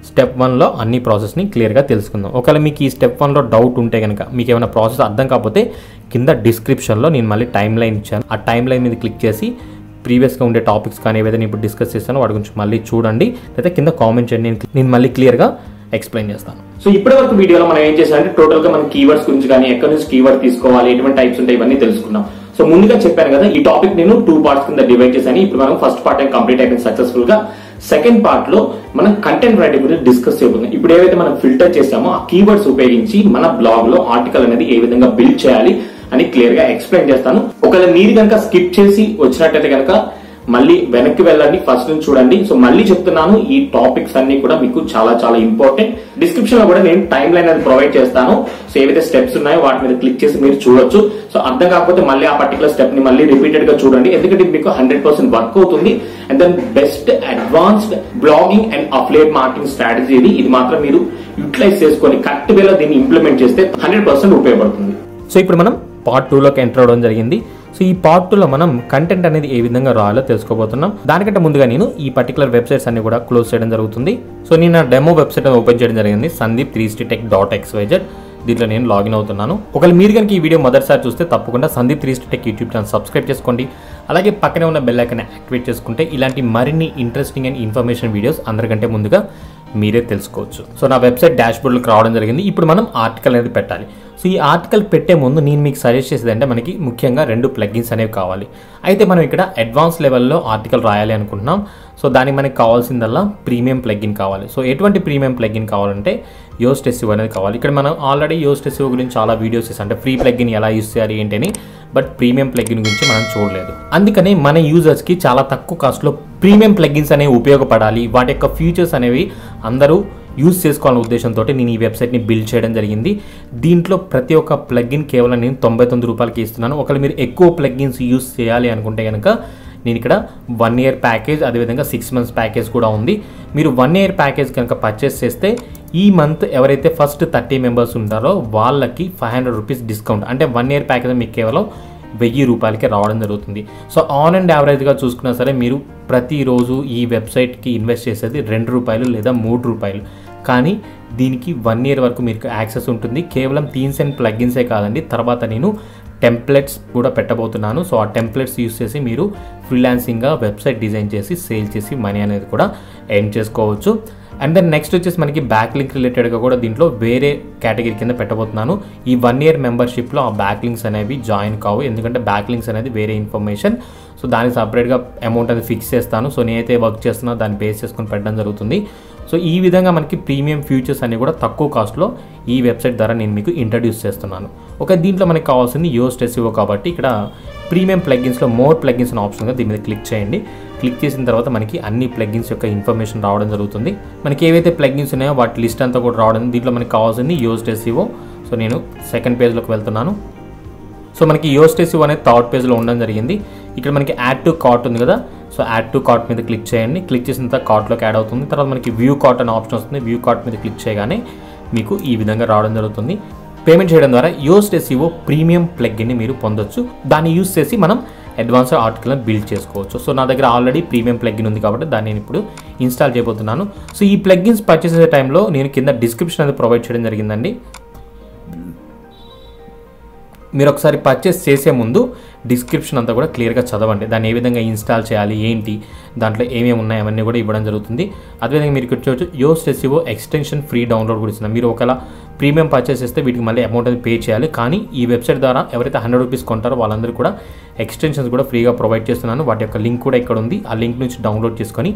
స్టెప్ 1లో అన్ని ప్రాసెస్ని క్లియర్గా తెలుసుకుందాం. ఒకవేళ మీకు ఈ స్టెప్ 1లో డౌట్ ఉంటే కనుక, మీకు ఏమైనా ప్రాసెస్ అర్థం కాకపోతే కింద డిస్క్రిప్షన్లో నేను మళ్ళీ టైమ్ లైన్ ఇచ్చాను. ఆ టైమ్ లైన్ మీద క్లిక్ చేసి ప్రీవియస్గా ఉండే టాపిక్స్ కానీ ఏవైతే నేను ఇప్పుడు డిస్కస్ చేస్తానో వాటి గురించి మళ్ళీ చూడండి, లేదా కింద కామెంట్ చేయండి, నేను మళ్ళీ క్లియర్గా ఎక్స్ప్లెయిన్ చేస్తాను. సో ఇప్పటి వరకు వీడియోలో మనం ఏం చేసామంటే టోటల్ గా మనం కీవర్డ్స్ గురించి కానీ ఎక్కడి నుంచి కీవర్డ్ తీసుకోవాలి, ఎటువంటి టైప్స్ ఉంటాయి, ఇవన్నీ తెలుసుకున్నాం. సో ముందుగా చెప్పాను కదా, ఈ టాపిక్ నేను 2 పార్ట్స్ కింద డివైడ్ చేశాను. ఇప్పుడు మనం ఫస్ట్ పార్ట్ కంప్లీట్ అయిపోయింది సక్సెస్ఫుల్ గా. సెకండ్ పార్ట్ లో మనం కంటెంట్ రైటింగ్ గురించి డిస్కస్ చేయబోతున్నాం. ఇప్పుడు ఏవైతే మనం ఫిల్టర్ చేసామో ఆ కీవర్డ్స్ ఉపయోగించి మన బ్లాగ్ లో ఆర్టికల్ అనేది ఏ విధంగా బిల్డ్ చేయాలి అని క్లియర్ గా ఎక్స్ప్లెయిన్ చేస్తాను. ఒకవేళ మీరు కనుక స్కిప్ చేసి వచ్చినట్టయితే కనుక మళ్ళీ వెనక్కి వెళ్ళండి, ఫస్ట్ నుంచి చూడండి. సో మళ్ళీ చెప్తున్నాను, ఈ టాపిక్స్ అన్ని కూడా మీకు చాలా చాలా ఇంపార్టెంట్. డిస్క్రిప్షన్ లో కూడా నేను టైం లైన్ అనేది ప్రొవైడ్ చేస్తాను. సో ఏవైతే స్టెప్స్ ఉన్నాయో వాటి మీద క్లిక్ చేసి మీరు చూడొచ్చు. సో అర్థం కాకపోతే మళ్ళీ ఆ పర్టికులర్ స్టెప్ ని మళ్ళీ రిపీటెడ్ గా చూడండి, ఎందుకంటే ఇది మీకు 100% వర్క్ అవుతుంది. And then best advanced blogging and affiliate marketing strategy ఇది మాత్రం మీరు యూటిలైజ్ చేసుకొని కరెక్ట్ వేలో దీన్ని ఇంప్లిమెంట్ చేస్తే 100% ఉపయోగపడుతుంది. సో ఇప్పుడు మనం పార్ట్ 2లోకి ఎంటర్ అవ్వడం జరిగింది. సో ఈ పార్ట్ 2లో మనం కంటెంట్ అనేది ఏ విధంగా రాయాలో తెలుసుకోబోతున్నాం. దానికంటే ముందుగా నేను ఈ పర్టికులర్ వెబ్సైట్స్ అన్ని కూడా క్లోజ్ చేయడం జరుగుతుంది. సో నేను నా డెమో వెబ్సైట్ ఓపెన్ చేయడం జరిగింది, sandeep3sttech.xyz. దీంట్లో నేను లాగిన్ అవుతున్నాను. ఒకవేళ మీరు కనుక ఈ వీడియో మొదటిసారి చూస్తే తప్పకుండా Sandeep3sttech యూట్యూబ్ ఛానల్ సబ్స్క్రైబ్ చేసుకోండి. అలాగే పక్కనే ఉన్న బెల్ ఐకాన్ యాక్టివేట్ చేసుకుంటే ఇలాంటి మరిన్ని ఇంట్రెస్టింగ్ అండ్ ఇన్ఫర్మేషన్ వీడియోస్ అందరికంటే ముందుగా మీరే తెలుసుకోవచ్చు. సో నా వెబ్సైట్ డాష్బోర్డ్లోకి రావడం జరిగింది. ఇప్పుడు మనం ఆర్టికల్ అనేది పెట్టాలి. సో ఈ ఆర్టికల్ పెట్టే ముందు నేను మీకు సజెస్ట్ చేసేది అంటే మనకి ముఖ్యంగా 2 ప్లగిన్స్ అనేవి కావాలి. అయితే మనం ఇక్కడ అడ్వాన్స్ లెవెల్లో ఆర్టికల్ రాయాలి అనుకుంటున్నాం. సో దానికి మనకి కావాల్సిందల్లా ప్రీమియం ప్లగిన్ కావాలి. సో ఎటువంటి ప్రీమియం ప్లగిన్ కావాలంటే Yoast SEO అనేది కావాలి. ఇక్కడ మనం ఆల్రెడీ Yoast SEO గురించి చాలా వీడియోస్ చేసాం, అంటే ఫ్రీ ప్లగిన్ ఎలా యూస్ చేయాలి ఏంటని. బట్ ప్రీమియం ప్లగిన్ గురించి మనం చూడలేదు. అందుకని మన యూజర్స్కి చాలా తక్కువ కాస్ట్లో ప్రీమియం ప్లగిన్స్ అనేవి ఉపయోగపడాలి, వాటి యొక్క ఫీచర్స్ అనేవి అందరూ యూజ్ చేసుకోవాలనే ఉద్దేశంతో నేను ఈ వెబ్సైట్ని బిల్డ్ చేయడం జరిగింది. దీంట్లో ప్రతి ఒక్క ప్లగిన్ కేవలం నేను 99 రూపాయలకి ఇస్తున్నాను. ఒకవేళ మీరు ఎక్కువ ప్లగిన్స్ యూజ్ చేయాలి అనుకుంటే కనుక నేను ఇక్కడ 1 year ప్యాకేజ్, అదేవిధంగా 6 months ప్యాకేజ్ కూడా ఉంది. మీరు 1 year ప్యాకేజ్ కనుక పర్చేస్ చేస్తే ఈ మంత్ ఎవరైతే ఫస్ట్ 30 members ఉంటారో వాళ్ళకి 500 రూపీస్ డిస్కౌంట్, అంటే 1 year ప్యాకేజ్ మీకు కేవలం 1000 రూపాయలకే రావడం జరుగుతుంది. సో ఆన్ అండ్ యావరేజ్గా చూసుకున్నా సరే మీరు ప్రతిరోజు ఈ వెబ్సైట్కి ఇన్వెస్ట్ చేసేది 2 రూపాయలు లేదా 3 రూపాయలు. కానీ దీనికి 1 year వరకు మీకు యాక్సెస్ ఉంటుంది. కేవలం థీమ్స్ అండ్ ప్లగిన్సే కాదండి, తర్వాత నేను టెంప్లెట్స్ కూడా పెట్టబోతున్నాను. సో ఆ టెంప్లెట్స్ యూస్ చేసి మీరు ఫ్రీలాన్సింగ్గా వెబ్సైట్ డిజైన్ చేసి సేల్ చేసి మనీ అనేది కూడా ఎర్న్ చేసుకోవచ్చు. అండ్ దెన్ నెక్స్ట్ వచ్చేసి మనకి బ్యాక్ లింక్ రిలేటెడ్గా కూడా దీంట్లో వేరే కేటగిరీ కింద పెట్టబోతున్నాను. ఈ 1 year మెంబర్షిప్లో ఆ బ్యాక్ లింక్స్ అనేవి జాయిన్ కావు, ఎందుకంటే బ్యాక్ లింక్స్ అనేది వేరే ఇన్ఫర్మేషన్. సో దానికి సపరేట్గా అమౌంట్ అనేది ఫిక్స్ చేస్తాను. సో నేనైతే వర్క్ చేస్తున్నా దాన్ని బేస్ చేసుకొని పెట్టడం జరుగుతుంది. సో ఈ విధంగా మనకి ప్రీమియం ఫీచర్స్ అన్ని కూడా తక్కువ కాస్ట్లో ఈ వెబ్సైట్ ద్వారా నేను మీకు ఇంట్రడ్యూస్ చేస్తున్నాను. దీంట్లో మనకి కావాల్సింది Yoast SEO కాబట్టి ఇక్కడ ప్రీమియం ప్లగిన్స్లో మోర్ ప్లగిన్స్ అనే ఆప్షన్గా దీని మీద క్లిక్ చేయండి. క్లిక్ చేసిన తర్వాత మనకి అన్ని ప్లగిన్స్ యొక్క ఇన్ఫర్మేషన్ రావడం జరుగుతుంది. మనకి ఏవైతే ప్లగిన్స్ ఉన్నాయో వాటి లిస్ట్ అంతా కూడా రావడం. దీంట్లో మనకి కావాల్సింది Yoast SEO. సో నేను సెకండ్ పేజ్లోకి వెళ్తున్నాను. సో మనకి Yoast SEO అనేది థర్డ్ పేజ్లో ఉండడం జరిగింది. ఇక్కడ మనకి యాడ్ టు కార్ట్ ఉంది కదా, సో యాడ్ టు కార్ట్ మీద క్లిక్ చేయండి. క్లిక్ చేసిన తర్వాత కార్ట్లోకి యాడ్ అవుతుంది. తర్వాత మనకి వ్యూ కార్ట్ అనే ఆప్షన్ వస్తుంది. వ్యూ కార్ట్ మీద క్లిక్ చేయగానే మీకు ఈ విధంగా రావడం జరుగుతుంది. పేమెంట్ చేయడం ద్వారా యోస్ట్ ఎస్ఈఓ ప్రీమియం ప్లగ్గిన్ని మీరు పొందొచ్చు. దాన్ని యూస్ చేసి మనం అడ్వాన్స్డ్ ఆర్టికల్ని బిల్డ్ చేసుకోవచ్చు. సో నా దగ్గర ఆల్రెడీ ప్రీమియం ప్లగ్గిన్ ఉంది కాబట్టి దాన్ని నేను ఇప్పుడు ఇన్స్టాల్ చేయబోతున్నాను. సో ఈ ప్లగ్గిన్స్ పర్చేస్ చేసే టైంలో నేను కింద డిస్క్రిప్షన్ అనేది ప్రొవైడ్ చేయడం జరిగిందండి. మీరు ఒకసారి పర్చేస్ చేసే ముందు డిస్క్రిప్షన్ అంతా కూడా క్లియర్గా చదవండి. దాన్ని ఏ విధంగా ఇన్స్టాల్ చేయాలి, ఏంటి, దాంట్లో ఏమేమి ఉన్నాయి అవన్నీ కూడా ఇవ్వడం జరుగుతుంది. అదేవిధంగా మీరు ఇక్కడ చూడవచ్చు Yoast SEO extension free download కూడా ఇస్తున్నాం. మీరు ఒకవేళ ప్రీమియం పర్చేస్ చేస్తే వీటికి మళ్ళీ అమౌంట్ అనేది పే చేయాలి. కానీ ఈ వెబ్సైట్ ద్వారా ఎవరైతే 100 రూపీస్ కొంటారో వాళ్ళందరూ కూడా ఎక్స్టెన్షన్స్ కూడా ఫ్రీగా ప్రొవైడ్ చేస్తున్నాను. వాటి యొక్క లింక్ కూడా ఇక్కడ ఉంది. ఆ లింక్ నుంచి డౌన్లోడ్ చేసుకొని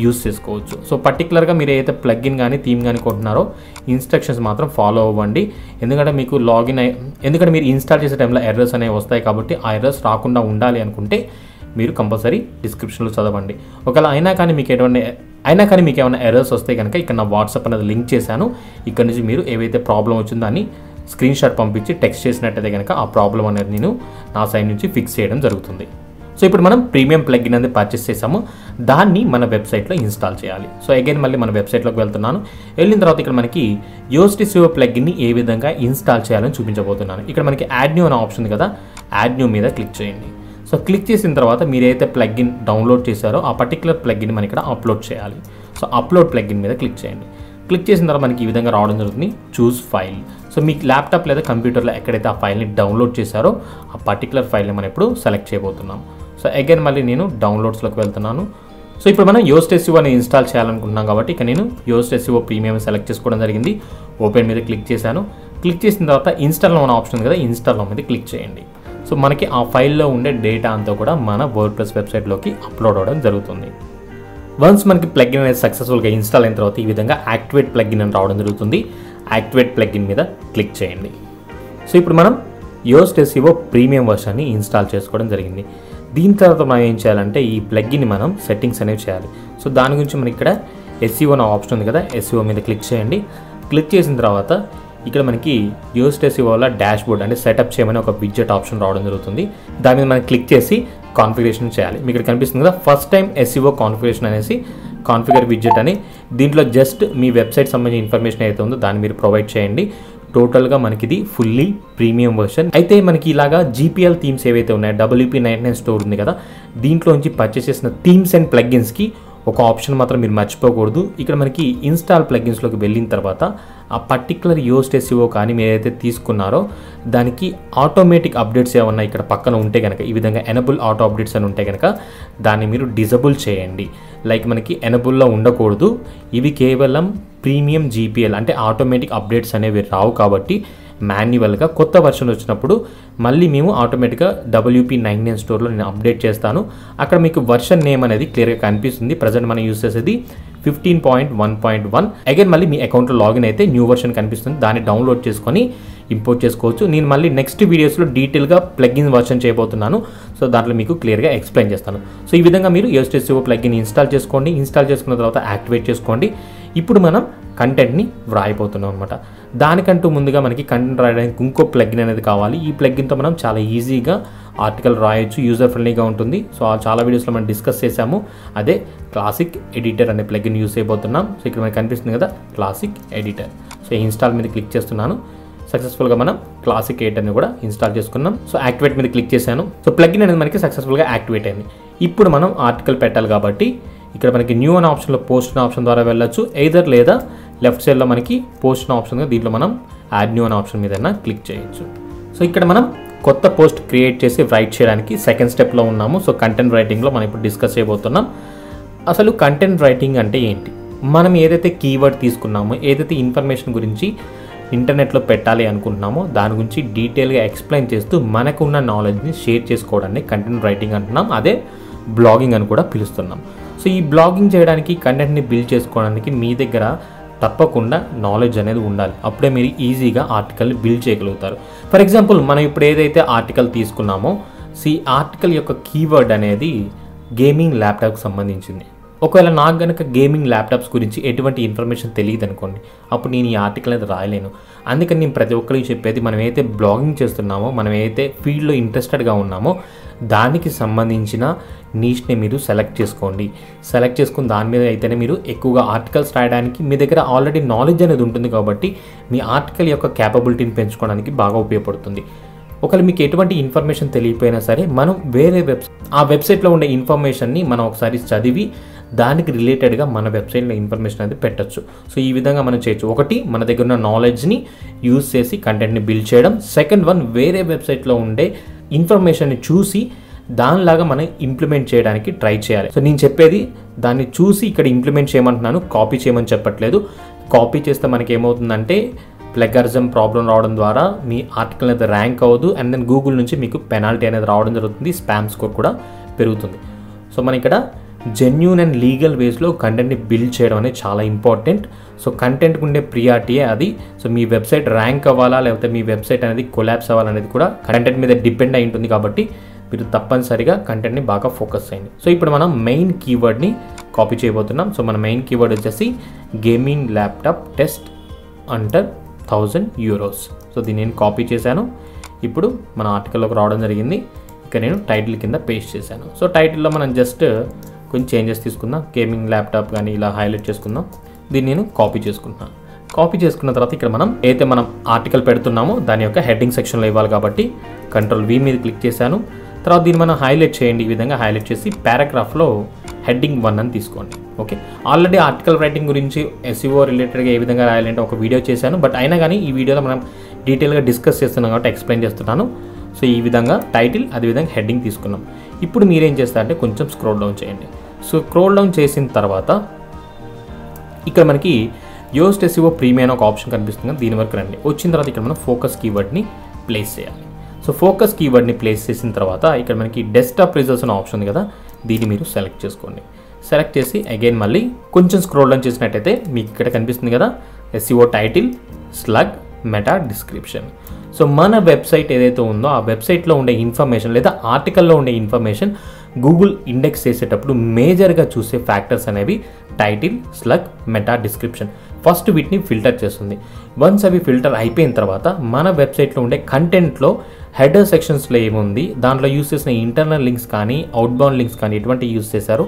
యూస్ చేసుకోవచ్చు. సో పర్టికులర్గా మీరు ఏదైతే ప్లగ్ఇన్ కానీ థీమ్ కానీ కొంటున్నారో ఇన్స్ట్రక్షన్స్ మాత్రం ఫాలో అవ్వండి. ఎందుకంటే మీకు ఎందుకంటే మీరు ఇన్స్టాల్ చేసే టైంలో ఎర్రర్స్ అనేవి వస్తాయి కాబట్టి ఆ ఎర్రర్స్ రాకుండా ఉండాలి అనుకుంటే మీరు కంపల్సరీ డిస్క్రిప్షన్లో చదవండి. ఒకవేళ అయినా కానీ మీకు ఏమైనా ఎర్రర్స్ వస్తే కనుక ఇక్కడ నా వాట్సాప్ అనేది లింక్ చేశాను. ఇక్కడ నుంచి మీరు ఏవైతే ప్రాబ్లం వచ్చిందో దాన్ని స్క్రీన్ షాట్ పంపించి టెక్స్ట్ చేసినట్టయితే కనుక ఆ ప్రాబ్లం అనేది నేను నా సైడ్ నుంచి ఫిక్స్ చేయడం జరుగుతుంది. సో ఇప్పుడు మనం ప్రీమియం ప్లగ్ఇన్ అనేది పర్చేస్ చేసాము. దాన్ని మన వెబ్సైట్లో ఇన్స్టాల్ చేయాలి. సో అగైన్ మళ్ళీ మన వెబ్సైట్లోకి వెళ్తున్నాను. వెళ్ళిన తర్వాత ఇక్కడ మనకి యోస్ట్ ఎస్ఈఓ ప్లగ్ఇన్ని ఏ విధంగా ఇన్స్టాల్ చేయాలని చూపించబోతున్నాను. ఇక్కడ మనకి యాడ్ న్యూ అనే ఆప్షన్ ఉంది కదా, యాడ్ న్యూ మీద క్లిక్ చేయండి. సో క్లిక్ చేసిన తర్వాత మీరు ఏదైతే ప్లగ్ఇన్ డౌన్లోడ్ చేశారో ఆ పర్టికులర్ ప్లగ్ఇన్ మనం ఇక్కడ అప్లోడ్ చేయాలి. సో అప్లోడ్ ప్లగ్ఇన్ మీద క్లిక్ చేయండి. క్లిక్ చేసిన తర్వాత మనకి ఈ విధంగా రావడం జరుగుతుంది, చూస్ ఫైల్. సో మీకు ల్యాప్టాప్ లేదా కంప్యూటర్లో ఎక్కడైతే ఆ ఫైల్ని డౌన్లోడ్ చేశారో ఆ పర్టికులర్ ఫైల్ని మనం ఇప్పుడు సెలెక్ట్ చేయబోతున్నాం. సో అగైన్ మళ్ళీ నేను డౌన్లోడ్స్లోకి వెళ్తున్నాను. సో ఇప్పుడు మనం యోస్ట్ ఎస్ఈఓ అని ఇన్స్టాల్ చేయాలనుకుంటున్నాం కాబట్టి ఇక నేను యోస్ట్ ఎస్ఈఓ ప్రీమియం సెలెక్ట్ చేసుకోవడం జరిగింది. ఓపెన్ మీద క్లిక్ చేశాను. క్లిక్ చేసిన తర్వాత ఇన్స్టాల్ అనే ఆప్షన్ ఉంది కదా, ఇన్స్టాల్ మీద క్లిక్ చేయండి. సో మనకి ఆ ఫైల్లో ఉండే డేటా అంతా కూడా మన వర్డ్ప్రెస్ వెబ్సైట్లోకి అప్లోడ్ అవ్వడం జరుగుతుంది. వన్స్ మనకి ప్లగ్ఇన్ అనేది సక్సెస్ఫుల్గా ఇన్స్టాల్ అయిన తర్వాత ఈ విధంగా యాక్టివేట్ ప్లగ్ఇన్ అని రావడం జరుగుతుంది. యాక్టివేట్ ప్లగ్ఇన్ మీద క్లిక్ చేయండి. సో ఇప్పుడు మనం యోస్ట్ ఎస్ఈఓ ప్రీమియం వర్షన్ని ఇన్స్టాల్ చేసుకోవడం జరిగింది. దీని తర్వాత మనం ఏం చేయాలంటే ఈ ప్లగ్ఇన్ని మనం సెట్టింగ్స్ అనేవి చేయాలి. సో దాని గురించి మనకి ఇక్కడ ఎస్ఈఓ అనే ఆప్షన్ ఉంది కదా, ఎస్ఈఓ మీద క్లిక్ చేయండి. క్లిక్ చేసిన తర్వాత ఇక్కడ మనకి యోస్ట్ ఎస్ఈఓలో డాష్ బోర్డ్ అంటే సెటప్ చేయమని ఒక విడ్జెట్ ఆప్షన్ రావడం జరుగుతుంది. దాని మీద మనం క్లిక్ చేసి కాన్ఫిగరేషన్ చేయాలి. మీకు ఇక్కడ కనిపిస్తుంది కదా, ఫస్ట్ టైం ఎస్ఈఓ కాన్ఫిగరేషన్ అనేసి కాన్ఫిగర్ విడ్జెట్ అని. దీంట్లో జస్ట్ మీ వెబ్సైట్ సంబంధించిన ఇన్ఫర్మేషన్ అయితే ఉందో దాన్ని మీరు ప్రొవైడ్ చేయండి. టోటల్గా మనకి ఇది ఫుల్లీ ప్రీమియం వర్షన్. అయితే మనకి ఇలాగా జీపీఎల్ థీమ్స్ ఏవైతే ఉన్నాయో WP99 స్టోర్ ఉంది కదా, దీంట్లోంచి పర్చేస్ చేసిన థీమ్స్ అండ్ ప్లగ్ఇన్స్కి ఒక ఆప్షన్ మాత్రం మీరు మర్చిపోకూడదు. ఇక్కడ మనకి ఇన్స్టాల్ ప్లగ్ఇన్స్లోకి వెళ్ళిన తర్వాత ఆ పర్టికులర్ యోస్ట్ ఎస్ఈఓ కానీ మీరు ఏదైతే తీసుకున్నారో దానికి ఆటోమేటిక్ అప్డేట్స్ ఏమన్నా ఇక్కడ పక్కన ఉంటే కనుక ఈ విధంగా ఎనబుల్ ఆటో అప్డేట్స్ అని ఉంటే కనుక దాన్ని మీరు డిజబుల్ చేయండి. లైక్ మనకి ఎనబుల్లో ఉండకూడదు. ఇవి కేవలం ప్రీమియం జీపీఎల్ అంటే ఆటోమేటిక్ అప్డేట్స్ అనేవి రావు కాబట్టి మాన్యువల్గా కొత్త వర్షన్ వచ్చినప్పుడు మళ్ళీ మేము ఆటోమేటిక్గా WP99 స్టోర్లో నేను అప్డేట్ చేస్తాను. అక్కడ మీకు వర్షన్ నేమ్ అనేది క్లియర్గా కనిపిస్తుంది. ప్రజెంట్ మనం యూస్ చేసేది 15.1.1. అగైన్ మళ్ళీ మీ అకౌంట్లో లాగిన్ అయితే న్యూ వర్షన్ కనిపిస్తుంది. దాన్ని డౌన్లోడ్ చేసుకొని ఇంపోర్ట్ చేసుకోవచ్చు. నేను మళ్ళీ నెక్స్ట్ వీడియోస్లో డీటెయిల్గా ప్లగ్ఇన్ వర్షన్ చేయబోతున్నాను. సో దాంట్లో మీకు క్లియర్గా ఎక్స్ప్లెయిన్ చేస్తాను. సో ఈ విధంగా మీరు యోస్ట్ ఎస్ఈఓ ప్లగ్ఇన్ ఇన్స్టాల్ చేసుకోండి. ఇన్స్టాల్ చేసుకున్న తర్వాత యాక్టివేట్ చేసుకోండి. ఇప్పుడు మనం కంటెంట్ని వ్రాయిపోతున్నాం అనమాట. దానికంటూ ముందుగా మనకి కంటెంట్ రాయడానికి ఇంకో ప్లగ్ఇన్ అనేది కావాలి. ఈ ప్లగ్ఇన్తో మనం చాలా ఈజీగా ఆర్టికల్ రాయొచ్చు, యూజర్ ఫ్రెండ్లీగా ఉంటుంది. సో చాలా వీడియోస్లో మనం డిస్కస్ చేసాము. అదే క్లాసిక్ ఎడిటర్ అనే ప్లగ్ఇన్ యూస్ చేయబోతున్నాం. సో ఇక్కడ మనకి కనిపిస్తుంది కదా క్లాసిక్ ఎడిటర్. సో ఇన్స్టాల్ మీద క్లిక్ చేస్తున్నాను. సక్సెస్ఫుల్గా మనం క్లాసిక్ ఎడిటర్ని కూడా ఇన్స్టాల్ చేసుకున్నాం. సో యాక్టివేట్ మీద క్లిక్ చేశాను. సో ప్లగ్ఇన్ అనేది మనకి సక్సెస్ఫుల్గా యాక్టివేట్ అయింది. ఇప్పుడు మనం ఆర్టికల్ పెట్టాలి కాబట్టి ఇక్కడ మనకి న్యూ అనే ఆప్షన్లో పోస్ట్ అనే ఆప్షన్ ద్వారా వెళ్ళొచ్చు. ఎయిదర్ లేదా లెఫ్ట్ సైడ్లో మనకి పోస్ట్ అనే ఆప్షన్ ఉంది. దీంట్లో మనం యాడ్ న్యూ అనే ఆప్షన్ మీద క్లిక్ చేయొచ్చు. సో ఇక్కడ మనం కొత్త పోస్ట్ క్రియేట్ చేసి రైట్ చేయడానికి సెకండ్ స్టెప్లో ఉన్నాము. సో కంటెంట్ రైటింగ్లో మనం ఇప్పుడు డిస్కస్ చేయబోతున్నాం. అసలు కంటెంట్ రైటింగ్ అంటే ఏంటి, మనం ఏదైతే కీవర్డ్ తీసుకున్నామో, ఏదైతే ఇన్ఫర్మేషన్ గురించి ఇంటర్నెట్లో పెట్టాలి అనుకుంటున్నామో దాని గురించి డీటెయిల్గా ఎక్స్ప్లెయిన్ చేస్తూ మనకున్న నాలెడ్జ్ని షేర్ చేసుకోవడాన్ని కంటెంట్ రైటింగ్ అంటున్నాం. అదే బ్లాగింగ్ అని కూడా పిలుస్తున్నాం. సో ఈ బ్లాగింగ్ చేయడానికి, కంటెంట్ని బిల్డ్ చేసుకోవడానికి మీ దగ్గర తప్పకుండా నాలెడ్జ్ అనేది ఉండాలి. అప్పుడే మీరు ఈజీగా ఆర్టికల్ని బిల్డ్ చేయగలుగుతారు. ఫర్ ఎగ్జాంపుల్ మనం ఇప్పుడు ఏదైతే ఆర్టికల్ తీసుకున్నామో ఆర్టికల్ యొక్క కీవర్డ్ అనేది గేమింగ్ ల్యాప్టాప్కి సంబంధించింది. ఒకవేళ నాకు కనుక గేమింగ్ ల్యాప్టాప్స్ గురించి ఎటువంటి ఇన్ఫర్మేషన్ తెలియదు అనుకోండి, అప్పుడు నేను ఈ ఆర్టికల్ అనేది రాయలేను. అందుకని నేను ప్రతి ఒక్కరికి చెప్పేది, మనం ఏదైతే బ్లాగింగ్ చేస్తున్నామో, మనం ఏదైతే ఫీల్డ్లో ఇంట్రెస్టెడ్గా ఉన్నామో దానికి సంబంధించిన నీష్ని మీరు సెలెక్ట్ చేసుకోండి. సెలెక్ట్ చేసుకుని దాని మీద అయితేనే మీరు ఎక్కువగా ఆర్టికల్స్ రాయడానికి మీ దగ్గర ఆల్రెడీ నాలెడ్జ్ అనేది ఉంటుంది కాబట్టి మీ ఆర్టికల్ యొక్క క్యాపబిలిటీని పెంచుకోవడానికి బాగా ఉపయోగపడుతుంది. ఒకవేళ మీకు ఎటువంటి ఇన్ఫర్మేషన్ తెలియకపోయినా సరే మనం వేరే ఆ వెబ్సైట్లో ఉండే ఇన్ఫర్మేషన్ని మనం ఒకసారి చదివి దానికి రిలేటెడ్గా మన వెబ్సైట్లో ఇన్ఫర్మేషన్ అనేది పెట్టచ్చు. సో ఈ విధంగా మనం చేయొచ్చు. ఒకటి, మన దగ్గర ఉన్న నాలెడ్జ్ని యూజ్ చేసి కంటెంట్ని బిల్డ్ చేయడం. సెకండ్ వన్, వేరే వెబ్సైట్లో ఉండే ఇన్ఫర్మేషన్ని చూసి దానిలాగా మనం ఇంప్లిమెంట్ చేయడానికి ట్రై చేయాలి. సో నేను చెప్పేది దాన్ని చూసి ఇక్కడ ఇంప్లిమెంట్ చేయమంటున్నాను, కాపీ చేయమని చెప్పట్లేదు. కాపీ చేస్తే మనకి ఏమవుతుందంటే ప్లగరిజం ప్రాబ్లం రావడం ద్వారా మీ ఆర్టికల్ అనేది ర్యాంక్ అవ్వదు. అండ్ దెన్ గూగుల్ నుంచి మీకు పెనాల్టీ అనేది రావడం జరుగుతుంది, స్పామ్ స్కోర్ కూడా పెరుగుతుంది. సో మనం ఇక్కడ జెన్యూన్ అండ్ లీగల్ వేస్లో కంటెంట్ని బిల్డ్ చేయడం అనేది చాలా ఇంపార్టెంట్. సో కంటెంట్కి ఉండే ప్రియారిటీయే అది. సో మీ వెబ్సైట్ ర్యాంక్ అవ్వాలా లేకపోతే మీ వెబ్సైట్ అనేది కొలాప్స్ అవ్వాలనేది కూడా కంటెంట్ మీద డిపెండ్ అయి ఉంటుంది. కాబట్టి మీరు తప్పనిసరిగా కంటెంట్ని బాగా ఫోకస్ చేయండి. సో ఇప్పుడు మనం మెయిన్ కీవర్డ్ని కాపీ చేయబోతున్నాం. సో మన మెయిన్ కీవర్డ్ వచ్చేసి gaming laptop test under €1000. So దీన్ని నేను కాపీ చేశాను. ఇప్పుడు మన ఆర్టికల్లోకి రావడం జరిగింది. ఇక్కడ నేను టైటిల్ కింద పేస్ట్ చేశాను. సో టైటిల్లో మనం జస్ట్ కొంచెం చేంజెస్ తీసుకుందాం. గేమింగ్ ల్యాప్టాప్ కానీ ఇలా హైలైట్ చేసుకుందాం. దీన్ని నేను కాపీ చేసుకుంటున్నాను. కాపీ చేసుకున్న తర్వాత ఇక్కడ మనం ఏదైతే మనం ఆర్టికల్ పెడుతున్నామో దాని యొక్క హెడ్డింగ్ సెక్షన్లో ఇవ్వాలి కాబట్టి Ctrl+V మీద క్లిక్ చేశాను. తర్వాత దీన్ని మనం హైలైట్ చేయండి. ఈ విధంగా హైలైట్ చేసి పారాగ్రాఫ్లో హెడ్డింగ్ 1 అని తీసుకోండి. ఓకే, ఆల్రెడీ ఆర్టికల్ రైటింగ్ గురించి SEO రిలేటెడ్గా ఏ విధంగా రాయాలంటే ఒక వీడియో చేశాను. బట్ అయినా కానీ ఈ వీడియోలో మనం డీటెయిల్గా డిస్కస్ చేస్తున్నాం కాబట్టి ఎక్స్ప్లెయిన్ చేస్తున్నాను. సో ఈ విధంగా టైటిల్ అదేవిధంగా హెడ్డింగ్ తీసుకున్నాం. ఇప్పుడు మీరేం చేస్తారంటే కొంచెం స్క్రోల్ డౌన్ చేయండి. సో స్క్రోల్ డౌన్ చేసిన తర్వాత ఇక్కడ మనకి యోస్ట్ SEO ప్రీమియం ఒక ఆప్షన్ కనిపిస్తుంది. దీని వరకు రండి. వచ్చిన తర్వాత ఇక్కడ మనం ఫోకస్ కీవర్డ్ని ప్లేస్ చేయాలి. సో ఫోకస్ కీవర్డ్ని ప్లేస్ చేసిన తర్వాత ఇక్కడ మనకి డెస్క్టాప్ రిజల్ట్స్ అనే ఆప్షన్ ఉంది కదా, దీన్ని మీరు సెలెక్ట్ చేసుకోండి. సెలెక్ట్ చేసి అగైన్ మళ్ళీ కొంచెం స్క్రోల్ డౌన్ చేసినట్టయితే మీకు ఇక్కడ కనిపిస్తుంది కదా SEO title slug meta description. So మన వెబ్సైట్ ఏదైతే ఉందో ఆ వెబ్సైట్లో ఉండే ఇన్ఫర్మేషన్ లేదా ఆర్టికల్లో ఉండే ఇన్ఫర్మేషన్ గూగుల్ ఇండెక్స్ చేసేటప్పుడు మేజర్గా చూసే ఫ్యాక్టర్స్ అనేవి title slug meta description. First వీటిని ఫిల్టర్ చేస్తుంది. వన్స్ అవి ఫిల్టర్ అయిపోయిన తర్వాత మన వెబ్సైట్లో ఉండే కంటెంట్లో హెడర్ సెక్షన్స్లో ఏముంది, దాంట్లో యూస్ చేసిన ఇంటర్నల్ లింక్స్ కానీ అవుట్బౌండ్ లింక్స్ కానీ ఎటువంటి యూస్ చేశారో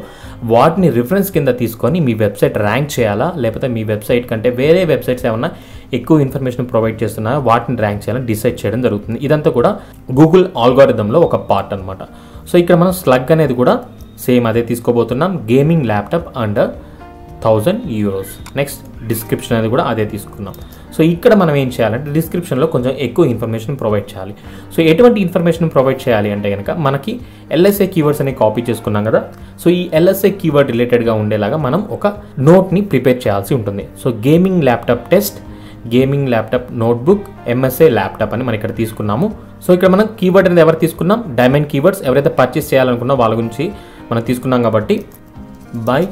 వాటిని రిఫరెన్స్ కింద తీసుకొని మీ వెబ్సైట్ ర్యాంక్ చేయాలా లేకపోతే మీ వెబ్సైట్ కంటే వేరే వెబ్సైట్స్ ఏమన్నా ఎక్కువ ఇన్ఫర్మేషన్ ప్రొవైడ్ చేస్తున్నారో వాటిని ర్యాంక్ చేయాలని డిసైడ్ చేయడం జరుగుతుంది. ఇదంతా కూడా గూగుల్ ఆల్గారిథంలో ఒక పార్ట్ అనమాట. సో ఇక్కడ మనం స్లగ్ అనేది కూడా సేమ్ అదే తీసుకోబోతున్నాం. Gaming laptop under €1000. Next description అనేది కూడా అదే తీసుకున్నాం. సో ఇక్కడ మనం ఏం చేయాలంటే డిస్క్రిప్షన్లో కొంచెం ఎక్కువ ఇన్ఫర్మేషన్ ప్రొవైడ్ చేయాలి. సో ఎటువంటి ఇన్ఫర్మేషన్ ప్రొవైడ్ చేయాలి అంటే కనుక మనకి LSA కీవర్డ్స్ అనేవి కాపీ చేసుకున్నాం కదా. సో ఈ LSA కీవర్డ్ రిలేటెడ్గా ఉండేలాగా మనం ఒక నోట్ని ప్రిపేర్ చేయాల్సి ఉంటుంది. So gaming laptop test, gaming laptop notebook, MSA laptop అని మనం ఇక్కడ తీసుకున్నాము. సో ఇక్కడ మనం కీవర్డ్ అనేది ఎవరు తీసుకున్నాం, డైమండ్ కీవర్డ్స్ ఎవరైతే పర్చేస్ చేయాలనుకున్నా వాళ్ళ గురించి మనం తీసుకున్నాం కాబట్టి by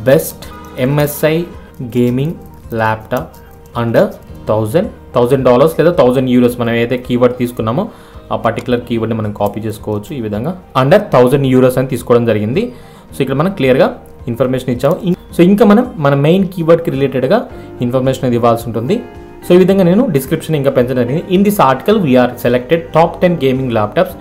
best MSI gaming laptop under $1000 లేదా €1000 మనం ఏదైతే కీవర్డ్ తీసుకున్నామో ఆ పర్టికులర్ కీవర్డ్ని మనం కాపీ చేసుకోవచ్చు. ఈ విధంగా అండర్ €1000 అని తీసుకోవడం జరిగింది. సో ఇక్కడ మనం క్లియర్గా ఇన్ఫర్మేషన్ ఇచ్చాము. సో ఇంకా మనం మన మెయిన్ కీవర్డ్కి రిలేటెడ్గా ఇన్ఫర్మేషన్ అనేది ఇవ్వాల్సి ఉంటుంది. సో ఈ విధంగా నేను డిస్క్రిప్షన్ ఇంకా పెంచడం జరిగింది. In this article we are selected top 10 gaming laptops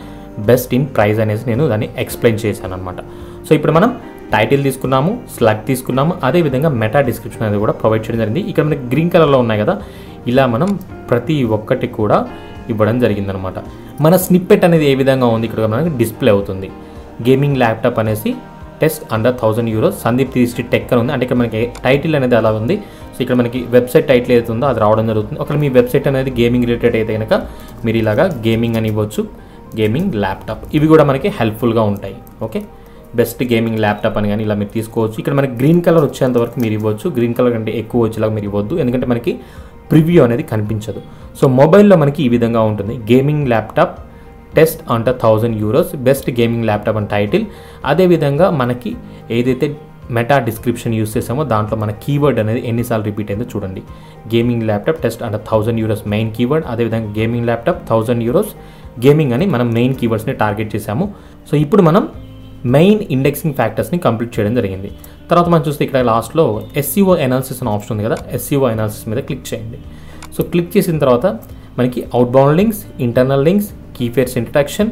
best in price అనేసి నేను దాన్ని ఎక్స్ప్లెయిన్ చేశాను అనమాట. సో ఇప్పుడు మనం టైటిల్ తీసుకున్నాము, స్లగ్ తీసుకున్నాము, అదేవిధంగా మెటా డిస్క్రిప్షన్ అనేది కూడా ప్రొవైడ్ చేయడం జరిగింది. ఇక్కడ మనకి గ్రీన్ కలర్లో ఉన్నాయి కదా, ఇలా మనం ప్రతి ఒక్కటి కూడా ఇవ్వడం జరిగిందనమాట. మన స్నిప్పెట్ అనేది ఏ విధంగా ఉంది ఇక్కడ మనకి డిస్ప్లే అవుతుంది. గేమింగ్ ల్యాప్టాప్ అనేసి టెస్ట్ అండర్ €1000 సందీప్ 360 టెక్ అని ఉంది. అంటే ఇక్కడ మనకి టైటిల్ అనేది అలా ఉంది. సో ఇక్కడ మనకి వెబ్సైట్ టైటిల్ ఏదైతే ఉందో అది రావడం జరుగుతుంది. ఒకవేళ మీ వెబ్సైట్ అనేది గేమింగ్ రిలేటెడ్ అయితే కనుక మీరు ఇలాగా గేమింగ్ అని ఇవ్వచ్చు, గేమింగ్ ల్యాప్టాప్, ఇవి కూడా మనకి హెల్ప్ఫుల్గా ఉంటాయి. ఓకే, బెస్ట్ గేమింగ్ ల్యాప్టాప్ అని కానీ ఇలా మీరు తీసుకోవచ్చు. ఇక్కడ మనకి గ్రీన్ కలర్ వచ్చేంత వరకు మీరు ఇవ్వచ్చు. గ్రీన్ కలర్ కంటే ఎక్కువ వచ్చేలాగా మీరు ఇవ్వద్దు, ఎందుకంటే మనకి ప్రివ్యూ అనేది కనిపించదు. సో మొబైల్లో మనకి ఈ విధంగా ఉంటుంది. Gaming laptop test under €1000 best gaming laptop అని టైటిల్. అదేవిధంగా మనకి ఏదైతే మెటా డిస్క్రిప్షన్ యూస్ చేసామో దాంట్లో మన కీవర్డ్ అనేది ఎన్నిసార్లు రిపీట్ అయిందో చూడండి. Gaming laptop test under €1000 main keyword, అదేవిధంగా గేమింగ్ ల్యాప్టాప్ €1000 గేమింగ్ అని మనం మెయిన్ కీవర్డ్స్ని టార్గెట్ చేసాము. సో ఇప్పుడు మనం మెయిన్ ఇండెక్సింగ్ ఫ్యాక్టర్స్ని కంప్లీట్ చేయడం జరిగింది. తర్వాత మనం చూస్తే ఇక్కడ లాస్ట్లో SEO అనాలిసిస్ అనే ఆప్షన్ ఉంది కదా, SEO అనాలిసిస్ మీద క్లిక్ చేయండి. సో క్లిక్ చేసిన తర్వాత మనకి outbound links, internal links, keyphrase introduction,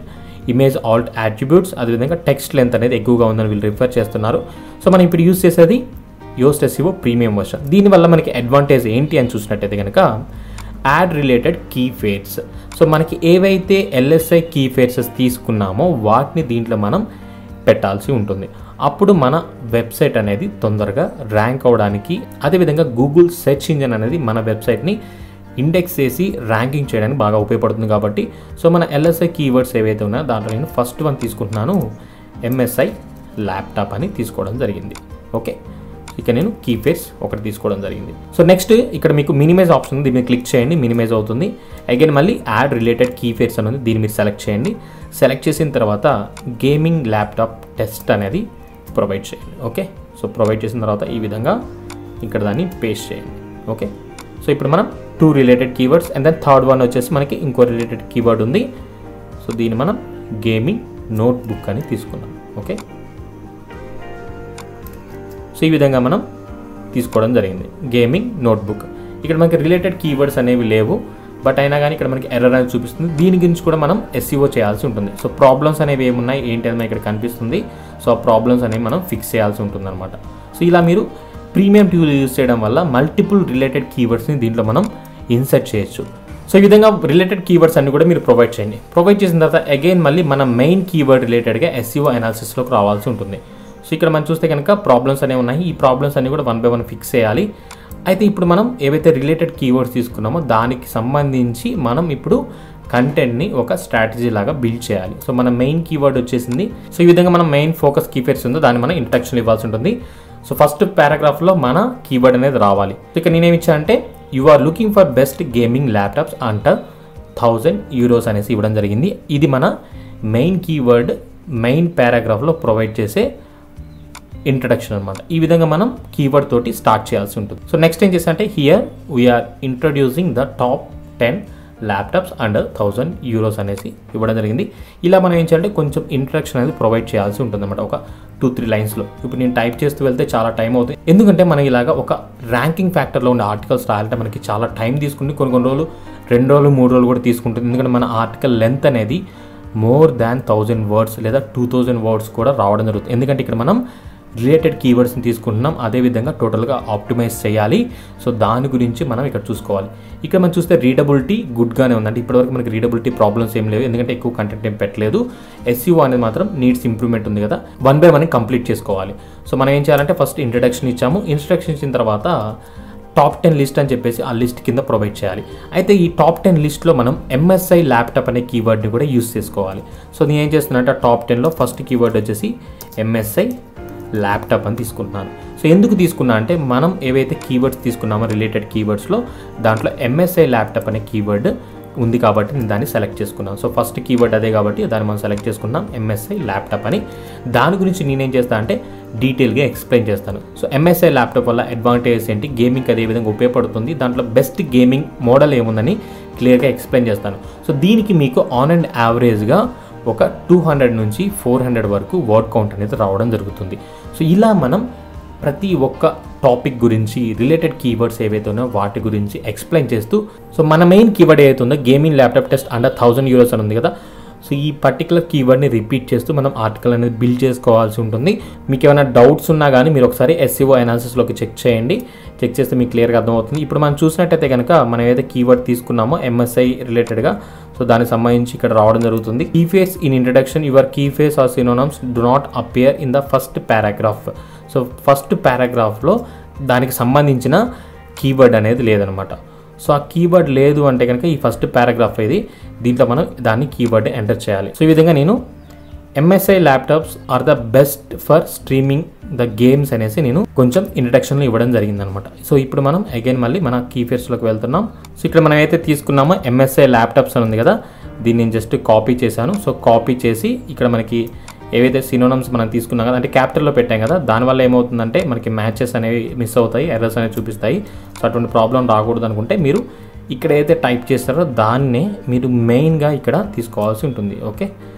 image alt attributes, అదేవిధంగా టెక్స్ట్ లెంత్ అనేది ఎక్కువగా ఉందని వీళ్ళు రిఫర్ చేస్తున్నారు. సో మనం ఇప్పుడు యూజ్ చేసేది Yoast SEO ప్రీమియం వర్షన్. దీనివల్ల మనకి అడ్వాంటేజ్ ఏంటి అని చూసినట్టయితే కనుక యాడ్ రిలేటెడ్ కీఫేర్స్. సో మనకి ఏవైతే LSI కీఫేర్సెస్ తీసుకున్నామో వాటిని దీంట్లో మనం పెట్టాల్సి ఉంటుంది. అప్పుడు మన వెబ్సైట్ అనేది తొందరగా ర్యాంక్ అవడానికి, అదేవిధంగా గూగుల్ సెర్చ్ ఇంజిన్ అనేది మన వెబ్సైట్ని ఇండెక్స్ చేసి ర్యాంకింగ్ చేయడానికి బాగా ఉపయోగపడుతుంది. కాబట్టి సో మన LSI కీవర్డ్స్ ఏవైతే ఉన్నాయో దాంట్లో నేను ఫస్ట్ వన్ తీసుకుంటున్నాను, MSI ల్యాప్టాప్ అని తీసుకోవడం జరిగింది. ఓకే, ఇక నేను కీఫేర్స్ ఒకటి తీసుకోవడం జరిగింది. సో నెక్స్ట్ ఇక్కడ మీకు మినిమైజ్ ఆప్షన్ ఉంది, దీన్ని క్లిక్ చేయండి, మినిమైజ్ అవుతుంది. అగైన్ మళ్ళీ యాడ్ రిలేటెడ్ కీఫేర్స్ అనేది దీన్ని మీరు సెలెక్ట్ చేయండి. సెలెక్ట్ చేసిన తర్వాత గేమింగ్ ల్యాప్టాప్ టెస్ట్ అనేది ప్రొవైడ్ చేయండి. ఓకే, సో ప్రొవైడ్ చేసిన తర్వాత ఈ విధంగా ఇక్కడ దాన్ని పేస్ట్ చేయండి. ఓకే, సో ఇప్పుడు మనం 2 related keywords and then third one వచ్చేసి మనకి ఇంకో రిలేటెడ్ కీవర్డ్ ఉంది. సో దీన్ని మనం గేమింగ్ నోట్బుక్ అని తీసుకున్నాం. ఓకే, సో ఈ విధంగా మనం తీసుకోవడం జరిగింది గేమింగ్ నోట్బుక్. ఇక్కడ మనకి రిలేటెడ్ కీవర్డ్స్ అనేవి లేవు, బట్ అయినా కానీ ఇక్కడ మనకి ఎర్రర్ అనేది చూపిస్తుంది. దీని గురించి కూడా మనం SEO చేయాల్సి ఉంటుంది. సో ప్రాబ్లమ్స్ అనేవి ఏమున్నాయి ఏంటి అనేది ఇక్కడ కనిపిస్తుంది. సో ఆ ప్రాబ్లమ్స్ అనేవి మనం ఫిక్స్ చేయాల్సి ఉంటుంది అనమాట. సో ఇలా మీరు ప్రీమియం టూల్ యూజ్ చేయడం వల్ల మల్టిపుల్ రిలేటెడ్ కీవర్డ్స్ని దీంట్లో మనం ఇన్సర్ట్ చేయొచ్చు. సో ఈ విధంగా రిలేటెడ్ కీవర్డ్స్ అన్ని కూడా మీరు ప్రొవైడ్ చేయండి. ప్రొవైడ్ చేసిన తర్వాత అగైన్ మళ్ళీ మన మెయిన్ కీవర్డ్ రిలేటెడ్గా SEO అనాలిసిస్లోకి రావాల్సి ఉంటుంది. సో ఇక్కడ మనం చూస్తే కనుక ప్రాబ్లమ్స్ అనేవి ఉన్నాయి. ఈ ప్రాబ్లమ్స్ అన్ని కూడా 1 by 1 ఫిక్స్ చేయాలి. అయితే ఇప్పుడు మనం ఏవైతే రిలేటెడ్ కీవర్డ్స్ తీసుకున్నామో దానికి సంబంధించి మనం ఇప్పుడు కంటెంట్ని ఒక స్ట్రాటజీ లాగా బిల్డ్ చేయాలి. సో మన మెయిన్ కీవర్డ్ వచ్చేసింది. సో ఈ విధంగా మనం మెయిన్ ఫోకస్ కీఫేర్స్ ఉందో దాన్ని మనం ఇంట్రడక్షన్ ఇవ్వాల్సి ఉంటుంది. సో ఫస్ట్ పారాగ్రాఫ్లో మన కీవర్డ్ అనేది రావాలి. ఇక్కడ నేనేమి ఇచ్చా అంటే you are looking for best gaming laptops అంట €1000 అనేసి ఇవ్వడం జరిగింది. ఇది మన మెయిన్ కీవర్డ్ మెయిన్ పారాగ్రాఫ్లో ప్రొవైడ్ చేసే ఇంట్రడక్షన్ అనమాట. ఈ విధంగా మనం కీవర్డ్ తోటి స్టార్ట్ చేయాల్సి ఉంటుంది. సో నెక్స్ట్ ఏం చేస్తా అంటే here we are introducing the top 10 laptops under €1000 అనేసి ఇవ్వడం జరిగింది. ఇలా మనం ఏం చేయాలంటే కొంచెం ఇంట్రడక్షన్ అనేది ప్రొవైడ్ చేయాల్సి ఉంటుంది అనమాట, ఒక 2-3 లైన్స్లో. ఇప్పుడు నేను టైప్ చేస్తూ వెళ్తే చాలా టైం అవుతుంది, ఎందుకంటే మనం ఇలాగా ఒక ర్యాంకింగ్ ఫ్యాక్టర్లో ఉండే ఆర్టికల్స్ రాయాలంటే మనకి చాలా టైం తీసుకుంటుంది. కొన్ని రోజులు 2 రోజులు 3 రోజులు కూడా తీసుకుంటుంది. ఎందుకంటే మన ఆర్టికల్ లెంత్ అనేది మోర్ దాన్ 1000 వర్డ్స్ లేదా 2000 వర్డ్స్ కూడా రావడం జరుగుతుంది. ఎందుకంటే ఇక్కడ మనం రిలేటెడ్ కీవర్డ్స్ని తీసుకుంటున్నాం, అదేవిధంగా టోటల్గా ఆప్టిమైజ్ చేయాలి. సో దాని గురించి మనం ఇక్కడ చూసుకోవాలి. ఇక్కడ మనం చూస్తే రీడబిలిటీ గుడ్గానే ఉంది, అంటే ఇప్పటివరకు మనకి రీడబిలిటీ ప్రాబ్లమ్స్ ఏం లేవు, ఎందుకంటే ఎక్కువ కంటెంట్ ఏం పెట్టలేదు. SEO అనేది మాత్రం నీడ్స్ ఇంప్రూవ్మెంట్ ఉంది కదా, 1 by 1 కంప్లీట్ చేసుకోవాలి. సో మనం ఏం చేయాలంటే ఫస్ట్ ఇంట్రడక్షన్ ఇచ్చాము. ఇంట్రడక్షన్ ఇచ్చిన తర్వాత టాప్ 10 లిస్ట్ అని చెప్పేసి ఆ లిస్ట్ కింద ప్రొవైడ్ చేయాలి. అయితే ఈ టాప్ 10 లిస్ట్లో మనం MSI ల్యాప్టాప్ అనే కీవర్డ్ని కూడా యూస్ చేసుకోవాలి. సో నేను ఏం చేస్తున్నానంటే ఆ టాప్ 10లో ఫస్ట్ కీవర్డ్ వచ్చేసి MSI ల్యాప్టాప్ అని తీసుకుంటున్నాను. సో ఎందుకు తీసుకున్నా అంటే మనం ఏవైతే కీవర్డ్స్ తీసుకున్నామో రిలేటెడ్ కీవర్డ్స్లో దాంట్లో MSI ల్యాప్టాప్ అనే కీవర్డ్ ఉంది కాబట్టి నేను దాన్ని సెలెక్ట్ చేసుకున్నాను. సో ఫస్ట్ కీవర్డ్ అదే కాబట్టి దాన్ని మనం సెలెక్ట్ చేసుకున్నాం MSI ల్యాప్టాప్ అని. దాని గురించి నేనేం చేస్తాను అంటే డీటెయిల్గా ఎక్స్ప్లెయిన్ చేస్తాను. సో MSI ల్యాప్టాప్ వల్ల అడ్వాంటేజెస్ ఏంటి, గేమింగ్కి అదే విధంగా ఉపయోగపడుతుంది, దాంట్లో బెస్ట్ గేమింగ్ మోడల్ ఏముందని క్లియర్గా ఎక్స్ప్లెయిన్ చేస్తాను. సో దీనికి మీకు ఆన్ అండ్ యావరేజ్గా ఒక 200 నుంచి 400 వరకు వర్డ్ కౌంట్ అనేది రావడం జరుగుతుంది. సో ఇలా మనం ప్రతి ఒక్క టాపిక్ గురించి రిలేటెడ్ కీవర్డ్స్ ఏవైతే ఉన్నాయో వాటి గురించి ఎక్స్ప్లెయిన్ చేస్తూ, సో మన మెయిన్ కీవర్డ్ ఏదైతే ఉందో గేమింగ్ ల్యాప్టాప్ టెస్ట్ అండర్ €1000 అని ఉంది కదా, సో ఈ పర్టికులర్ కీవర్డ్ని రిపీట్ చేస్తూ మనం ఆర్టికల్ అనేది బిల్డ్ చేసుకోవాల్సి ఉంటుంది. మీకు ఏమైనా డౌట్స్ ఉన్నా కానీ మీరు ఒకసారి SEO అనాలిసిస్లోకి చెక్ చేయండి. చెక్ చేస్తే మీకు క్లియర్గా అర్థమవుతుంది. ఇప్పుడు మనం చూసినట్టయితే కనుక మనం ఏదైతే కీవర్డ్ తీసుకున్నామో MSI రిలేటెడ్గా, సో దానికి సంబంధించి ఇక్కడ రావడం జరుగుతుంది. Keyphrase in introduction your keyphrase or synonyms do not appear in the first paragraph. So first పారాగ్రాఫ్లో దానికి సంబంధించిన కీవర్డ్ అనేది లేదనమాట. సో ఆ కీవర్డ్ లేదు అంటే కనుక ఈ ఫస్ట్ పారాగ్రాఫ్ ఇది, దీంట్లో మనం దాన్ని కీవర్డ్ ఎంటర్ చేయాలి. సో ఈ విధంగా నేను MSI laptops are the best for streaming the games అనేసి నేను కొంచెం ఇంట్రడక్షన్లో ఇవ్వడం జరిగిందనమాట. సో ఇప్పుడు మనం అగైన్ మళ్ళీ మన కీఫేర్స్లోకి వెళ్తున్నాం. సో ఇక్కడ మనం అయితే తీసుకున్నామో MSI ల్యాప్టాప్స్ అని ఉంది కదా, దీన్ని నేను జస్ట్ కాపీ చేశాను. సో కాపీ చేసి ఇక్కడ మనకి ఏవైతే సినోనమ్స్ మనం తీసుకున్నాం కదా, అంటే క్యాపిటల్లో పెట్టాం కదా, దానివల్ల ఏమవుతుందంటే మనకి మ్యాచెస్ అనేవి మిస్ అవుతాయి, ఎర్రర్స్ అనేవి చూపిస్తాయి. సో అటువంటి ప్రాబ్లం రాకూడదు అనుకుంటే మీరు ఇక్కడ ఏదైతే టైప్ చేస్తారో దాన్నే మీరు మెయిన్గా ఇక్కడ తీసుకోవాల్సి ఉంటుంది. ఓకే,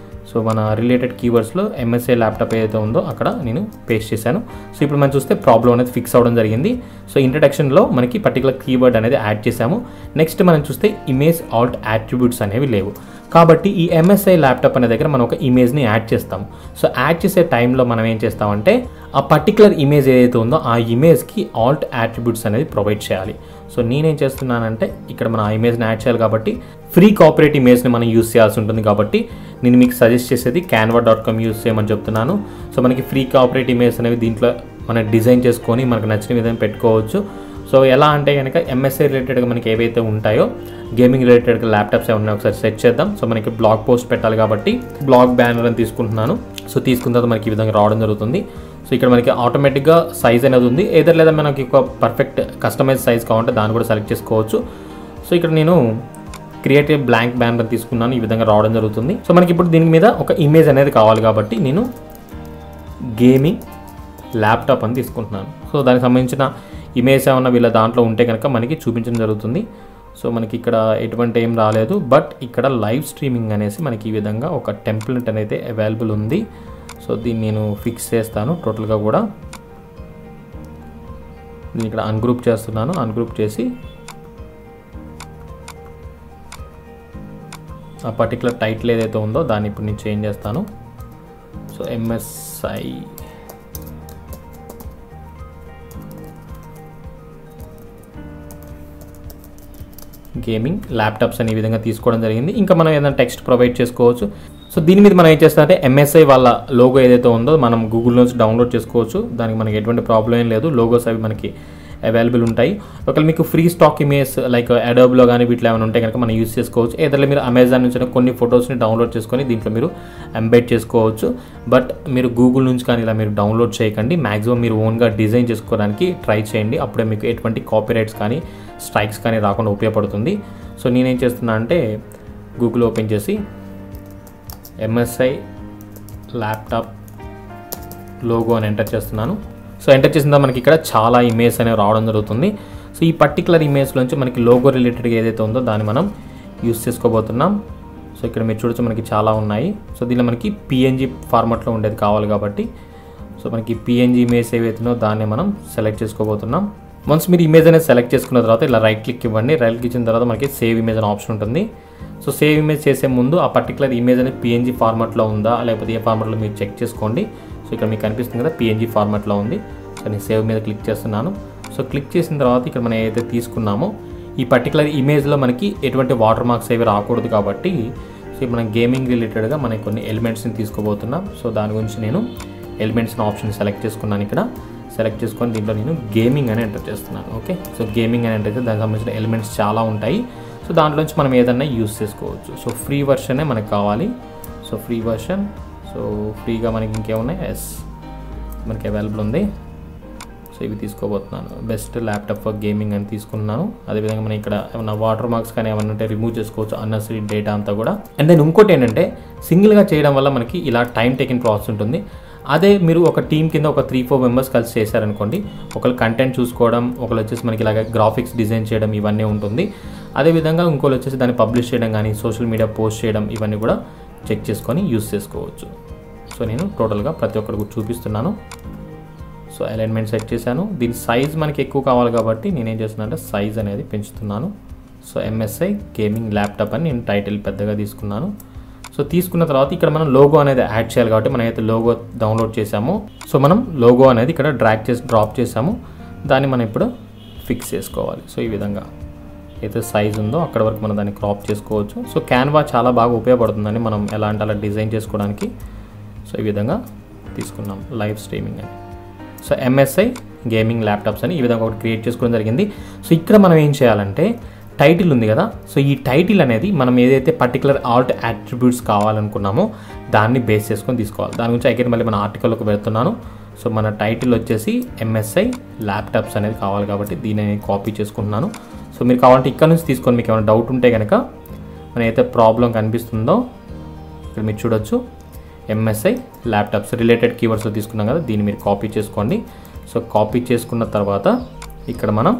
సో మన రిలేటెడ్ కీవర్డ్స్లో MSI ల్యాప్టాప్ ఏదైతే ఉందో అక్కడ నేను పేస్ట్ చేశాను. సో ఇప్పుడు మనం చూస్తే ప్రాబ్లం అనేది ఫిక్స్ అవ్వడం జరిగింది. సో ఇంట్రడక్షన్లో మనకి పర్టికులర్ కీవర్డ్ అనేది యాడ్ చేసాము. నెక్స్ట్ మనం చూస్తే ఇమేజ్ ఆల్ట్ యాట్రిబ్యూట్స్ అనేవి లేవు కాబట్టి ఈ MSI ల్యాప్టాప్ అనే దగ్గర మనం ఒక ఇమేజ్ని యాడ్ చేస్తాము. సో యాడ్ చేసే టైంలో మనం ఏం చేస్తామంటే ఆ పర్టికులర్ ఇమేజ్ ఏదైతే ఉందో ఆ ఇమేజ్కి ఆల్ట్ యాట్రిబ్యూట్స్ అనేది ప్రొవైడ్ చేయాలి. సో నేనేం చేస్తున్నానంటే ఇక్కడ మనం ఆ ఇమేజ్ని యాడ్ చేయాలి కాబట్టి ఫ్రీ కాపీరైట్ ఇమేజ్ని మనం యూస్ చేయాల్సి ఉంటుంది కాబట్టి నేను మీకు సజెస్ట్ చేసేది canva.com యూస్ చేయమని చెప్తున్నాను. సో మనకి ఫ్రీ కాపీరైట్ ఇమేజ్ అనేవి దీంట్లో మనం డిజైన్ చేసుకొని మనకు నచ్చిన విధంగా పెట్టుకోవచ్చు. సో ఎలా అంటే కనుక MSI రిలేటెడ్గా మనకి ఏవైతే ఉంటాయో గేమింగ్ రిలేటెడ్గా ల్యాప్టాప్స్ ఏమన్నా ఒకసారి సెట్ చేద్దాం. సో మనకి బ్లాగ్ పోస్ట్ పెట్టాలి కాబట్టి బ్లాగ్ బ్యానర్ అని తీసుకుంటున్నాను. సో తీసుకున్న తర్వాత మనకి ఈ విధంగా రావడం జరుగుతుంది. సో ఇక్కడ మనకి ఆటోమేటిక్గా సైజ్ అనేది ఉంది. ఏదర్ లేదా మనకి ఒక పర్ఫెక్ట్ కస్టమైజ్ సైజ్ కావాలంటే దాన్ని కూడా సెలెక్ట్ చేసుకోవచ్చు. సో ఇక్కడ నేను క్రియేటివ్ బ్లాంక్ బ్యానర్ తీసుకున్నాను. ఈ విధంగా రావడం జరుగుతుంది. సో మనకి ఇప్పుడు దీని మీద ఒక ఇమేజ్ అనేది కావాలి కాబట్టి నేను గేమింగ్ ల్యాప్టాప్ అని తీసుకుంటున్నాను. సో దానికి సంబంధించిన ఇమేజ్ ఏమన్నా వీళ్ళ దాంట్లో ఉంటే కనుక మనకి చూపించడం జరుగుతుంది. సో మనకి ఇక్కడ ఎటువంటి ఏం రాలేదు, బట్ ఇక్కడ లైవ్ స్ట్రీమింగ్ అనేసి మనకి ఈ విధంగా ఒక టెంప్లెట్ అనేది అవైలబుల్ ఉంది. సో దీన్ని నేను ఫిక్స్ చేస్తాను టోటల్గా కూడా. నేను ఇక్కడ అన్గ్రూప్ చేస్తున్నాను. అన్గ్రూప్ చేసి ఆ పర్టికులర్ టైటిల్ ఏదైతే ఉందో దాన్ని ఇప్పుడు నేను చేంజ్ చేస్తాను. సో MSI గేమింగ్ ల్యాప్టాప్స్ అనే విధంగా తీసుకోవడం జరిగింది. ఇంకా మనం ఏదైనా టెక్స్ట్ ప్రొవైడ్ చేసుకోవచ్చు. సో దీని మీద మనం ఏం చేస్తామంటే MSI వాళ్ళ లోగో ఏదైతే ఉందో మనం గూగుల్ నుంచి డౌన్లోడ్ చేసుకోవచ్చు. దానికి మనకి ఎటువంటి ప్రాబ్లం ఏం లేదు. లోగోస్ అవి మనకి అవైలబుల్ ఉంటాయి. ఒకవేళ మీకు ఫ్రీ స్టాక్ ఇమేజ్ లైక్ అడోబ్లో కానీ వీటిలో ఏమైనా ఉంటే కనుక మనం యూస్ చేసుకోవచ్చు. ఏదైనా మీరు అమెజాన్ నుంచి కొన్ని ఫొటోస్ని డౌన్లోడ్ చేసుకొని దీంట్లో మీరు ఎంబెడ్ చేసుకోవచ్చు. బట్ మీరు గూగుల్ నుంచి కానీ ఇలా మీరు డౌన్లోడ్ చేయకండి. మ్యాక్సిమం మీరు ఓన్గా డిజైన్ చేసుకోవడానికి ట్రై చేయండి. అప్పుడే మీకు ఎటువంటి కాపీరైట్స్ కానీ స్ట్రైక్స్ కానీ రాకుండా ఉపయోగపడుతుంది. సో నేనేం చేస్తున్నా అంటే గూగుల్ ఓపెన్ చేసి MSI ల్యాప్టాప్ లోగో అని ఎంటర్ చేస్తున్నాను. సో ఎంటర్ చేసిన మనకి ఇక్కడ చాలా ఇమేజ్ అనేవి రావడం జరుగుతుంది. సో ఈ పర్టికులర్ ఇమేజ్లోంచి మనకి లోగో రిలేటెడ్గా ఏదైతే ఉందో దాన్ని మనం యూస్ చేసుకోబోతున్నాం. సో ఇక్కడ మీరు చూడొచ్చు మనకి చాలా ఉన్నాయి. సో దీనిలో మనకి PNG ఫార్మాట్లో ఉండేది కావాలి కాబట్టి సో మనకి PNG ఇమేజ్ ఏవైతుందో దాన్ని మనం సెలెక్ట్ చేసుకోబోతున్నాం. వన్స్ మీరు ఇమేజ్ అనేది సెలెక్ట్ చేసుకున్న తర్వాత ఇలా రైట్ క్లిక్ ఇవ్వండి. రైట్ క్లిక్ ఇచ్చిన తర్వాత మనకి సేవ్ ఇమేజ్ అనే ఆప్షన్ ఉంటుంది. సో సేవ్ ఇమేజ్ చేసే ముందు ఆ పర్టికులర్ ఇమేజ్ అనేది PNG ఫార్మాట్లో ఉందా లేకపోతే ఏ ఫార్మాట్లో మీరు చెక్ చేసుకోండి. సో ఇక్కడ మీకు కనిపిస్తుంది కదా PNG ఫార్మాట్లో ఉంది. సో నేను సేవ్ మీద క్లిక్ చేస్తున్నాను. సో క్లిక్ చేసిన తర్వాత ఇక్కడ మనం ఏదైతే తీసుకున్నామో ఈ పర్టికులర్ ఇమేజ్లో మనకి ఎటువంటి వాటర్ మార్క్స్ ఏవి రాకూడదు కాబట్టి సో మనం గేమింగ్ రిలేటెడ్గా మనకి కొన్ని ఎలిమెంట్స్ని తీసుకోబోతున్నాం. సో దాని గురించి నేను ఎలిమెంట్స్ ఆప్షన్ సెలెక్ట్ చేసుకున్నాను. ఇక్కడ సెలెక్ట్ చేసుకొని దీంట్లో నేను గేమింగ్ అని ఎంటర్ చేస్తున్నాను. ఓకే, సో గేమింగ్ అని ఎంటర్ చేస్తే దానికి సంబంధించిన ఎలిమెంట్స్ చాలా ఉంటాయి. సో దాంట్లోంచి మనం ఏదన్నా యూస్ చేసుకోవచ్చు. సో ఫ్రీ వర్షనే మనకు కావాలి. So free version. సో ఫ్రీగా మనకి ఇంకేమున్నాయి మనకి అవైలబుల్ ఉంది. సో ఇవి తీసుకోబోతున్నాను. బెస్ట్ ల్యాప్టాప్ ఫర్ గేమింగ్ అని తీసుకున్నాను. అదేవిధంగా మనం ఇక్కడ ఏమన్నా వాటర్ మార్క్స్ కానీ ఏమన్నా ఉంటే రిమూవ్ చేసుకోవచ్చు అన్నెసరీ డేటా అంతా కూడా. అండ్ దెన్ ఇంకోటి ఏంటంటే సింగిల్గా చేయడం వల్ల మనకి ఇలా టైం టేకింగ్ ప్రాసెస్ ఉంటుంది. అదే మీరు ఒక టీం కింద ఒక 3-4 మెంబర్స్ కలిసి చేశారనుకోండి, ఒకళ్ళు కంటెంట్ చూసుకోవడం, ఒకళ్ళు వచ్చేసి మనకి ఇలాగ గ్రాఫిక్స్ డిజైన్ చేయడం ఇవన్నీ ఉంటుంది. అదేవిధంగా ఇంకోళ్ళు వచ్చేసి దాన్ని పబ్లిష్ చేయడం కానీ సోషల్ మీడియా పోస్ట్ చేయడం ఇవన్నీ కూడా చెక్ చేసుకొని యూస్ చేసుకోవచ్చు. సో నేను టోటల్గా ప్రతి ఒక్కరికి చూపిస్తున్నాను. సో అలైన్మెంట్ సెట్ చేశాను. దీని సైజ్ మనకి ఎక్కువ కావాలి కాబట్టి నేనేం చేస్తున్నాను అంటే సైజ్ అనేది పెంచుతున్నాను. సో MSI గేమింగ్ ల్యాప్టాప్ అని నేను టైటిల్ పెద్దగా తీసుకున్నాను. సో తీసుకున్న తర్వాత ఇక్కడ మనం లోగో అనేది యాడ్ చేయాలి కాబట్టి మనం అయితే లోగో డౌన్లోడ్ చేసామో సో మనం లోగో అనేది ఇక్కడ డ్రాగ్ చేసి డ్రాప్ చేసాము. దాన్ని మనం ఇప్పుడు ఫిక్స్ చేసుకోవాలి. సో ఈ విధంగా అయితే సైజ్ ఉందో అక్కడ వరకు మనం దాన్ని క్రాప్ చేసుకోవచ్చు. సో క్యాన్వా చాలా బాగా ఉపయోగపడుతుందని మనం ఎలా అంటే అలా డిజైన్ చేసుకోవడానికి. సో ఈ విధంగా తీసుకున్నాం లైవ్ స్ట్రీమింగ్ అని. సో MSI గేమింగ్ ల్యాప్టాప్స్ అని ఈ విధంగా ఒకటి క్రియేట్ చేసుకోవడం జరిగింది. సో ఇక్కడ మనం ఏం చేయాలంటే టైటిల్ ఉంది కదా, సో ఈ టైటిల్ అనేది మనం ఏదైతే పర్టికులర్ ఆల్ట్ యాట్రిబ్యూట్స్ కావాలనుకున్నామో దాన్ని బేస్ చేసుకొని తీసుకోవాలి. దాని గురించి అయితే మళ్ళీ మన ఆర్టికల్లోకి వెళ్తున్నాను. సో మన టైటిల్ వచ్చేసి MSI ల్యాప్టాప్స్ అనేది కావాలి కాబట్టి దీన్ని నేను కాపీ చేసుకుంటున్నాను. సో మీరు కావాలంటే ఇక్కడ నుంచి తీసుకొని మీకు ఏమైనా డౌట్ ఉంటే కనుక మన అయితే ప్రాబ్లం కనిపిస్తుందో ఇక్కడ మీరు చూడొచ్చు. MSI ల్యాప్టాప్స్ రిలేటెడ్ కీవర్డ్స్లో తీసుకున్నాం కదా, దీన్ని మీరు కాపీ చేసుకోండి. సో కాపీ చేసుకున్న తర్వాత ఇక్కడ మనం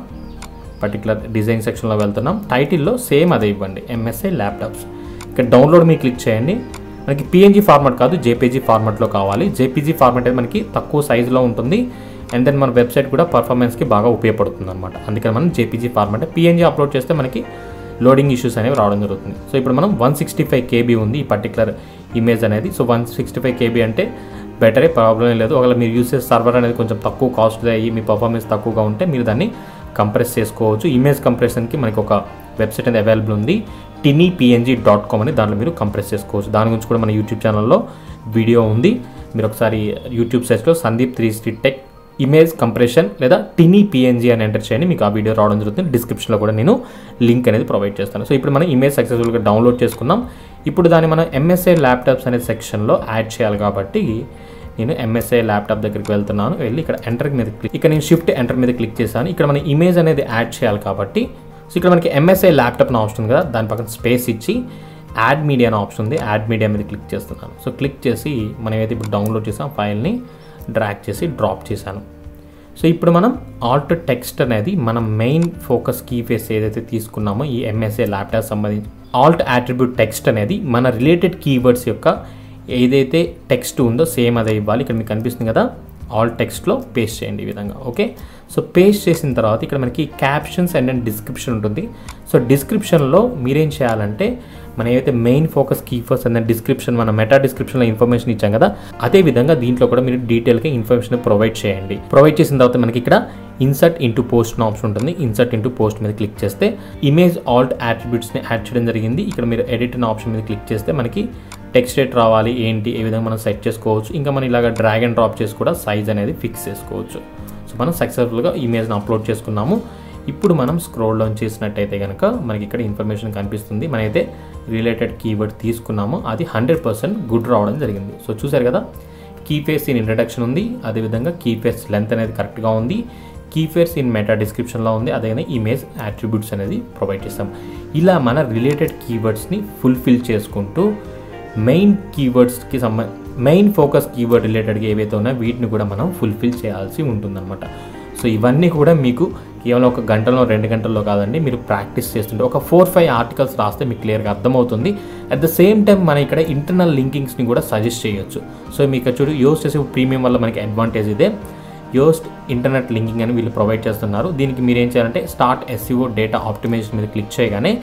పర్టికులర్ డిజైన్ సెక్షన్లో వెళ్తున్నాం. టైటిల్లో సేమ్ అదే ఇవ్వండి MSI ల్యాప్టాప్స్. ఇక్కడ డౌన్లోడ్ మీరు క్లిక్ చేయండి. మనకి పిఎన్జీ ఫార్మాట్ కాదు, జేపీజీ ఫార్మాట్లో కావాలి. జేపీజీ ఫార్మాట్ అయితే మనకి తక్కువ సైజులో ఉంటుంది, అండ్ దెన్ మన వెబ్సైట్ కూడా పర్ఫార్మెన్స్కి బాగా ఉపయోగపడుతుంది అనమాట. అందుకని మనం జేపీజీ ఫార్మాట్, పిఎన్జీ అప్లోడ్ చేస్తే మనకి లోడింగ్ ఇష్యూస్ అనేవి రావడం జరుగుతుంది. సో ఇప్పుడు మనం 165 KB ఉంది ఈ పర్టికులర్ ఇమేజ్ అనేది. సో 165 KB అంటే బెటరే, ప్రాబ్లం లేదు. ఒకవేళ మీరు యూస్ చేసే సర్వర్ అనేది కొంచెం తక్కువ కాస్ట్ అయ్యి మీ పర్ఫార్మెన్స్ తక్కువగా ఉంటే మీరు దాన్ని కంప్రెస్ చేసుకోవచ్చు. ఇమేజ్ కంప్రెషన్కి మనకి ఒక వెబ్సైట్ అనేది అవైలబుల్ ఉంది, tinypng.com అని. దాంట్లో మీరు కంప్రెస్ చేసుకోవచ్చు. దాని గురించి కూడా మన యూట్యూబ్ ఛానల్లో వీడియో ఉంది. మీరు ఒకసారి యూట్యూబ్ సెర్చ్లో సందీప్ 360 టెక్ ఇమేజ్ కంప్రెషన్ లేదా tinypng అని ఎంటర్ చేయండి, మీకు ఆ వీడియో రావడం జరుగుతుంది. డిస్క్రిప్షన్లో కూడా నేను లింక్ అనేది ప్రొవైడ్ చేస్తాను. సో ఇప్పుడు మనం ఇమేజ్ సక్సెస్ఫుల్గా డౌన్లోడ్ చేసుకున్నాం. ఇప్పుడు దాన్ని మనం MSI ల్యాప్టాప్స్ అనే సెక్షన్లో యాడ్ చేయాలి కాబట్టి నేను MSI ల్యాప్టాప్ దగ్గరికి వెళ్తున్నాను. వెళ్ళి ఇక్కడ ఎంటర్ మీద క్లిక్, ఇక్కడ నేను షిఫ్ట్ ఎంటర్ మీద క్లిక్ చేశాను. ఇక్కడ మన ఇమేజ్ అనేది యాడ్ చేయాలి కాబట్టి సో ఇక్కడ మనకి MSI ల్యాప్టాప్ అని ఆప్షన్ ఉంది కదా, దాని పక్కన స్పేస్ ఇచ్చి యాడ్ మీడియా అని ఆప్షన్ ఉంది, యాడ్ మీడియా మీద క్లిక్ చేస్తున్నాను. సో క్లిక్ చేసి మనం ఏదైతే ఇప్పుడు డౌన్లోడ్ చేసాం ఫైల్ని డ్రాగ్ చేసి డ్రాప్ చేశాను. సో ఇప్పుడు మనం ఆల్ట్ టెక్స్ట్ అనేది మనం మెయిన్ ఫోకస్ కీ ఫేస్ ఏదైతే తీసుకున్నామో ఈ MSI ల్యాప్టాప్ సంబంధించి ఆల్ట్ అట్రిబ్యూట్ టెక్స్ట్ అనేది మన రిలేటెడ్ కీవర్డ్స్ యొక్క ఏదైతే టెక్స్ట్ ఉందో సేమ్ అదే ఇవ్వాలి. ఇక్కడ మీకు కనిపిస్తుంది కదా, ఆల్ టెక్స్ట్లో పేస్ట్ చేయండి ఈ విధంగా. ఓకే, సో పేస్ట్ చేసిన తర్వాత ఇక్కడ మనకి క్యాప్షన్స్ అండ్ డిస్క్రిప్షన్ ఉంటుంది. సో డిస్క్రిప్షన్లో మీరేం చేయాలంటే మనం ఏదైతే main focus keywords and description మన మెటా డిస్క్రిప్షన్లో ఇన్ఫర్మేషన్ ఇచ్చాం కదా, అదే విధంగా దీంట్లో కూడా మీరు డీటెయిల్గా ఇన్ఫర్మేషన్ ప్రొవైడ్ చేయండి. ప్రొవైడ్ చేసిన తర్వాత మనకి ఇక్కడ ఇన్సర్ట్ ఇంటూ పోస్ట్ అనే ఆప్షన్ ఉంటుంది. ఇన్సర్ట్ ఇంటూ పోస్ట్ మీద క్లిక్ చేస్తే ఇమేజ్ ఆల్ట్ అట్రిబ్యూట్స్ని యాడ్ చేయడం జరిగింది. ఇక్కడ మీరు ఎడిట్ అనే ఆప్షన్ మీద క్లిక్ చేస్తే మనకి టెక్స్ట్ రేట్ రావాలి ఏంటి ఏ విధంగా మనం సెట్ చేసుకోవచ్చు. ఇంకా మనం ఇలాగ డ్రాగ్ అండ్ డ్రాప్ చేసి కూడా సైజ్ అనేది ఫిక్స్ చేసుకోవచ్చు. సో మనం సక్సెస్ఫుల్గా ఇమేజ్ని అప్లోడ్ చేసుకున్నాము. ఇప్పుడు మనం స్క్రోల్ డౌన్ చేసినట్టయితే కనుక మనకి ఇక్కడ ఇన్ఫర్మేషన్ కనిపిస్తుంది. మనమైతే రిలేటెడ్ కీవర్డ్ తీసుకున్నాము, అది 100% గుడ్ రావడం జరిగింది. సో చూసారు కదా, కీ ఫేస్ ఇన్ ఇంట్రడక్షన్ ఉంది, అదేవిధంగా కీ ఫేస్ లెంత్ అనేది కరెక్ట్గా ఉంది, కీ ఫేస్ ఇన్ మెటా డిస్క్రిప్షన్లో ఉంది, అదేవిధంగా ఇమేజ్ అట్రిబ్యూట్స్ అనేది ప్రొవైడ్ చేస్తాం. ఇలా మన రిలేటెడ్ కీవర్డ్స్ని ఫుల్ఫిల్ చేసుకుంటూ మెయిన్ కీవర్డ్స్కి మెయిన్ ఫోకస్ కీవర్డ్ రిలేటెడ్గా ఏవైతే ఉన్నాయో వీటిని కూడా మనం ఫుల్ఫిల్ చేయాల్సి ఉంటుందన్నమాట. సో ఇవన్నీ కూడా మీకు కేవలం 1 గంటలో 2 గంటల్లో కాదండి, మీరు ప్రాక్టీస్ చేస్తుంటే ఒక 4-5 ఆర్టికల్స్ రాస్తే మీకు క్లియర్గా అర్థమవుతుంది. అట్ ద సేమ్ టైం మనం ఇక్కడ ఇంటర్నల్ లింకింగ్స్ని కూడా సజెస్ట్ చేయొచ్చు. సో మీకు చూడు యోస్ట్ చేసే ప్రీమియం వల్ల మనకి అడ్వాంటేజ్ ఇదే, యోస్ట్ ఇంటర్నెట్ లింకింగ్ అని వీళ్ళు ప్రొవైడ్ చేస్తున్నారు. దీనికి మీరు ఏం చేయాలంటే స్టార్ట్ SEO డేటా ఆప్టిమైజేషన్ మీద క్లిక్ చేయగానే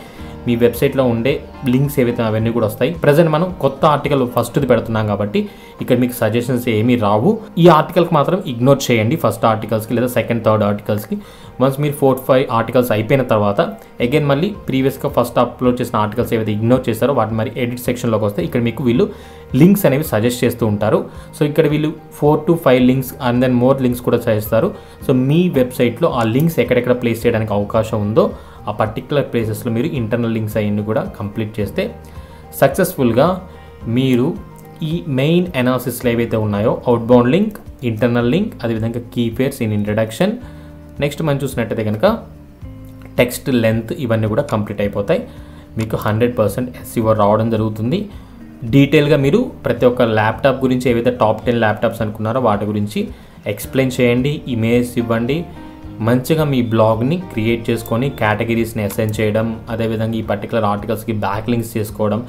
మీ వెబ్సైట్లో ఉండే లింక్స్ ఏవైతే అవన్నీ కూడా వస్తాయి. ప్రజెంట్ మనం కొత్త ఆర్టికల్ ఫస్ట్ది పెడుతున్నాం కాబట్టి ఇక్కడ మీకు సజెషన్స్ ఏమీ రావు. ఈ ఆర్టికల్కి మాత్రం ఇగ్నోర్ చేయండి, ఫస్ట్ ఆర్టికల్స్కి లేదా సెకండ్ థర్డ్ ఆర్టికల్స్కి. వన్స్ మీరు 4-5 ఆర్టికల్స్ అయిపోయిన తర్వాత అగైన్ మళ్ళీ ప్రీవియస్గా ఫస్ట్ అప్లోడ్ చేసిన ఆర్టికల్స్ ఏవైతే ఇగ్నోర్ చేస్తారో వాటిని మరి ఎడిట్ సెక్షన్లోకి వస్తే ఇక్కడ మీకు వీళ్ళు లింక్స్ అనేవి సజెస్ట్ చేస్తూ ఉంటారు. సో ఇక్కడ వీళ్ళు 4 to 5 links and then more links కూడా చేస్తారు. సో మీ వెబ్సైట్లో ఆ లింక్స్ ఎక్కడెక్కడ ప్లేస్ చేయడానికి అవకాశం ఉందో ఆ పర్టికులర్ ప్లేసెస్లో మీరు ఇంటర్నల్ లింక్స్ అవన్నీ కూడా కంప్లీట్ చేస్తే సక్సెస్ఫుల్గా మీరు ఈ మెయిన్ అనాలిసిస్లు ఏవైతే ఉన్నాయో అవుట్బౌండ్ లింక్, ఇంటర్నల్ లింక్, అదేవిధంగా key phrase in introduction, next మనం చూసినట్టయితే కనుక టెక్స్ట్ లెంత్ ఇవన్నీ కూడా కంప్లీట్ అయిపోతాయి. మీకు 100% SEO రావడం జరుగుతుంది. డీటెయిల్గా మీరు ప్రతి ఒక్క ల్యాప్టాప్ గురించి ఏవైతే టాప్ 10 ల్యాప్టాప్స్ అనుకున్నారో వాటి గురించి ఎక్స్ప్లెయిన్ చేయండి, ఇమేజ్ ఇవ్వండి, మంచిగా మీ బ్లాగ్ని క్రియేట్ చేసుకొని కేటగిరీస్ని అసైన్ చేయడం, అదేవిధంగా ఈ పర్టికులర్ ఆర్టికల్స్కి బ్యాక్ లింక్స్ చేసుకోవడం,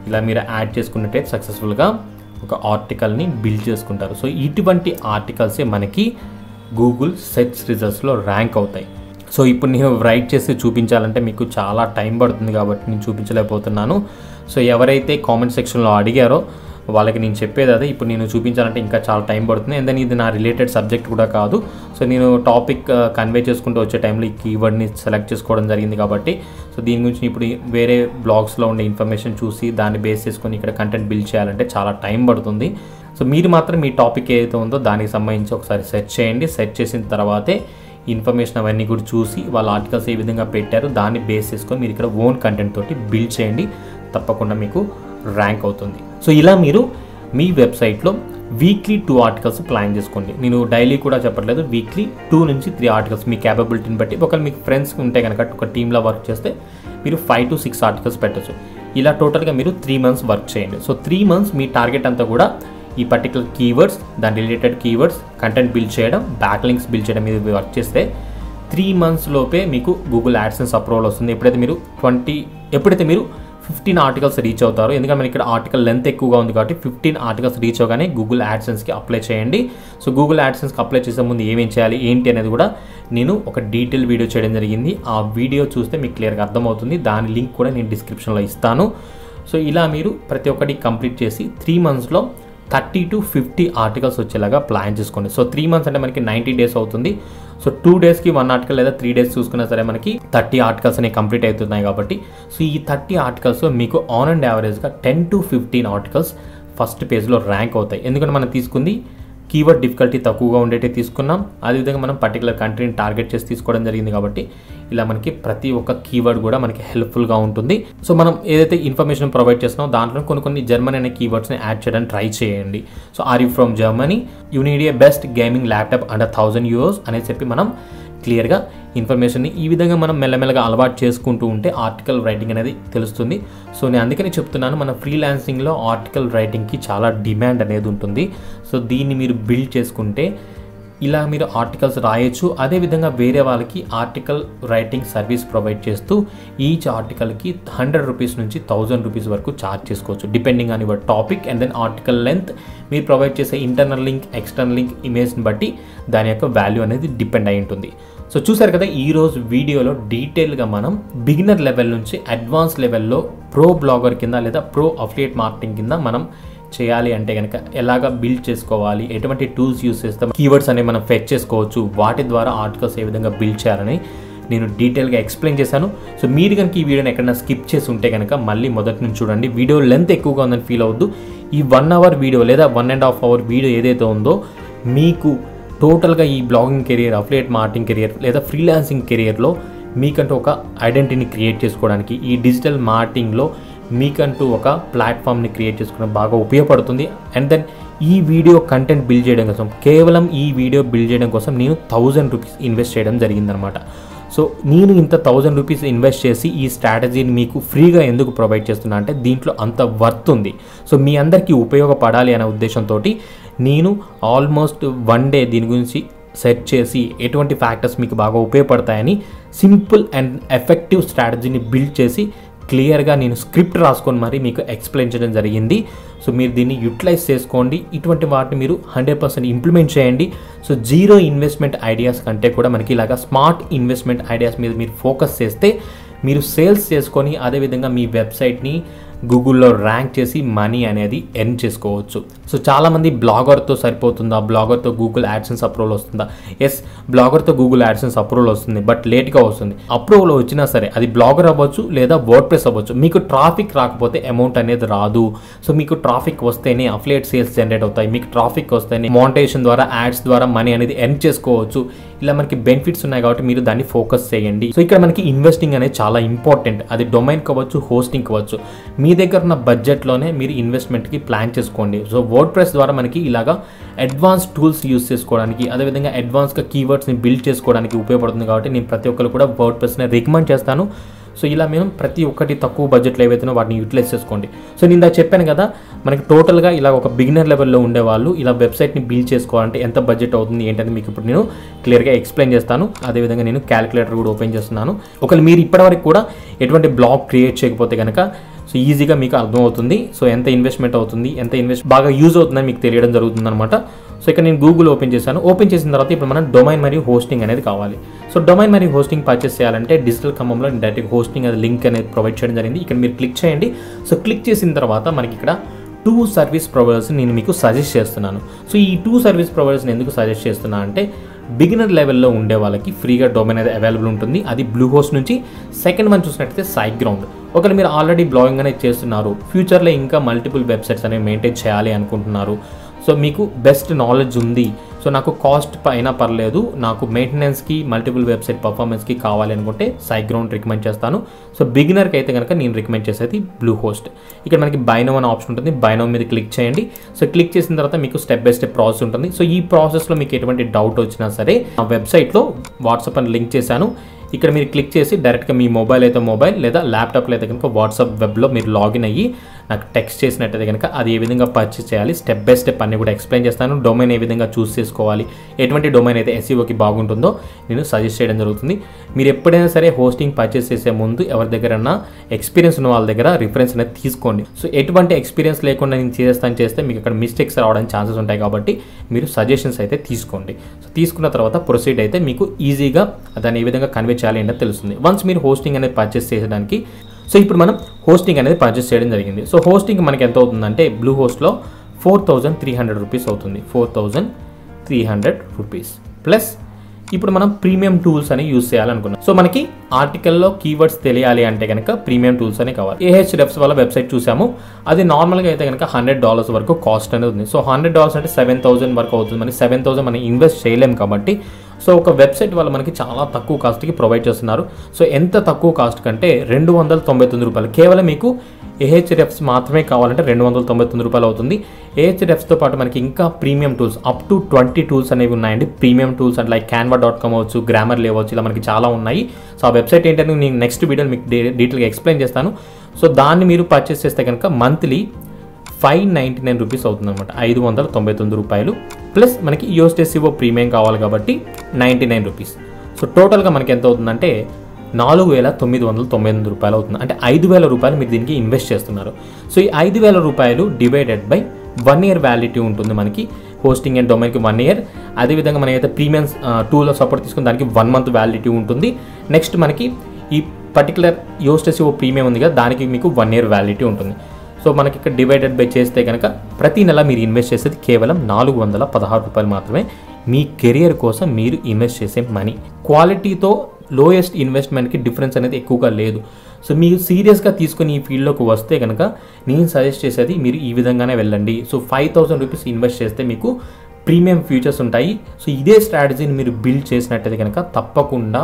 ఇలా మీరు యాడ్ చేసుకున్నట్టయితే సక్సెస్ఫుల్గా ఒక ఆర్టికల్ని బిల్డ్ చేసుకుంటారు. సో ఇటువంటి ఆర్టికల్సే మనకి గూగుల్ సెర్చ్ రిజల్ట్స్లో ర్యాంక్ అవుతాయి. సో ఇప్పుడు నేను రైట్ చేసి చూపించాలంటే మీకు చాలా టైం పడుతుంది కాబట్టి నేను చూపించలేకపోతున్నాను. సో ఎవరైతే కామెంట్ సెక్షన్లో అడిగారో వాళ్ళకి నేను చెప్పేది అదే, ఇప్పుడు నేను చూపించాలంటే ఇంకా చాలా టైం పడుతుంది. అండ్ దెన్ ఇది నా రిలేటెడ్ సబ్జెక్ట్ కూడా కాదు. సో నేను టాపిక్ కన్వే చేసుకుంటూ వచ్చే టైంలో ఈ కీవర్డ్ని సెలెక్ట్ చేసుకోవడం జరిగింది కాబట్టి సో దీని గురించి ఇప్పుడు వేరే బ్లాగ్స్లో ఉండే ఇన్ఫర్మేషన్ చూసి దాన్ని బేస్ చేసుకొని ఇక్కడ కంటెంట్ బిల్డ్ చేయాలంటే చాలా టైం పడుతుంది. సో మీరు మాత్రం మీ టాపిక్ ఏదైతే ఉందో దానికి సంబంధించి ఒకసారి సెర్చ్ చేయండి. సెర్చ్ చేసిన తర్వాతే ఇన్ఫర్మేషన్ అవన్నీ కూడా చూసి వాళ్ళ ఆర్టికల్స్ ఏ విధంగా పెట్టారో దాన్ని బేస్ చేసుకొని మీరు ఇక్కడ ఓన్ కంటెంట్ తోటి బిల్డ్ చేయండి, తప్పకుండా మీకు ర్యాంక్ అవుతుంది. సో ఇలా మీరు మీ వెబ్సైట్లో వీక్లీ 2 ఆర్టికల్స్ ప్లాన్ చేసుకోండి. నేను డైలీ కూడా చెప్పట్లేదు, వీక్లీ 2 నుంచి 3 ఆర్టికల్స్ మీ క్యాపబిలిటీని బట్టి. ఒకవేళ మీకు ఫ్రెండ్స్ ఉంటే కనుక ఒక టీంలో వర్క్ చేస్తే మీరు 5 to 6 ఆర్టికల్స్ పెట్టచ్చు. ఇలా టోటల్గా మీరు 3 months వర్క్ చేయండి. సో 3 months మీ టార్గెట్ అంతా కూడా ఈ పర్టికులర్ కీవర్డ్స్, దాని రిలేటెడ్ కీవర్డ్స్, కంటెంట్ బిల్డ్ చేయడం, బ్యాక్ లింక్స్ బిల్డ్ చేయడం మీద వర్క్ చేస్తే 3 months లోపే మీకు గూగుల్ యాడ్సెన్స్ అప్రూవల్ వస్తుంది. ఎప్పుడైతే మీరు 15 ఆర్టికల్స్ రీచ్ అవుతారు. ఎందుకంటే మనకి ఇక్కడ ఆర్టికల్ లెంత్ ఎక్కువగా ఉంది కాబట్టి 15 ఆర్టికల్స్ రీచ్ అవగానే గూగుల్ యాడ్సెన్స్కి అప్లై చేయండి. సో గూగుల్ యాడ్సెన్స్కి అప్లై చేసే ముందు ఏమేం చేయాలి ఏంటి అనేది కూడా నేను ఒక డీటెయిల్ వీడియో చేయడం జరిగింది. ఆ వీడియో చూస్తే మీకు క్లియర్గా అర్థమవుతుంది. దాని లింక్ కూడా నేను డిస్క్రిప్షన్లో ఇస్తాను. సో ఇలా మీరు ప్రతి ఒక్కటి కంప్లీట్ చేసి 3 మంత్స్లో 30 to 50 ఆర్టికల్స్ వచ్చేలాగా ప్లాన్ చేసుకోండి. సో 3 మంత్స్ అంటే మనకి 90 డేస్ అవుతుంది. సో 2 డేస్కి 1 ఆర్టికల్ లేదా 3 డేస్ చూసుకున్నా సరే మనకి 30 ఆర్టికల్స్ అనేవి కంప్లీట్ అవుతున్నాయి కాబట్టి సో ఈ 30 ఆర్టికల్స్ మీకు ఆన్ అండ్ యావరేజ్గా 10 to 15 ఆర్టికల్స్ ఫస్ట్ పేజ్లో ర్యాంక్ అవుతాయి. ఎందుకంటే మనం తీసుకుంది కీవర్డ్ డిఫికల్టీ తక్కువగా ఉండేటే తీసుకున్నాం. అదేవిధంగా మనం పర్టికులర్ కంట్రీని టార్గెట్ చేసి తీసుకోవడం జరిగింది కాబట్టి ఇలా మనకి ప్రతి ఒక్క కీవర్డ్ కూడా మనకి హెల్ప్ఫుల్గా ఉంటుంది. సో మనం ఏదైతే ఇన్ఫర్మేషన్ ప్రొవైడ్ చేస్తున్నామో దాంట్లో కొన్ని జర్మనీ అనే కీవర్డ్స్ని యాడ్ చేయడానికి ట్రై చేయండి. So are you from Germany, you need a best gaming laptop under €1000 అనేది చెప్పి మనం క్లియర్గా ఇన్ఫర్మేషన్ని ఈ విధంగా మనం మెల్లమెల్లగా అలవాటు చేసుకుంటూ ఉంటే ఆర్టికల్ రైటింగ్ అనేది తెలుస్తుంది. సో నేను అందుకని చెప్తున్నాను, మన ఫ్రీలాన్సింగ్లో ఆర్టికల్ రైటింగ్కి చాలా డిమాండ్ అనేది ఉంటుంది. సో దీన్ని మీరు బిల్డ్ చేసుకుంటే ఇలా మీరు ఆర్టికల్స్ రాయొచ్చు. అదేవిధంగా వేరే వాళ్ళకి ఆర్టికల్ రైటింగ్ సర్వీస్ ప్రొవైడ్ చేస్తూ ఈచ్ ఆర్టికల్కి ₹100 నుంచి ₹1000 వరకు ఛార్జ్ చేసుకోవచ్చు depending on your topic and then article length. మీరు ప్రొవైడ్ చేసే ఇంటర్నల్ లింక్, ఎక్స్టర్నల్ లింక్, ఇమేజ్ని బట్టి దాని యొక్క వాల్యూ అనేది డిపెండ్ అయి ఉంటుంది. సో చూసారు కదా, ఈరోజు వీడియోలో డీటెయిల్గా మనం బిగినర్ లెవెల్ నుంచి అడ్వాన్స్ లెవెల్లో ప్రో బ్లాగర్ కింద లేదా ప్రో అఫిలియేట్ మార్కెటింగ్ కింద మనం చేయాలి అంటే కనుక ఎలాగా బిల్డ్ చేసుకోవాలి, ఎటువంటి టూల్స్ యూస్ చేస్తాం, కీవర్డ్స్ అనేవి మనం ఫెచ్ చేసుకోవచ్చు, వాటి ద్వారా ఆర్టికల్స్ ఏ విధంగా బిల్డ్ చేయాలని నేను డీటెయిల్గా ఎక్స్ప్లెయిన్ చేశాను. సో మీరు కనుక ఈ వీడియోని ఎక్కడైనా స్కిప్ చేసి ఉంటే కనుక మళ్ళీ మొదటి నుంచి చూడండి. వీడియో లెంత్ ఎక్కువగా ఉందని ఫీల్ అవ్వద్దు. ఈ 1 అవర్ వీడియో లేదా 1.5 అవర్ వీడియో ఏదైతే ఉందో మీకు టోటల్గా ఈ blogging career, affiliate marketing career లేదా ఫ్రీలాన్సింగ్ కెరియర్లో మీకంటూ ఒక ఐడెంటిటీని క్రియేట్ చేసుకోవడానికి, ఈ డిజిటల్ మార్కెటింగ్లో మీకంటూ ఒక ప్లాట్ఫామ్ని క్రియేట్ చేసుకోవడం బాగా ఉపయోగపడుతుంది. అండ్ దెన్ ఈ వీడియో కంటెంట్ బిల్డ్ చేయడం కోసం, కేవలం ఈ వీడియో బిల్డ్ చేయడం కోసం నేను ₹1000 ఇన్వెస్ట్ చేయడం జరిగిందనమాట. సో నేను ఇంత ₹1000 ఇన్వెస్ట్ చేసి ఈ స్ట్రాటజీని మీకు ఫ్రీగా ఎందుకు ప్రొవైడ్ చేస్తున్నా అంటే దీంట్లో అంత వర్త్ ఉంది. సో మీ అందరికీ ఉపయోగపడాలి అనే ఉద్దేశంతో నేను ఆల్మోస్ట్ 1 డే దీని గురించి సెర్చ్ చేసి ఎటువంటి ఫ్యాక్టర్స్ మీకు బాగా ఉపయోగపడతాయని సింపుల్ అండ్ ఎఫెక్టివ్ స్ట్రాటజీని బిల్డ్ చేసి క్లియర్గా నేను స్క్రిప్ట్ రాసుకొని మరి మీకు ఎక్స్ప్లెయిన్ చేయడం జరిగింది. సో మీరు దీన్ని యూటిలైజ్ చేసుకోండి. ఇటువంటి వాటిని మీరు 100% ఇంప్లిమెంట్ చేయండి. సో జీరో ఇన్వెస్ట్మెంట్ ఐడియాస్ కంటే కూడా మనకి ఇలాగా స్మార్ట్ ఇన్వెస్ట్మెంట్ ఐడియాస్ మీద మీరు ఫోకస్ చేస్తే మీరు సేల్స్ చేసుకొని అదేవిధంగా మీ వెబ్సైట్ని గూగుల్లో ర్యాంక్ చేసి మనీ అనేది ఎర్న్ చేసుకోవచ్చు. సో చాలామంది బ్లాగర్తో సరిపోతుందా, బ్లాగర్తో గూగుల్ యాడ్సెన్స్ అప్రూవల్ వస్తుందా? ఎస్, బ్లాగర్తో గూగుల్ యాడ్సెన్స్ అప్రూవల్ వస్తుంది, బట్ లేట్గా వస్తుంది. అప్రూవల్ వచ్చినా సరే అది బ్లాగర్ అవ్వచ్చు లేదా వర్డ్ప్రెస్ అవ్వచ్చు, మీకు ట్రాఫిక్ రాకపోతే అమౌంట్ అనేది రాదు. సో మీకు ట్రాఫిక్ వస్తేనే అఫిలియేట్ సేల్స్ జనరేట్ అవుతాయి, మీకు ట్రాఫిక్ వస్తేనే మానిటైజేషన్ ద్వారా, యాడ్స్ ద్వారా మనీ అనేది ఎర్న్ చేసుకోవచ్చు. ఇలా మనకి బెనిఫిట్స్ ఉన్నాయి కాబట్టి మీరు దాన్ని ఫోకస్ చేయండి. సో ఇక్కడ మనకి ఇన్వెస్టింగ్ అనేది చాలా ఇంపార్టెంట్. అది డొమైన్ కావచ్చు, హోస్టింగ్ కావచ్చు, మీ దగ్గర ఉన్న బడ్జెట్లోనే మీరు ఇన్వెస్ట్మెంట్కి ప్లాన్ చేసుకోండి. సో వర్డ్ప్రెస్ ద్వారా మనకి ఇలాగా అడ్వాన్స్ టూల్స్ యూస్ చేసుకోవడానికి, అదేవిధంగా అడ్వాన్స్గా కీవర్డ్స్ని బిల్డ్ చేసుకోవడానికి ఉపయోగపడుతుంది. కాబట్టి నేను ప్రతి ఒక్కరు కూడా వర్డ్ప్రెస్ని రికమెండ్ చేస్తాను. సో ఇలా మేము ప్రతి ఒక్కటి తక్కువ బడ్జెట్లో ఏవైతేనో వాటిని యూటిలైజ్ చేసుకోండి. సో నేను ఇందాక చెప్పాను కదా, మనకి టోటల్గా ఇలా ఒక బిగినర్ లెవెల్లో ఉండేవాళ్ళు ఇలా వెబ్సైట్ని బిల్డ్ చేసుకోవాలంటే ఎంత బడ్జెట్ అవుతుంది ఏంటని మీకు ఇప్పుడు నేను క్లియర్గా ఎక్స్ప్లెయిన్ చేస్తాను. అదేవిధంగా నేను క్యాలిక్యులేటర్ కూడా ఓపెన్ చేస్తున్నాను. ఒకవేళ మీరు ఇప్పటివరకు కూడా ఎటువంటి బ్లాగ్ క్రియేట్ చేయకపోతే కనుక సో ఈజీగా మీకు అర్థమవుతుంది. సో ఎంత ఇన్వెస్ట్మెంట్ అవుతుంది, ఎంత ఇన్వెస్ట్ బాగా యూజ్ అవుతుందని మీకు తెలియడం జరుగుతుంది అనమాట. సో ఇక్కడ నేను గూగుల్ ఓపెన్ చేశాను. ఓపెన్ చేసిన తర్వాత ఇప్పుడు మనం డొమైన్ మరియు హోస్టింగ్ అనేది కావాలి. సో డొమైన్ మరియు హోస్టింగ్ పర్చేస్ చేయాలంటే డిజిటల్ ఖమ్మంలో డైరెక్ట్ హోస్టింగ్ అది లింక్ అనేది ప్రొవైడ్ చేయడం జరిగింది. ఇక్కడ మీరు క్లిక్ చేయండి. సో క్లిక్ చేసిన తర్వాత మనకి ఇక్కడ 2 సర్వీస్ ప్రొవైడర్స్ నేను మీకు సజెస్ట్ చేస్తున్నాను. సో ఈ 2 సర్వీస్ ప్రొవైడర్స్ని ఎందుకు సజెస్ట్ చేస్తున్నా అంటే బిగినర్ లెవెల్లో ఉండే వాళ్ళకి ఫ్రీగా డొమైన్ అనేది అవైలబుల్ ఉంటుంది. అది బ్లూ హోస్ట్ నుంచి. సెకండ్ వన్ చూసినట్టయితే సైట్గ్రౌండ్. ఒకవేళ మీరు ఆల్రెడీ బ్లాగింగ్ అనేది చేస్తున్నారు, ఫ్యూచర్లో ఇంకా మల్టిపుల్ వెబ్సైట్స్ అనేవి మెయింటైన్ చేయాలి అనుకుంటున్నారు, సో మీకు బెస్ట్ నాలెడ్జ్ ఉంది, సో నాకు కాస్ట్ పైన పర్లేదు, నాకు మెయింటెనెన్స్కి మల్టిపుల్ వెబ్సైట్ పర్ఫార్మెన్స్కి కావాలి అనుకుంటే సైట్గ్రౌండ్ రికమెండ్ చేస్తాను. సో బిగినర్కి అయితే కనుక నేను రికమెండ్ చేసేది బ్లూ హోస్ట్. ఇక్కడ మనకి బైనో అనే ఆప్షన్ ఉంటుంది. బైనో మీద క్లిక్ చేయండి. సో క్లిక్ చేసిన తర్వాత మీకు స్టెప్ బై స్టెప్ ప్రాసెస్ ఉంటుంది. సో ఈ ప్రాసెస్లో మీకు ఎటువంటి డౌట్ వచ్చినా సరే ఆ వెబ్సైట్లో వాట్సాప్ అని లింక్ చేశాను. ఇక్కడ మీరు క్లిక్ చేసి డైరెక్ట్గా మీ మొబైల్ అయితే మొబైల్ లేదా ల్యాప్టాప్లో అయితే కనుక వాట్సాప్ వెబ్లో మీరు లాగిన్ అయ్యి నాకు టెక్స్ట్ చేసినట్టయితే కనుక అది ఏ విధంగా పర్చేస్ చేయాలి స్టెప్ బై స్టెప్ అన్ని కూడా ఎక్స్ప్లెయిన్ చేస్తాను. డొమైన్ ఏ విధంగా చూస్ చేసుకోవాలి, ఎటువంటి డొమైన్ అయితే SEOకి బాగుంటుందో నేను సజెస్ట్ చేయడం జరుగుతుంది. మీరు ఎప్పుడైనా సరే హోస్టింగ్ పర్చేస్ చేసే ముందు ఎవరి దగ్గరన్నా ఎక్స్పీరియన్స్ ఉన్న వాళ్ళ దగ్గర రిఫరెన్స్ అనేది తీసుకోండి. సో ఎటువంటి ఎక్స్పీరియన్స్ లేకుండా నేను చేస్తే మీకు అక్కడ మిస్టేక్స్ రావడానికి ఛాన్సెస్ ఉంటాయి కాబట్టి మీరు సజెషన్స్ అయితే తీసుకోండి. సో తీసుకున్న తర్వాత ప్రొసీడ్ అయితే మీకు ఈజీగా దాన్ని ఏ విధంగా కన్వే చేయాలి అనేది తెలుస్తుంది. వన్స్ మీరు హోస్టింగ్ అనేది పర్చేస్ చేయడానికి, సో ఇప్పుడు మనం హోస్టింగ్ అనేది పర్చేస్ చేయడం జరిగింది. సో హోస్టింగ్ మనకి ఎంత అవుతుందంటే బ్లూ హోస్ట్లో 4,300 రూపీస్ అవుతుంది. 4,300 రూపీస్ ప్లస్ ఇప్పుడు మనం ప్రీమియం టూల్స్ అని యూజ్ చేయాలనుకున్నాం. సో మనకి ఆర్టికల్లో కీవర్డ్స్ తెలియాలి అంటే కనుక ప్రీమియం టూల్స్ అనే కావాలి. Ahrefs వాళ్ళ వెబ్సైట్ చూసాము, అది నార్మల్గా అయితే కనుక $100 వరకు కాస్ట్ అనేది ఉంది. సో $100 అంటే 7,000 వరకు అవుతుంది. మనకి 7,000 మనం ఇన్వెస్ట్ చేయలేము కాబట్టి సో ఒక వెబ్సైట్ వాళ్ళు మనకి చాలా తక్కువ కాస్ట్కి ప్రొవైడ్ చేస్తున్నారు. సో ఎంత తక్కువ కాస్ట్ కంటే $299 కేవలం మీకు Ahrefs మాత్రమే కావాలంటే $299 అవుతుంది. Ahrefsతో పాటు మనకి ఇంకా premium tools up to 20 tools అనేవి ఉన్నాయండి. ప్రీమియం టూల్స్ అంటే లైక్ canva.com అవచ్చు, Grammarly అవచ్చు, ఇలా మనకి చాలా ఉన్నాయి. సో ఆ వెబ్సైట్ ఏంటంటే నేను నెక్స్ట్ వీడియోలో మీకు డీటెయిల్గా ఎక్స్ప్లెయిన్ చేస్తాను. సో దాన్ని మీరు పర్చేస్ చేస్తే కనుక మంత్లీ 599 రూపీస్ అవుతుంది అనమాట. $599 ప్లస్ మనకి Yoast SEO ప్రీమియం కావాలి కాబట్టి 99 రూపీస్. సో టోటల్గా మనకి ఎంత అవుతుందంటే $4,999 అవుతుంది. అంటే $5,000 మీరు దీనికి ఇన్వెస్ట్ చేస్తున్నారు. సో ఈ $5,000 డివైడెడ్ బై 1 year వ్యాలిడిటీ ఉంటుంది మనకి. హోస్టింగ్ అండ్ డొమైన్కి 1 year, అదేవిధంగా మనకైతే ప్రీమియం టూల్లో సపోర్ట్ తీసుకుని దానికి 1 month వ్యాలిడిటీ ఉంటుంది. నెక్స్ట్ మనకి ఈ పర్టికులర్ Yoast SEO ప్రీమియం ఉంది కదా, దానికి మీకు 1 year వ్యాలిడిటీ ఉంటుంది. సో మనకి ఇక్కడ డివైడెడ్ బై చేస్తే కనుక ప్రతి నెల మీరు ఇన్వెస్ట్ చేసేది కేవలం $416 మాత్రమే. మీ కెరియర్ కోసం మీరు ఇన్వెస్ట్ చేసే మనీ క్వాలిటీతో లోయెస్ట్ ఇన్వెస్ట్మెంట్కి డిఫరెన్స్ అనేది ఎక్కువగా లేదు. సో మీరు సీరియస్గా తీసుకుని ఈ ఫీల్డ్లోకి వస్తే కనుక నేను సజెస్ట్ చేసేది మీరు ఈ విధంగానే వెళ్ళండి. సో 5,000 రూపీస్ ఇన్వెస్ట్ చేస్తే మీకు ప్రీమియం ఫ్యూచర్స్ ఉంటాయి. సో ఇదే స్ట్రాటజీని మీరు బిల్డ్ చేసినట్టయితే కనుక తప్పకుండా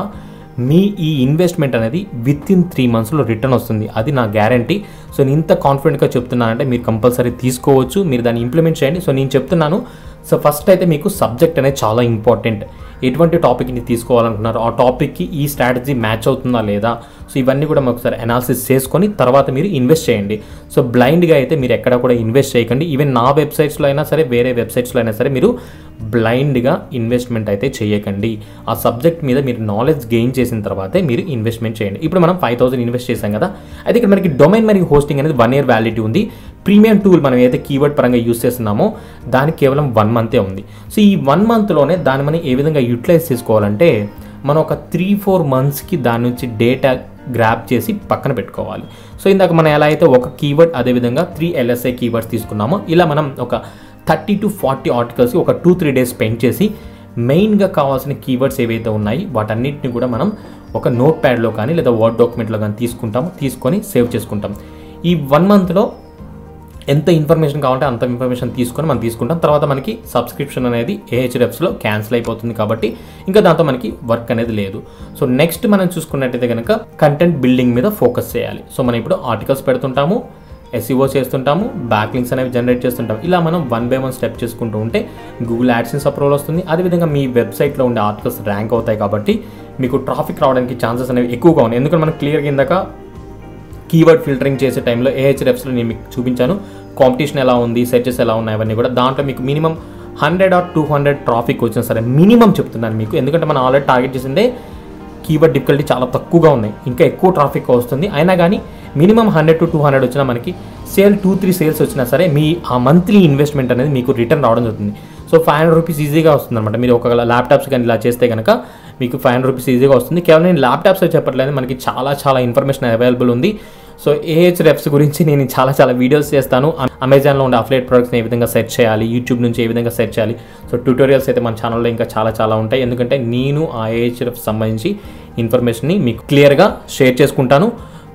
మీ ఈ ఇన్వెస్ట్మెంట్ అనేది వితిన్ 3 monthsలో రిటర్న్ వస్తుంది. అది నా గ్యారంటీ. సో నేను ఇంత కాన్ఫిడెంట్గా చెప్తున్నానంటే మీరు కంపల్సరీ తీసుకోవచ్చు, మీరు దాన్ని ఇంప్లిమెంట్ చేయండి. సో నేను చెప్తున్నాను, సో ఫస్ట్ అయితే మీకు సబ్జెక్ట్ అనేది చాలా ఇంపార్టెంట్. ఎటువంటి టాపిక్ని తీసుకోవాలనుకున్నారు, ఆ టాపిక్కి ఈ స్ట్రాటజీ మ్యాచ్ అవుతుందా లేదా, సో ఇవన్నీ కూడా ఒకసారి అనాలిసిస్ చేసుకొని తర్వాత మీరు ఇన్వెస్ట్ చేయండి. సో బ్లైండ్గా అయితే మీరు ఎక్కడ కూడా ఇన్వెస్ట్ చేయకండి. ఈవెన్ నా వెబ్సైట్స్లో అయినా సరే, వేరే వెబ్సైట్స్లో అయినా సరే మీరు బ్లైండ్గా ఇన్వెస్ట్మెంట్ అయితే చేయకండి. ఆ సబ్జెక్ట్ మీద మీరు నాలెడ్జ్ గెయిన్ చేసిన తర్వాతే మీరు ఇన్వెస్ట్మెంట్ చేయండి. ఇప్పుడు మనం 5,000 ఇన్వెస్ట్ చేసాం కదా, అయితే ఇక్కడ మనకి డొమైన్ మరియు హోస్టింగ్ అనేది 1 year వ్యాలిడిటీ ఉంది. ప్రీమియం టూల్ మనం ఏదైతే కీవర్డ్ పరంగా యూస్ చేస్తున్నామో దానికి కేవలం 1 month ఉంది. సో ఈ 1 monthలోనే దాన్ని మనం ఏ విధంగా యూటిలైజ్ చేసుకోవాలంటే మనం ఒక 3-4 monthsకి దాని నుంచి డేటా గ్రాప్ చేసి పక్కన పెట్టుకోవాలి. సో ఇందాక మనం ఎలా అయితే ఒక కీవర్డ్ అదేవిధంగా 3 LSI కీవర్డ్స్ తీసుకున్నామో ఇలా మనం ఒక 30 to 40 ఆర్టికల్స్కి ఒక 2-3 days స్పెండ్ చేసి మెయిన్గా కావాల్సిన కీవర్డ్స్ ఏవైతే ఉన్నాయి వాటన్నిటిని కూడా మనం ఒక నోట్ ప్యాడ్లో కానీ లేదా వర్డ్ డాక్యుమెంట్లో కానీ తీసుకొని సేవ్ చేసుకుంటాం. ఈ 1 monthలో ఎంత ఇన్ఫర్మేషన్ కావాలంటే అంత ఇన్ఫర్మేషన్ తీసుకొని మనం తీసుకుంటాం. తర్వాత మనకి సబ్స్క్రిప్షన్ అనేది Ahrefsలో క్యాన్సిల్ అయిపోతుంది కాబట్టి ఇంకా దాంతో మనకి వర్క్ అనేది లేదు. సో నెక్స్ట్ మనం చూసుకున్నట్టయితే కనుక కంటెంట్ బిల్డింగ్ మీద ఫోకస్ చేయాలి. సో మనం ఇప్పుడు ఆర్టికల్స్ పెడుతుంటాము, SEO చేస్తుంటాము, బ్యాక్ లింక్స్ అనేవి జనరేట్ చేస్తుంటాం. ఇలా మనం 1 by 1 స్టెప్ చేసుకుంటూ ఉంటే గూగుల్ యాడ్సెన్స్ అప్రూవల్ వస్తుంది. అదేవిధంగా మీ వెబ్సైట్లో ఉండే ఆర్టికల్స్ ర్యాంక్ అవుతాయి కాబట్టి మీకు ట్రాఫిక్ రావడానికి ఛాన్సెస్ అనేవి ఎక్కువగా ఉన్నాయి. ఎందుకంటే మనం క్లియర్గా ఇందాక కీవర్డ్ ఫిల్టరింగ్ చేసే టైంలో Ahrefsలో నేను మీకు చూపించాను కాంపిటీషన్ ఎలా ఉంది, సెర్చెస్ ఎలా ఉన్నాయి, అవన్నీ కూడా. దాంట్లో మీకు మినిమం 100 or 200 ట్రాఫిక్ వచ్చినా సరే మినిమం చెప్తున్నాను మీకు, ఎందుకంటే మనం ఆల్రెడీ టార్గెట్ చేసిందే కీవర్డ్ డిఫికల్టీ చాలా తక్కువగా ఉన్నాయి, ఇంకా ఎక్కువ ట్రాఫిక్ వస్తుంది. అయినా కానీ మినిమం 100 to 200 వచ్చినా మనకి 2-3 సేల్స్ వచ్చినా సరే మీ ఆ మంత్లీ ఇన్వెస్ట్మెంట్ అనేది మీకు రిటర్న్ రావడం జరుగుతుంది. సో 500 రూపీస్ ఈజీగా వస్తుంది అనమాట. మీరు ఒక ల్యాప్టాప్స్ కానీ ఇలా చేస్తే కనుక మీకు 500 రూపీస్ ఈజీగా వస్తుంది. కేవలం నేను ల్యాప్టాప్స్ చెప్పట్లేదు, మనకి చాలా ఇన్ఫర్మేషన్ అవైలబుల్ ఉంది. సో Ahrefs గురించి నేను చాలా వీడియోస్ చేస్తాను. అమెజాన్లో ఉండే అఫిలియేట్ ప్రొడక్ట్స్ని ఏ విధంగా సెర్చ్ చేయాలి, యూట్యూబ్ నుంచి ఏ విధంగా సెర్చ్ చేయాలి, సో ట్యూటోరియల్స్ అయితే మన ఛానల్లో ఇంకా చాలా ఉంటాయి. ఎందుకంటే నేను ఆ Ahrefs సంబంధించి ఇన్ఫర్మేషన్ని మీకు క్లియర్గా షేర్ చేసుకుంటాను.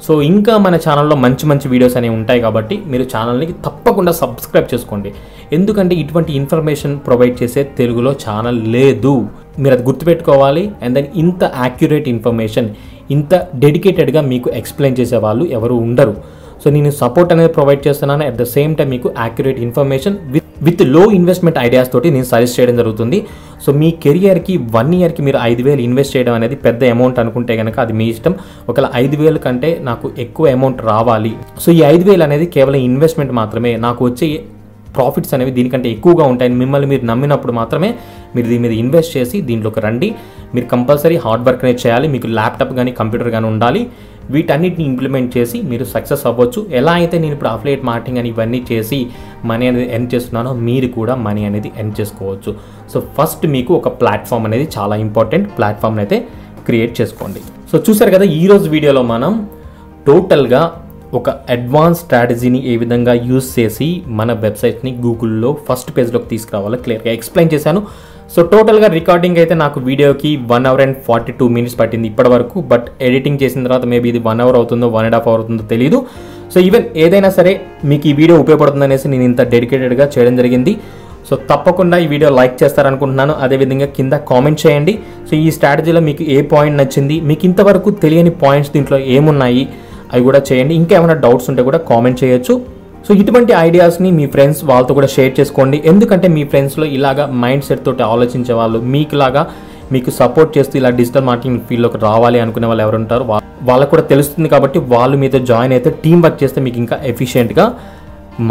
సో ఇంకా మన ఛానల్లో మంచి వీడియోస్ అనేవి ఉంటాయి కాబట్టి మీరు ఛానల్ని తప్పకుండా సబ్స్క్రైబ్ చేసుకోండి. ఎందుకంటే ఇటువంటి ఇన్ఫర్మేషన్ ప్రొవైడ్ చేసే తెలుగులో ఛానల్ లేదు, మీరు అది గుర్తుపెట్టుకోవాలి. అండ్ దెన్ ఇంత యాక్యురేట్ ఇన్ఫర్మేషన్, ఇంత డెడికేటెడ్గా మీకు ఎక్స్ప్లెయిన్ చేసే వాళ్ళు ఎవరు ఉండరు. సో నేను సపోర్ట్ అనేది ప్రొవైడ్ చేస్తున్నాను, అట్ ద సేమ్ టైం మీకు యాక్యురేట్ ఇన్ఫర్మేషన్ విత్ విత్ లో ఇన్వెస్ట్మెంట్ ఐడియాస్ తోటి నేను సజెస్ట్ చేయడం జరుగుతుంది. సో మీ కెరియర్కి 1 ఇయర్కి మీరు 5,000 ఇన్వెస్ట్ చేయడం అనేది పెద్ద అమౌంట్ అనుకుంటే కనుక అది మీ ఇష్టం. ఒకవేళ 5,000 కంటే నాకు ఎక్కువ అమౌంట్ రావాలి, సో ఈ 5,000 అనేది కేవలం ఇన్వెస్ట్మెంట్ మాత్రమే, నాకు వచ్చే ప్రాఫిట్స్ అనేవి దీనికంటే ఎక్కువగా ఉంటాయని మిమ్మల్ని మీరు నమ్మినప్పుడు మాత్రమే మీరు దీని మీద ఇన్వెస్ట్ చేసి దీంట్లోకి రండి. మీరు కంపల్సరీ హార్డ్ వర్క్ అనేది చేయాలి, మీకు ల్యాప్టాప్ కానీ కంప్యూటర్ కానీ ఉండాలి. వీటన్నిటిని ఇంప్లిమెంట్ చేసి మీరు సక్సెస్ అవ్వచ్చు. ఎలా అయితే నేను ఇప్పుడు అఫిలియేట్ మార్కెటింగ్ అని ఇవన్నీ చేసి మనీ అనేది ఎర్న్ చేస్తున్నానో మీరు కూడా మనీ అనేది ఎర్న్ చేసుకోవచ్చు. సో ఫస్ట్ మీకు ఒక ప్లాట్ఫామ్ అనేది చాలా ఇంపార్టెంట్, ప్లాట్ఫామ్ అయితే క్రియేట్ చేసుకోండి. సో చూసారు కదా, ఈరోజు వీడియోలో మనం టోటల్గా ఒక అడ్వాన్స్ స్ట్రాటజీని ఏ విధంగా యూజ్ చేసి మన వెబ్సైట్ని గూగుల్లో ఫస్ట్ పేజ్లోకి తీసుకురావాలో క్లియర్గా ఎక్స్ప్లెయిన్ చేశాను. సో టోటల్గా రికార్డింగ్ అయితే నాకు వీడియోకి 1 hour and 42 minutes పట్టింది ఇప్పటి వరకు. బట్ ఎడిటింగ్ చేసిన తర్వాత మేబీ ఇది 1 hour అవుతుందో 1.5 hour అవుతుందో తెలియదు. సో ఈవెన్ ఏదైనా సరే మీకు ఈ వీడియో ఉపయోగపడుతుంది అనేసి నేను ఇంత డెడికేటెడ్గా చేయడం జరిగింది. సో తప్పకుండా ఈ వీడియో లైక్ చేస్తారనుకుంటున్నాను. అదేవిధంగా కింద కామెంట్ చేయండి. సో ఈ స్ట్రాటజీలో మీకు ఏ పాయింట్ నచ్చింది, మీకు ఇంతవరకు తెలియని పాయింట్స్ దీంట్లో ఏమున్నాయి అవి కూడా చేయండి. ఇంకా ఏమైనా డౌట్స్ ఉంటే కూడా కామెంట్ చేయొచ్చు. సో ఇటువంటి ఐడియాస్ని మీ ఫ్రెండ్స్ వాళ్ళతో కూడా షేర్ చేసుకోండి. ఎందుకంటే మీ ఫ్రెండ్స్లో ఇలాగా మైండ్ సెట్ తోటి ఆలోచించే వాళ్ళు, మీకులాగా మీకు సపోర్ట్ చేస్తూ ఇలా డిజిటల్ మార్కెటింగ్ ఫీల్డ్లోకి రావాలి అనుకునే వాళ్ళు ఎవరు ఉంటారు వాళ్ళకు కూడా తెలుస్తుంది. కాబట్టి వాళ్ళు మీతో జాయిన్ అయితే టీం వర్క్ చేస్తే మీకు ఇంకా ఎఫిషియెంట్గా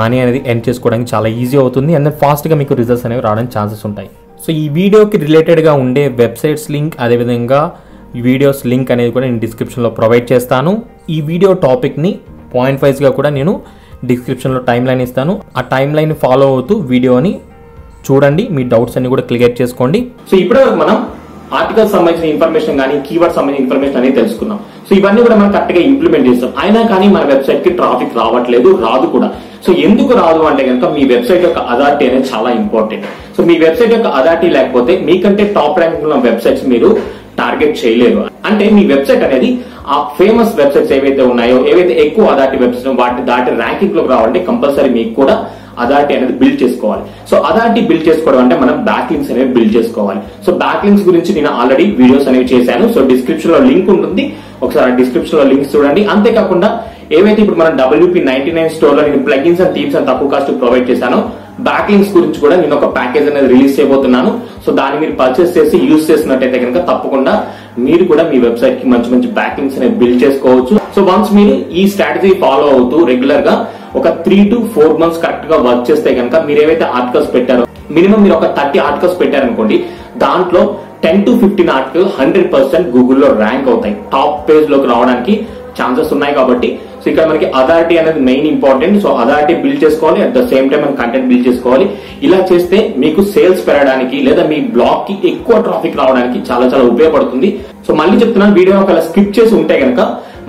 మనీ అనేది ఎర్న్ చేసుకోవడానికి చాలా ఈజీ అవుతుంది. అండ్ దెన్ ఫాస్ట్గా మీకు రిజల్ట్స్ అనేవి రావడానికి ఛాన్సెస్ ఉంటాయి. సో ఈ వీడియోకి రిలేటెడ్గా ఉండే వెబ్సైట్స్ లింక్, అదేవిధంగా వీడియోస్ లింక్ అనేది కూడా నేను డిస్క్రిప్షన్లో ప్రొవైడ్ చేస్తాను. ఈ వీడియో టాపిక్ని పాయింట్ వైజ్గా కూడా నేను డిస్క్రిప్షన్లో టైమ్ లైన్ ఇస్తాను. ఆ టైమ్ లైన్ ఫాలో అవుతూ వీడియోని చూడండి, మీ డౌట్స్ అన్ని కూడా క్లియర్ చేసుకోండి. సో ఇప్పటివరకు మనం ఆర్టికల్ సంబంధించిన ఇన్ఫర్మేషన్ కానీ కీవర్డ్ సంబంధించిన ఇన్ఫర్మేషన్ అనేది తెలుసుకున్నాం. సో ఇవన్నీ కూడా మనం కరెక్ట్ గా ఇంప్లిమెంట్ చేస్తాం. అయినా కానీ మన వెబ్సైట్ కి ట్రాఫిక్ రావట్లేదు, రాదు కూడా. సో ఎందుకు రాదు అంటే కనుక మీ వెబ్సైట్ యొక్క అథారిటీ అనేది చాలా ఇంపార్టెంట్. సో మీ వెబ్సైట్ యొక్క అథారిటీ లేకపోతే మీకంటే టాప్ ర్యాంక్ ఉన్న వెబ్సైట్స్ మీరు టార్గెట్ చేయలేరు. అంటే మీ వెబ్సైట్ అనేది ఆ ఫేమస్ వెబ్సైట్స్ ఏవైతే ఉన్నాయో, ఏవైతే ఎక్కువ అథారిటీ వెబ్సైట్స్ వాటిని దాటి ర్యాంకింగ్ లోకి రావాలంటే కంపల్సరీ మీకు కూడా అథారిటీ అనేది బిల్డ్ చేసుకోవాలి. సో అథారిటీ బిల్డ్ చేసుకోవడం అంటే మనం బ్యాక్ లింక్స్ అనేవి బిల్డ్ చేసుకోవాలి. సో బ్యాక్ లింక్స్ గురించి నేను ఆల్రెడీ వీడియోస్ అనేవి చేశాను. సో డిస్క్రిప్షన్ లో లింక్ ఉంటుంది, ఒకసారి డిస్క్రిప్షన్ లో లింక్స్ చూడండి. అంతేకాకుండా ఏవైతే ఇప్పుడు మనం WP99 స్టోర్ లో నేను ప్లగిన్స్ అండ్ థీమ్స్ అని తక్కువ కాస్ట్ ప్రొవైడ్ చేశానో, బ్యాక్ లింక్స్ గురించి కూడా నేను ఒక ప్యాకేజ్ అనేది రిలీజ్ చేయబోతున్నాను. సో దాన్ని మీరు పర్చేస్ చేసి యూజ్ చేసినట్టయితే కనుక తప్పకుండా మీరు కూడా మీ వెబ్సైట్ కి మంచి మంచి బ్యాక్ లింక్స్ అనేవి బిల్డ్ చేసుకోవచ్చు. సో వన్స్ మీరు ఈ స్ట్రాటజీ ఫాలో అవుతూ రెగ్యులర్ గా ఒక 3 to 4 months కరెక్ట్ గా వర్క్ చేస్తే కనుక మీరు ఏవైతే ఆర్టికల్స్ పెట్టారో, మినిమం మీరు ఒక 30 ఆర్టికల్స్ పెట్టారనుకోండి, దాంట్లో 10 to 15 ఆర్టికల్ 100% గూగుల్లో ర్యాంక్ అవుతాయి, టాప్ పేజ్ లోకి రావడానికి ఛాన్సెస్ ఉన్నాయి. కాబట్టి సో ఇక్కడ మనకి అథారిటీ అనేది main important. So authority build చేసుకోవాలి, అట్ ద సేమ్ టైం మనం కంటెంట్ బిల్డ్ చేసుకోవాలి. ఇలా చేస్తే మీకు సేల్స్ పెరగడానికి లేదా మీ బ్లాగ్ కి ఎక్కువ ట్రాఫిక్ రావడానికి చాలా చాలా ఉపయోగపడుతుంది. సో మళ్ళీ చెప్తున్నాను, వీడియో ఒకవేళ స్కిప్ చేసి ఉంటే కనుక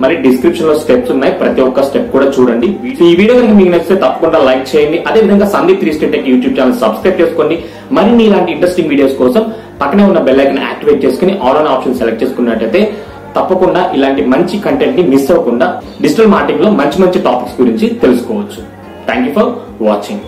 మరి డిస్క్రిప్షన్ లో స్టెప్స్ ఉన్నాయి, ప్రతి ఒక్క స్టెప్ కూడా చూడండి. ఈ వీడియో కనుక మీకు నచ్చితే తప్పకుండా లైక్ చేయండి. అదేవిధంగా Sandeep 360 tech YouTube channel subscribe చేసుకోండి. మరిన్ని ఇలాంటి ఇంట్రెస్టింగ్ వీడియోస్ కోసం పక్కనే ఉన్న బెల్ ఐకాన్ యాక్టివేట్ చేసుకుని ఆల్ ఆన్ ఆప్షన్ సెలెక్ట్ చేసుకున్నట్టయితే తప్పకుండా ఇలాంటి మంచి కంటెంట్ ని మిస్ అవ్వకుండా డిజిటల్ మార్కెటింగ్ లో మంచి మంచి టాపిక్స్ గురించి తెలుసుకోవచ్చు. Thank you for watching.